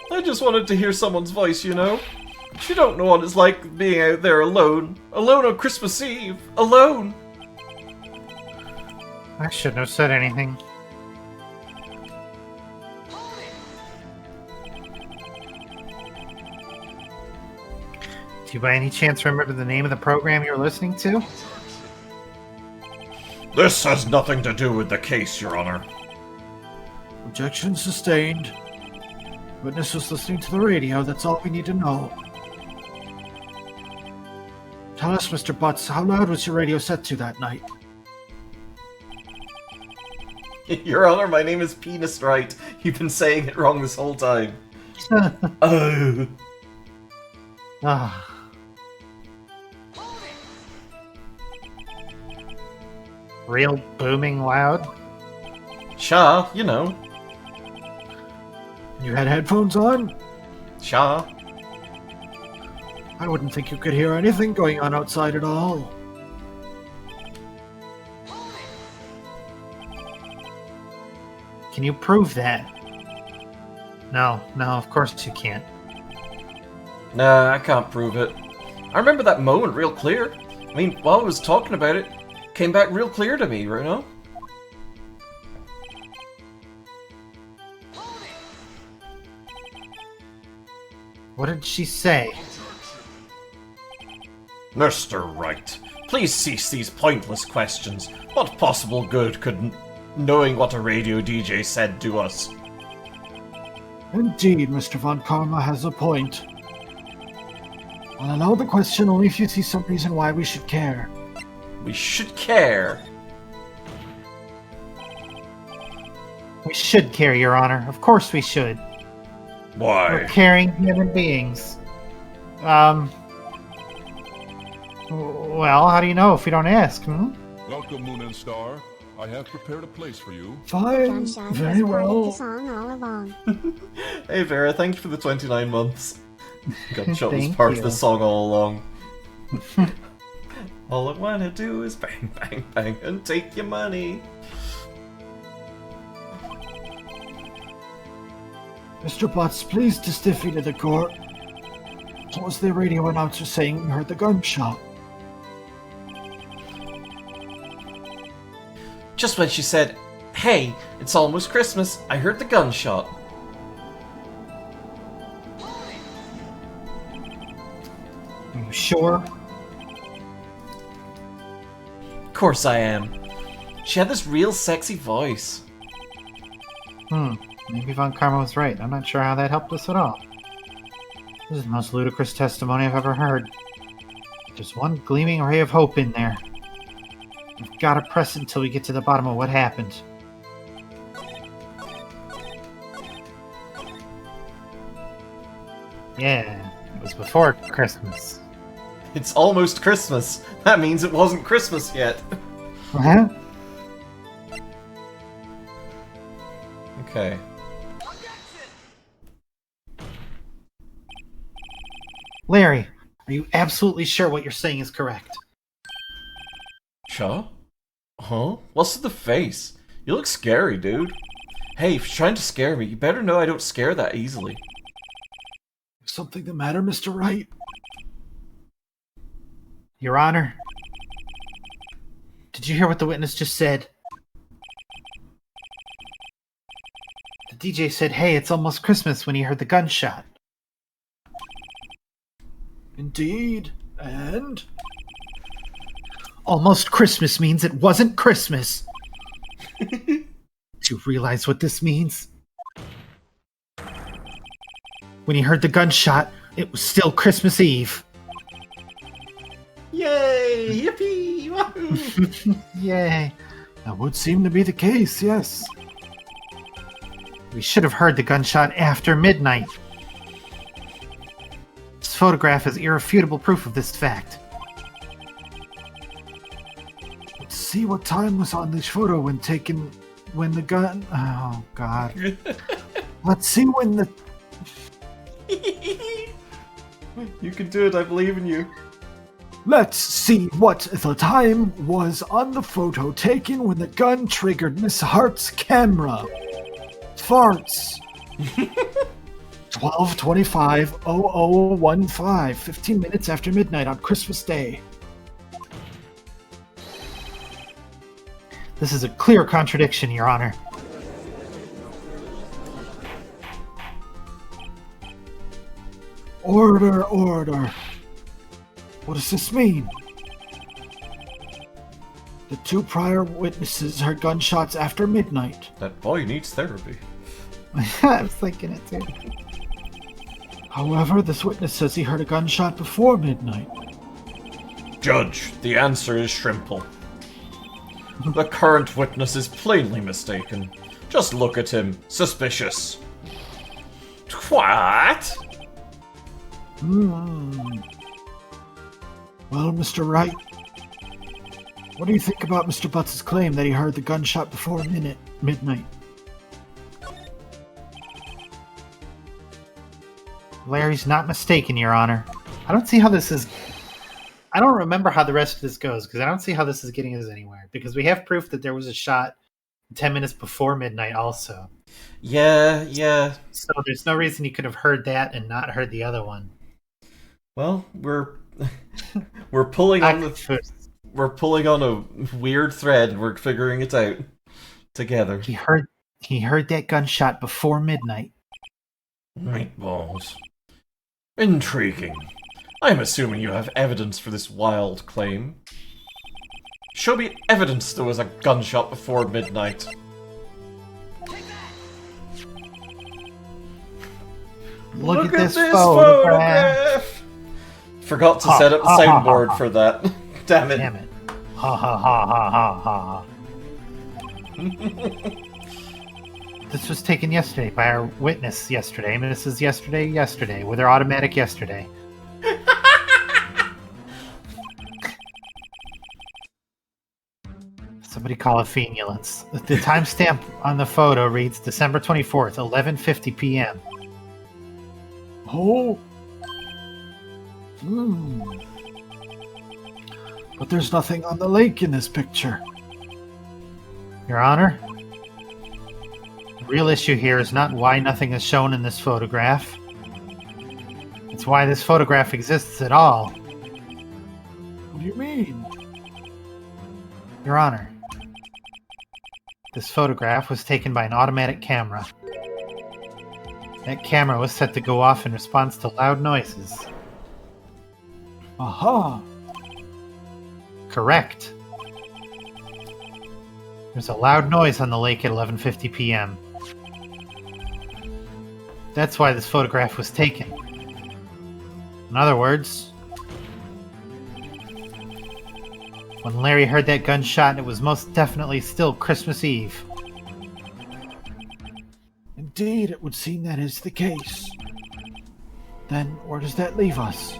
I just wanted to hear someone's voice, you know? You don't know what it's like being out there alone. Alone on Christmas Eve. Alone. I shouldn't have said anything. Do you by any chance remember the name of the program you were listening to? This has nothing to do with the case, Your Honor. Objection sustained. Witness was listening to the radio, that's all we need to know. Tell us, Mr. Butts, how loud was your radio set to that night? Your Honor, my name is Penis Wright. You've been saying it wrong this whole time. Oh. Ah. Real booming loud? Shaw, you know. You had headphones on? Shaw. I wouldn't think you could hear anything going on outside at all. Can you prove that? No, of course you can't. Nah, I can't prove it. I remember that moment real clear. I mean, while I was talking about it, it came back real clear to me, you know? What did she say? Mr. Wright, please cease these pointless questions. What possible good could knowing what a radio DJ said do us? Indeed, Mr. Von Karma has a point. I'll allow the question only if you see some reason why we should care. We should care. We should care, Your Honor. Of course we should. Why? We're caring human beings. Well, how do you know if we don't ask, Welcome, Moon and Star. I have prepared a place for you. Fine, Gunshot very was part of the well. song all along. Hey Vera, thank you for the 29 months. Gunshot was Thank part of you. the song all along. All I wanna do is bang, bang, bang, and take your money. Mr. Butts, please testify to the court. What was the radio announcer saying when you heard the gunshot? Just when she said, "Hey, it's almost Christmas," I heard the gunshot. Are you sure? Of course I am. She had this real sexy voice. Maybe Von Karma was right. I'm not sure how that helped us at all. This is the most ludicrous testimony I've ever heard. There's one gleaming ray of hope in there. We've got to press it until we get to the bottom of what happened. Yeah, it was before Christmas. It's almost Christmas. That means it wasn't Christmas yet. Uh-huh. Okay. Larry, are you absolutely sure what you're saying is correct? Cha? Huh? What's with the face? You look scary, dude. Hey, if you're trying to scare me, you better know I don't scare that easily. Is something the matter, Mr. Wright? Your Honor, did you hear what the witness just said? The DJ said, "Hey, it's almost Christmas," when he heard the gunshot. Indeed. And? Almost Christmas means it wasn't Christmas. Do you realize what this means? When he heard the gunshot, it was still Christmas Eve. Yay! Yippee! Wahoo! Yay. That would seem to be the case, yes. We should have heard the gunshot after midnight. This photograph is irrefutable proof of this fact. Let's see what time was on this photo when the gun... Oh, God. Let's see when the... You can do it, I believe in you. Let's see what the time was on the photo taken when the gun triggered Miss Hart's camera. Farts. 12:25:0015, 15 minutes after midnight on Christmas Day. This is a clear contradiction, Your Honor. Order, order. What does this mean? The two prior witnesses heard gunshots after midnight. That boy needs therapy. I was thinking it too. However, this witness says he heard a gunshot before midnight. Judge, the answer is Shrimple. The current witness is plainly mistaken. Just look at him. Suspicious. What? Well, Mr. Wright, what do you think about Mr. Butts' claim that he heard the gunshot before midnight? Larry's not mistaken, Your Honor. I don't see how this is... I don't remember how the rest of this goes, because I don't see how this is getting us anywhere. Because we have proof that there was a shot 10 minutes before midnight also. Yeah. So there's no reason you could have heard that and not heard the other one. Well, we're pulling on a weird thread. We're figuring it out together. He heard that gunshot before midnight. Meatballs. Intriguing. I'm assuming you have evidence for this wild claim. Show me evidence there was a gunshot before midnight. Look at this photograph. Forgot to set up the soundboard for that. Damn it. Damn it. Ha ha ha ha ha ha. This was taken yesterday by our witness yesterday. Mrs. Yesterday, with her automatic yesterday. Somebody call it fenulence. The timestamp on the photo reads December 24th, 11:50 p.m. Oh. But there's nothing on the lake in this picture. Your Honor, the real issue here is not why nothing is shown in this photograph. It's why this photograph exists at all. What do you mean? Your Honor, this photograph was taken by an automatic camera. That camera was set to go off in response to loud noises. Aha! Correct. There's a loud noise on the lake at 11:50 p.m. That's why this photograph was taken. In other words, when Larry heard that gunshot, it was most definitely still Christmas Eve. Indeed, it would seem that is the case. Then, where does that leave us?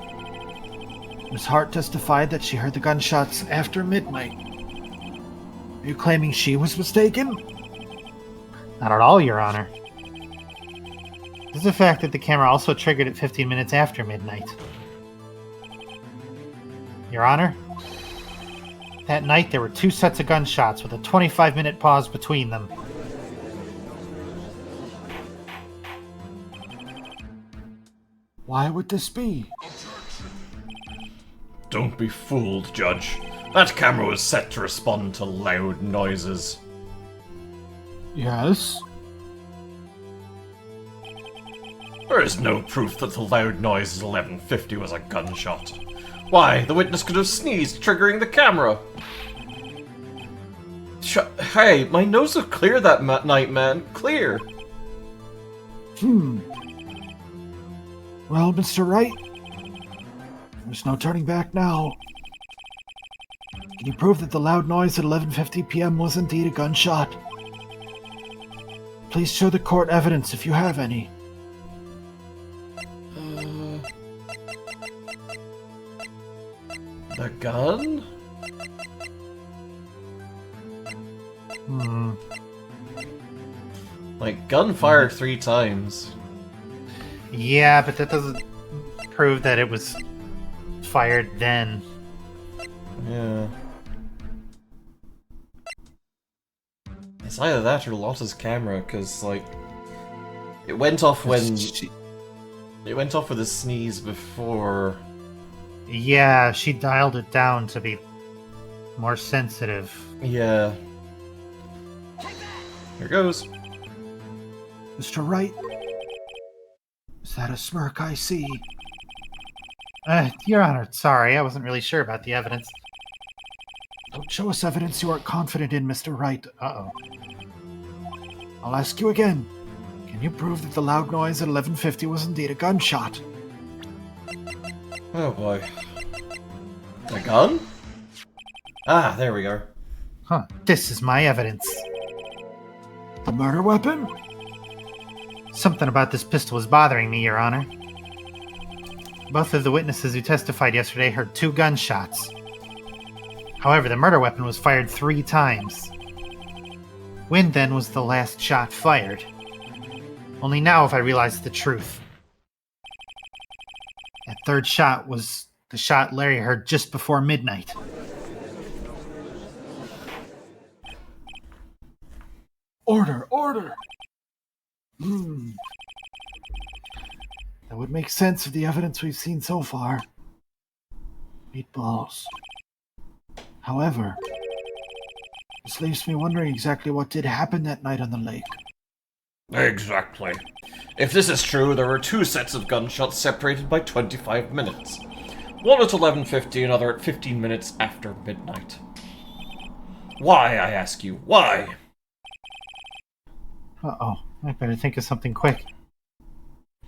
Miss Hart testified that she heard the gunshots after midnight. Are you claiming she was mistaken? Not at all, Your Honor. There's the fact that the camera also triggered at 15 minutes after midnight. Your Honor, That night, there were 2 sets of gunshots with a 25-minute pause between them. Why would this be? Don't be fooled, Judge. That camera was set to respond to loud noises. Yes? There is no proof that the loud noise at 11:50 was a gunshot. Why, the witness could have sneezed, triggering the camera. Hey, my nose was clear that night, man. Clear. Well, Mr. Wright, there's no turning back now. Can you prove that the loud noise at 11:50 p.m. was indeed a gunshot? Please show the court evidence if you have any. The gun? Like, gunfire 3 times. Yeah, but that doesn't prove that it was fired then. Yeah. It's either that or Lotta's camera, because, like, it went off when... It went off with a sneeze before... Yeah, she dialed it down to be more sensitive. Yeah. Here goes. Mr. Wright? Is that a smirk I see? Your Honor, sorry, I wasn't really sure about the evidence. Don't show us evidence you aren't confident in, Mr. Wright. Uh-oh. I'll ask you again. Can you prove that the loud noise at 11:50 was indeed a gunshot? Oh boy. The gun? Ah, there we go. Huh, this is my evidence. The murder weapon? Something about this pistol was bothering me, Your Honor. Both of the witnesses who testified yesterday heard 2 gunshots. However, the murder weapon was fired 3 times. When then was the last shot fired? Only now have I realized the truth. That 3rd shot was the shot Larry heard just before midnight. Order! Order! That would make sense of the evidence we've seen so far. Meatballs. However, this leaves me wondering exactly what did happen that night on the lake. Exactly. If this is true, there were 2 sets of gunshots separated by 25 minutes. One at 11:50, another at 15 minutes after midnight. Why, I ask you, why? Uh-oh, I better think of something quick.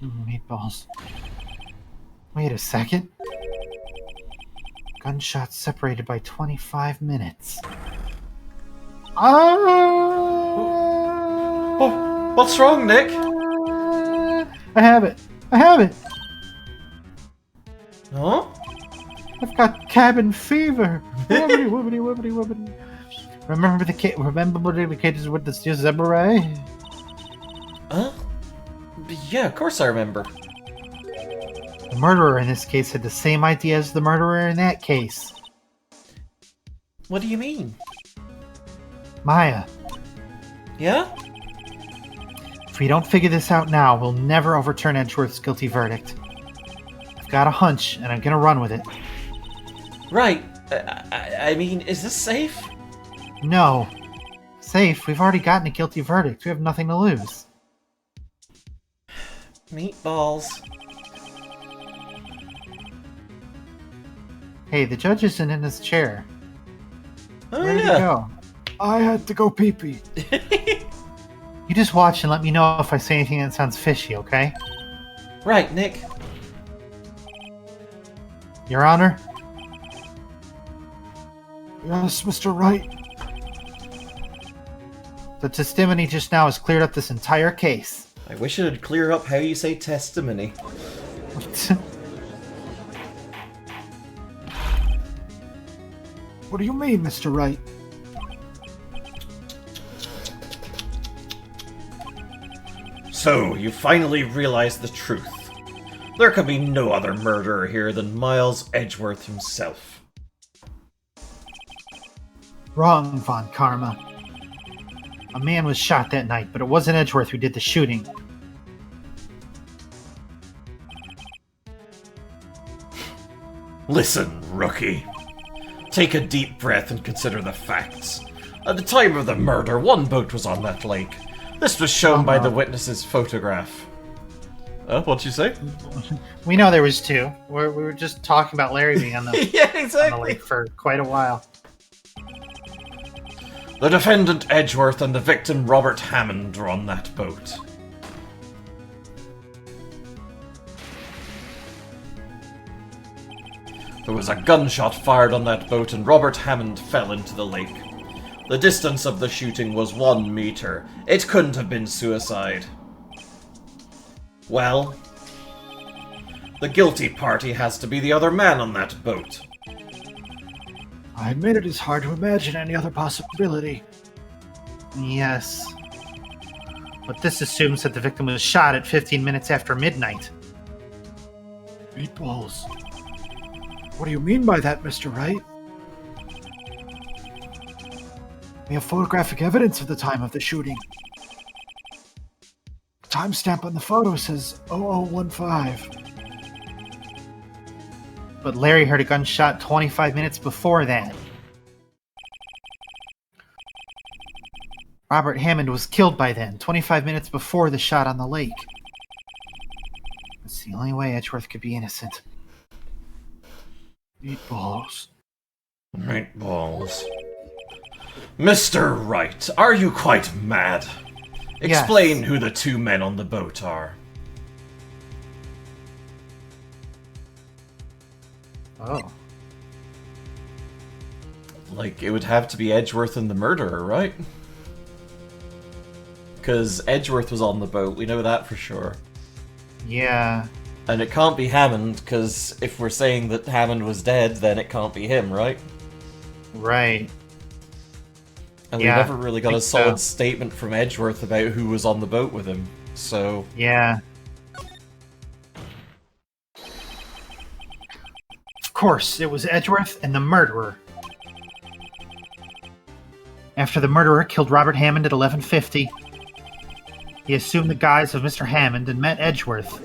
Meatballs. Wait a second. Gunshots separated by 25 minutes. Oh, what's wrong, Nick? I have it! I have it! Huh? I've got cabin fever! Woobity, woobity, woobity, woobity. Remember the kids with the zebra? Huh? Yeah, of course I remember. The murderer in this case had the same idea as the murderer in that case. What do you mean? Maya, Yeah? if we don't figure this out now, we'll never overturn Edgeworth's guilty verdict. I've got a hunch, and I'm gonna run with it. Right. I mean, is this safe? No. Safe, we've already gotten a guilty verdict. We have nothing to lose. Meatballs. Hey, the judge isn't in his chair. Oh, Where did he yeah. go? I had to go pee-pee. You just watch and let me know if I say anything that sounds fishy, okay? Right, Nick. Your Honor? Yes, Mr. Wright. The testimony just now has cleared up this entire case. I wish it'd clear up how you say testimony. What do you mean, Mr. Wright? So, you finally realized the truth. There can be no other murderer here than Miles Edgeworth himself. Wrong, Von Karma. A man was shot that night, but it wasn't Edgeworth who did the shooting. Listen, rookie. Take a deep breath and consider the facts. At the time of the murder, one boat was on that lake. This was shown by the witness's photograph. What'd you say? We know there was two. We were just talking about Larry being on the, Yeah, on the exactly. lake for quite a while. The defendant Edgeworth and the victim Robert Hammond were on that boat. There was a gunshot fired on that boat and Robert Hammond fell into the lake. The distance of the shooting was 1 meter. It couldn't have been suicide. Well, the guilty party has to be the other man on that boat. I admit it is hard to imagine any other possibility. Yes. But this assumes that the victim was shot at 15 minutes after midnight. Meatballs. What do you mean by that, Mr. Wright? We have photographic evidence of the time of the shooting. The timestamp on the photo says 0015. But Larry heard a gunshot 25 minutes before that. Robert Hammond was killed by then, 25 minutes before the shot on the lake. That's the only way Edgeworth could be innocent. Meatballs. Right balls. Mr. Wright, are you quite mad? Explain Yes. who the two men on the boat are. Oh. Like, it would have to be Edgeworth and the murderer, right? Because Edgeworth was on the boat, we know that for sure. Yeah. And it can't be Hammond, because if we're saying that Hammond was dead, then it can't be him, right? Right. And Yeah, we never really got think a solid so. statement from Edgeworth about who was on the boat with him, so... Yeah. Of course, it was Edgeworth and the murderer. After the murderer killed Robert Hammond at 11:50, he assumed the guise of Mr. Hammond and met Edgeworth.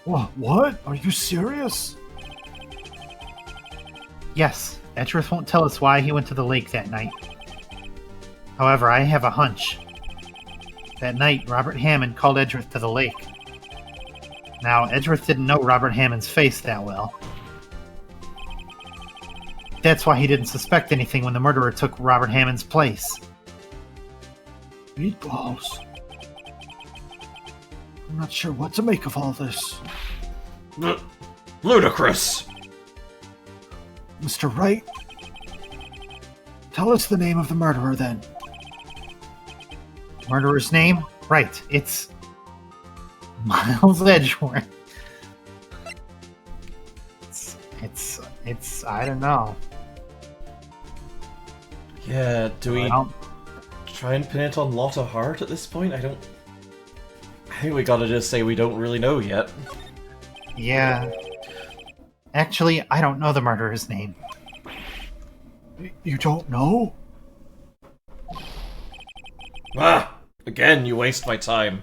What? Are you serious? Yes, Edgeworth won't tell us why he went to the lake that night. However, I have a hunch. That night, Robert Hammond called Edgeworth to the lake. Now, Edgeworth didn't know Robert Hammond's face that well. That's why he didn't suspect anything when the murderer took Robert Hammond's place. Meatballs. I'm not sure what to make of all this. Ludicrous! Mr. Wright? Tell us the name of the murderer, then. Murderer's name? Right, it's Miles Edgeworth. It's I don't know. Yeah, do we I don't- try and pin it on Lotta Hart at this point? I think we gotta just say we don't really know yet. Yeah. Actually, I don't know the murderer's name. You don't know? Ah! Again, you waste my time.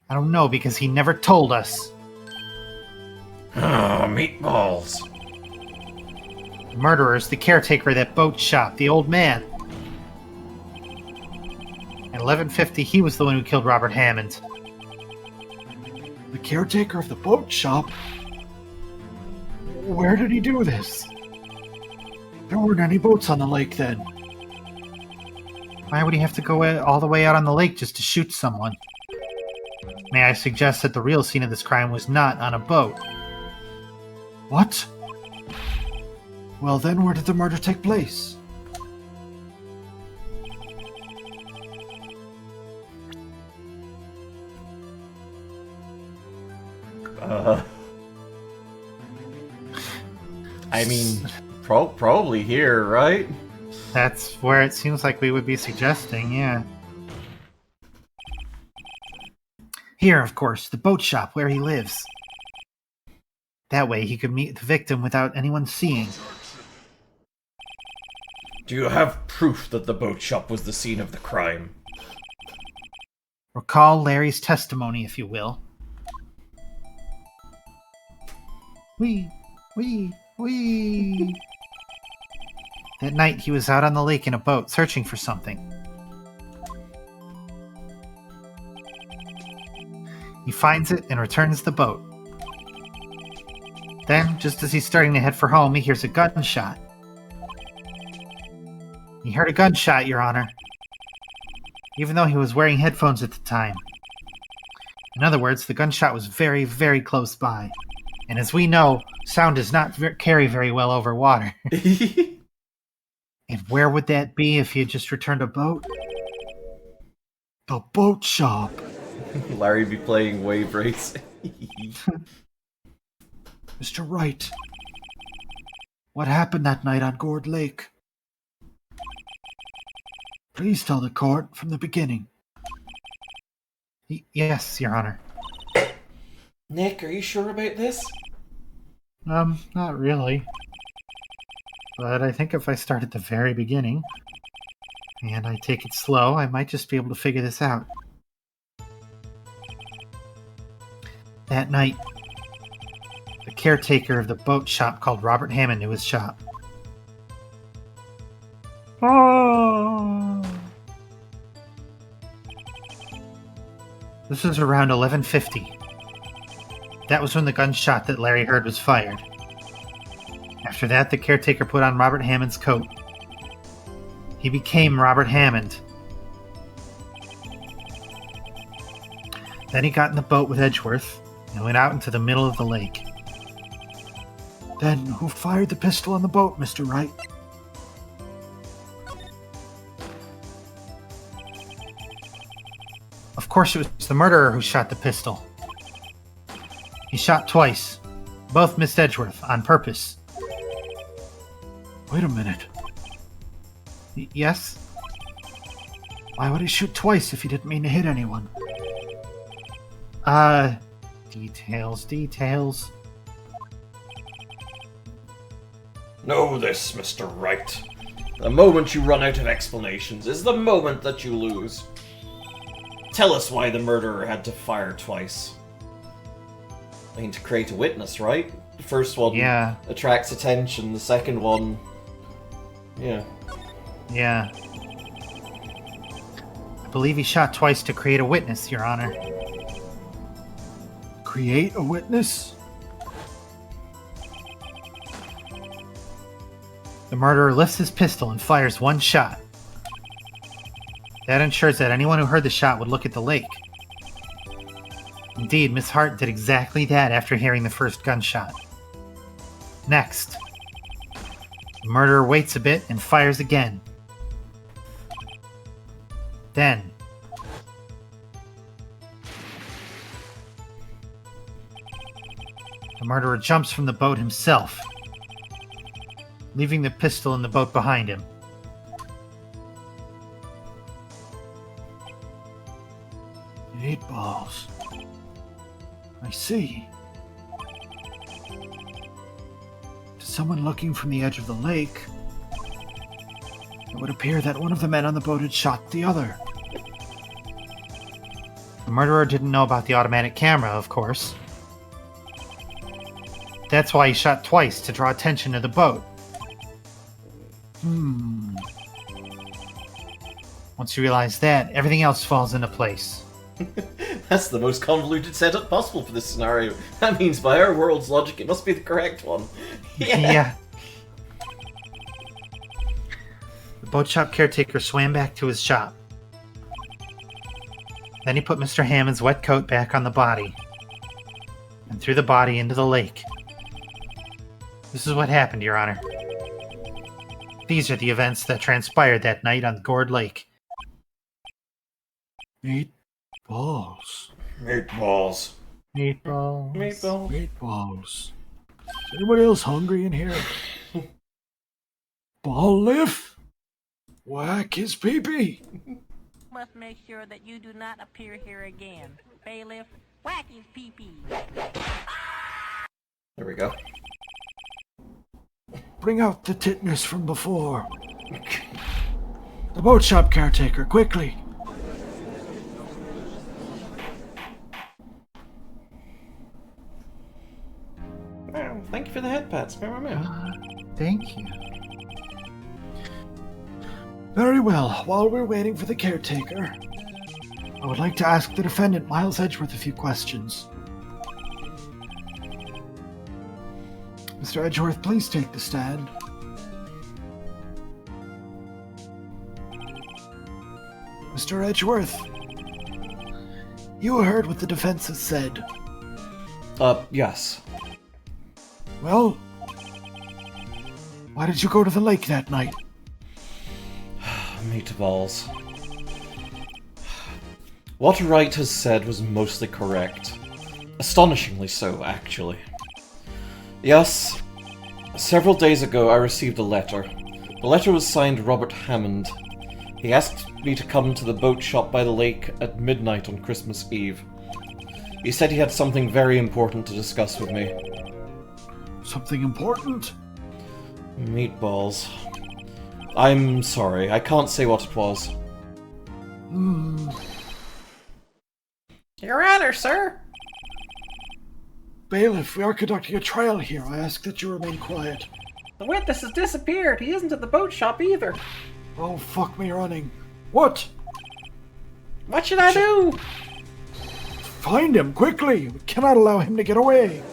I don't know because he never told us. Ah, meatballs. The murderer's the caretaker of that boat shop, the old man. At 11:50, he was the one who killed Robert Hammond. The caretaker of the boat shop? Where did he do this? There weren't any boats on the lake then. Why would he have to go all the way out on the lake just to shoot someone? May I suggest that the real scene of this crime was not on a boat? What? Well then, where did the murder take place? I mean, probably here, right? That's where it seems like we would be suggesting, yeah. Here, of course, the boat shop where he lives. That way he could meet the victim without anyone seeing. Do you have proof that the boat shop was the scene of the crime? Recall Larry's testimony, if you will. Wee. That night he was out on the lake in a boat searching for something. He finds it and returns the boat. Then, just as he's starting to head for home, he hears a gunshot. He heard a gunshot, Your Honor, even though he was wearing headphones at the time. In other words, the gunshot was very, very close by. And as we know, sound does not carry very well over water. And where would that be if he had just returned a boat? The boat shop. Larry be playing Wave Race. Mr. Wright, what happened that night on Gourd Lake? Please tell the court from the beginning. Yes, Your Honor. Nick, are you sure about this? Not really. But I think if I start at the very beginning, and I take it slow, I might just be able to figure this out. That night, the caretaker of the boat shop called Robert Hammond to his shop. This was around 11:50. That was when the gunshot that Larry heard was fired. After that, the caretaker put on Robert Hammond's coat. He became Robert Hammond. Then he got in the boat with Edgeworth and went out into the middle of the lake. Then who fired the pistol on the boat, Mr. Wright? Of course, it was the murderer who shot the pistol. He shot twice. Both missed Edgeworth on purpose. Wait a minute. Yes? Why would he shoot twice if he didn't mean to hit anyone? Details. Know this, Mr. Wright. The moment you run out of explanations is the moment that you lose. Tell us why the murderer had to fire twice. I mean, to create a witness, right? The first one attracts attention, the second one... Yeah. I believe he shot twice to create a witness, Your Honor. Create a witness? The murderer lifts his pistol and fires one shot. That ensures that anyone who heard the shot would look at the lake. Indeed, Miss Hart did exactly that after hearing the first gunshot. Next, the murderer waits a bit and fires again. Then, the murderer jumps from the boat himself, leaving the pistol in the boat behind him. Eight balls. I see. To someone looking from the edge of the lake, it would appear that one of the men on the boat had shot the other. The murderer didn't know about the automatic camera, of course. That's why he shot twice, to draw attention to the boat. Once you realize that, everything else falls into place. That's the most convoluted setup possible for this scenario. That means by our world's logic, it must be the correct one. Yeah. The boat shop caretaker swam back to his shop. Then he put Mr. Hammond's wet coat back on the body, and threw the body into the lake. This is what happened, Your Honor. These are the events that transpired that night on Gourd Lake. 8 balls. Meatballs. Meatballs. 8 balls. Is anybody else hungry in here? Ball lift? Whack his pee-pee. Must make sure that you do not appear here again. Bailiff, whack his pee-pee. There we go. Bring out the titness from before. The boat shop caretaker, quickly. Wow, thank you for the head pats. Thank you. Very well. While we're waiting for the caretaker, I would like to ask the defendant, Miles Edgeworth, a few questions. Mr. Edgeworth, please take the stand. Mr. Edgeworth, you heard what the defense has said. Yes. Well, why did you go to the lake that night? Meatballs. What Wright has said was mostly correct. Astonishingly so, actually. Yes, several days ago I received a letter. The letter was signed Robert Hammond. He asked me to come to the boat shop by the lake at midnight on Christmas Eve. He said he had something very important to discuss with me. Something important? Meatballs. I'm sorry, I can't say what it was. Your Honor, sir! Bailiff, we are conducting a trial here. I ask that you remain quiet. The witness has disappeared. He isn't at the boat shop either. Oh, fuck me running. What? What should I do? Find him, quickly! We cannot allow him to get away!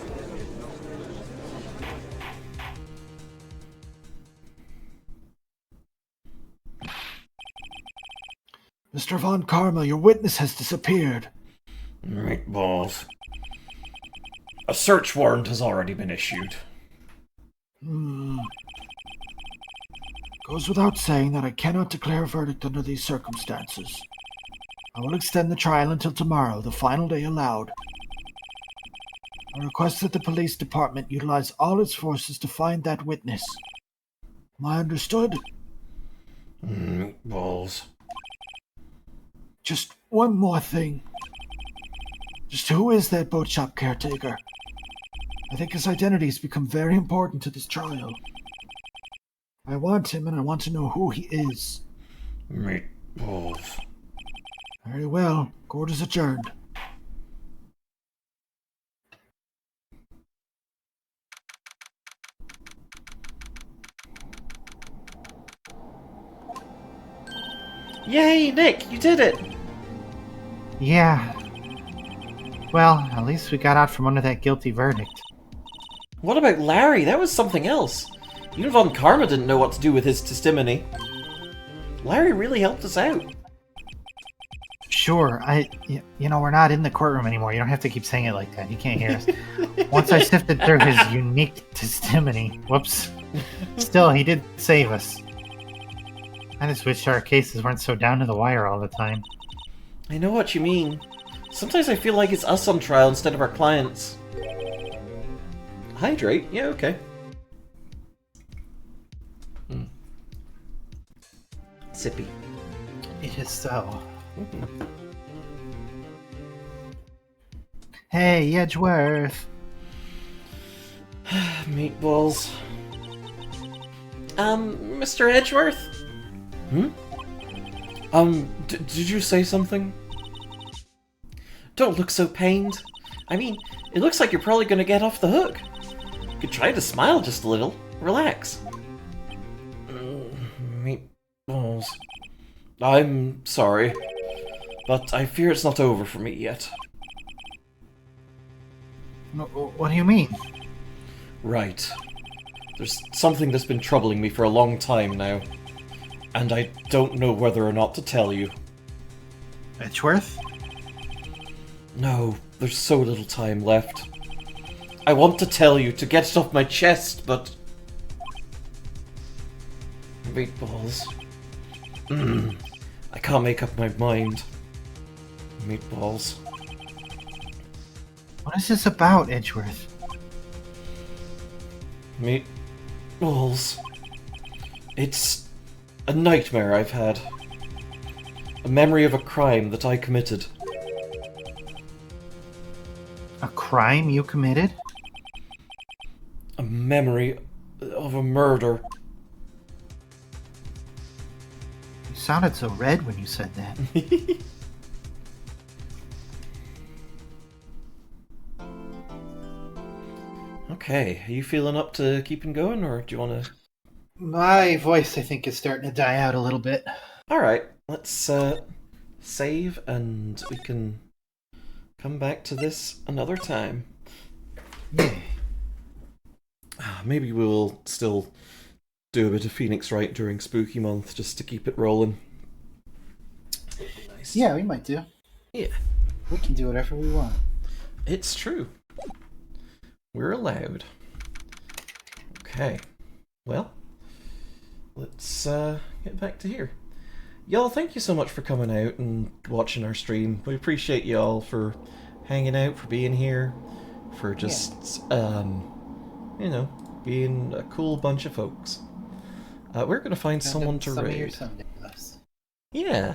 Mr. Von Karma, your witness has disappeared. Meatballs. A search warrant has already been issued. Goes without saying that I cannot declare a verdict under these circumstances. I will extend the trial until tomorrow, the final day allowed. I request that the police department utilize all its forces to find that witness. Am I understood? Meatballs. Just one more thing. Just who is that boat shop caretaker? I think his identity has become very important to this trial. I want him, and I want to know who he is. Meatballs. Very well. Court is adjourned. Yay, Nick, you did it! Yeah. Well, at least we got out from under that guilty verdict. What about Larry? That was something else. Even Von Karma didn't know what to do with his testimony. Larry really helped us out. Sure, we're not in the courtroom anymore. You don't have to keep saying it like that. He can't hear us. Once I sifted through his unique testimony, whoops. Still, he did save us. I just wish our cases weren't so down to the wire all the time. I know what you mean. Sometimes I feel like it's us on trial instead of our clients. Hydrate? Yeah, okay. Sippy. It is so. Hey, Edgeworth. Meatballs. Mr. Edgeworth? Did you say something? Don't look so pained. I mean, it looks like you're probably gonna get off the hook. You could try to smile just a little. Relax. Meatballs. I'm sorry, but I fear it's not over for me yet. What do you mean? Right. There's something that's been troubling me for a long time now, and I don't know whether or not to tell you. Edgeworth? No, there's so little time left. I want to tell you, to get it off my chest, but... Meatballs. I can't make up my mind. Meatballs. What is this about, Edgeworth? Meatballs. It's a nightmare I've had. A memory of a crime that I committed. A crime you committed? memory of a murder. You sounded so red when you said that. Okay, are you feeling up to keeping going, or do you want to... My voice, I think, is starting to die out a little bit. Alright, let's save and we can come back to this another time. Yeah. Maybe we'll still do a bit of Phoenix Wright during Spooky Month just to keep it rolling. Nice. Yeah, we might do. Yeah. We can do whatever we want. It's true. We're allowed. Okay. Well, let's get back to here. Y'all, thank you so much for coming out and watching our stream. We appreciate y'all for hanging out, for being here, for just, you know, being a cool bunch of folks. We're going to find someone to raid. Yeah.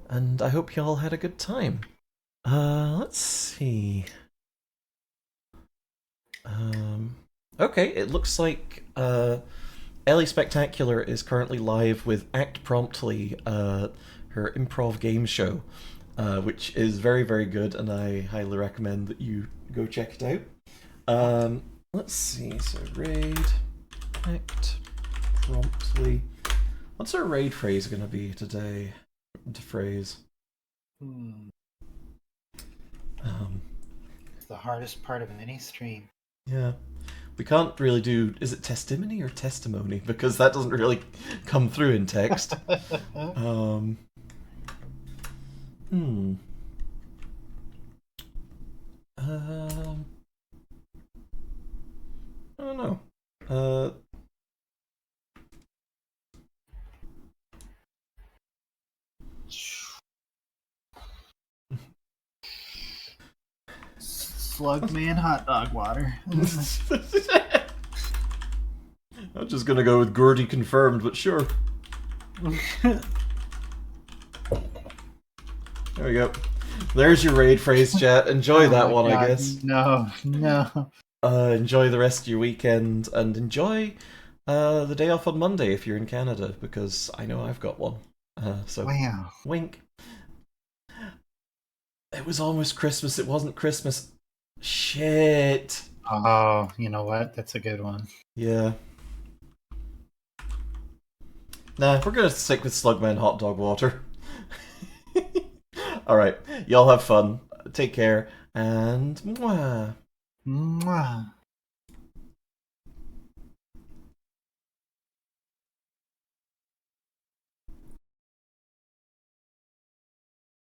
And I hope y'all had a good time. Let's see. Okay, it looks like Ellie Spectacular is currently live with Act Promptly, her improv game show, which is very, very good, and I highly recommend that you go check it out. Let's see, so raid, Act Promptly. What's our raid phrase going to be today? To phrase. The hardest part of any stream. Yeah. We can't really do... Is it testimony or testimony? Because that doesn't really come through in text. I don't know. Slugman hot dog water. I'm just gonna go with Gordy confirmed, but sure. There we go. There's your raid phrase, chat. Enjoy that one, God, I guess. No. Enjoy the rest of your weekend, and enjoy the day off on Monday if you're in Canada, because I know I've got one. So Wow. wink. It was almost Christmas. It wasn't Christmas. Shit. Oh, you know what? That's a good one. Yeah. Nah, we're gonna stick with Slugman hot dog water. Alright, y'all have fun. Take care, and mwah. Mwah.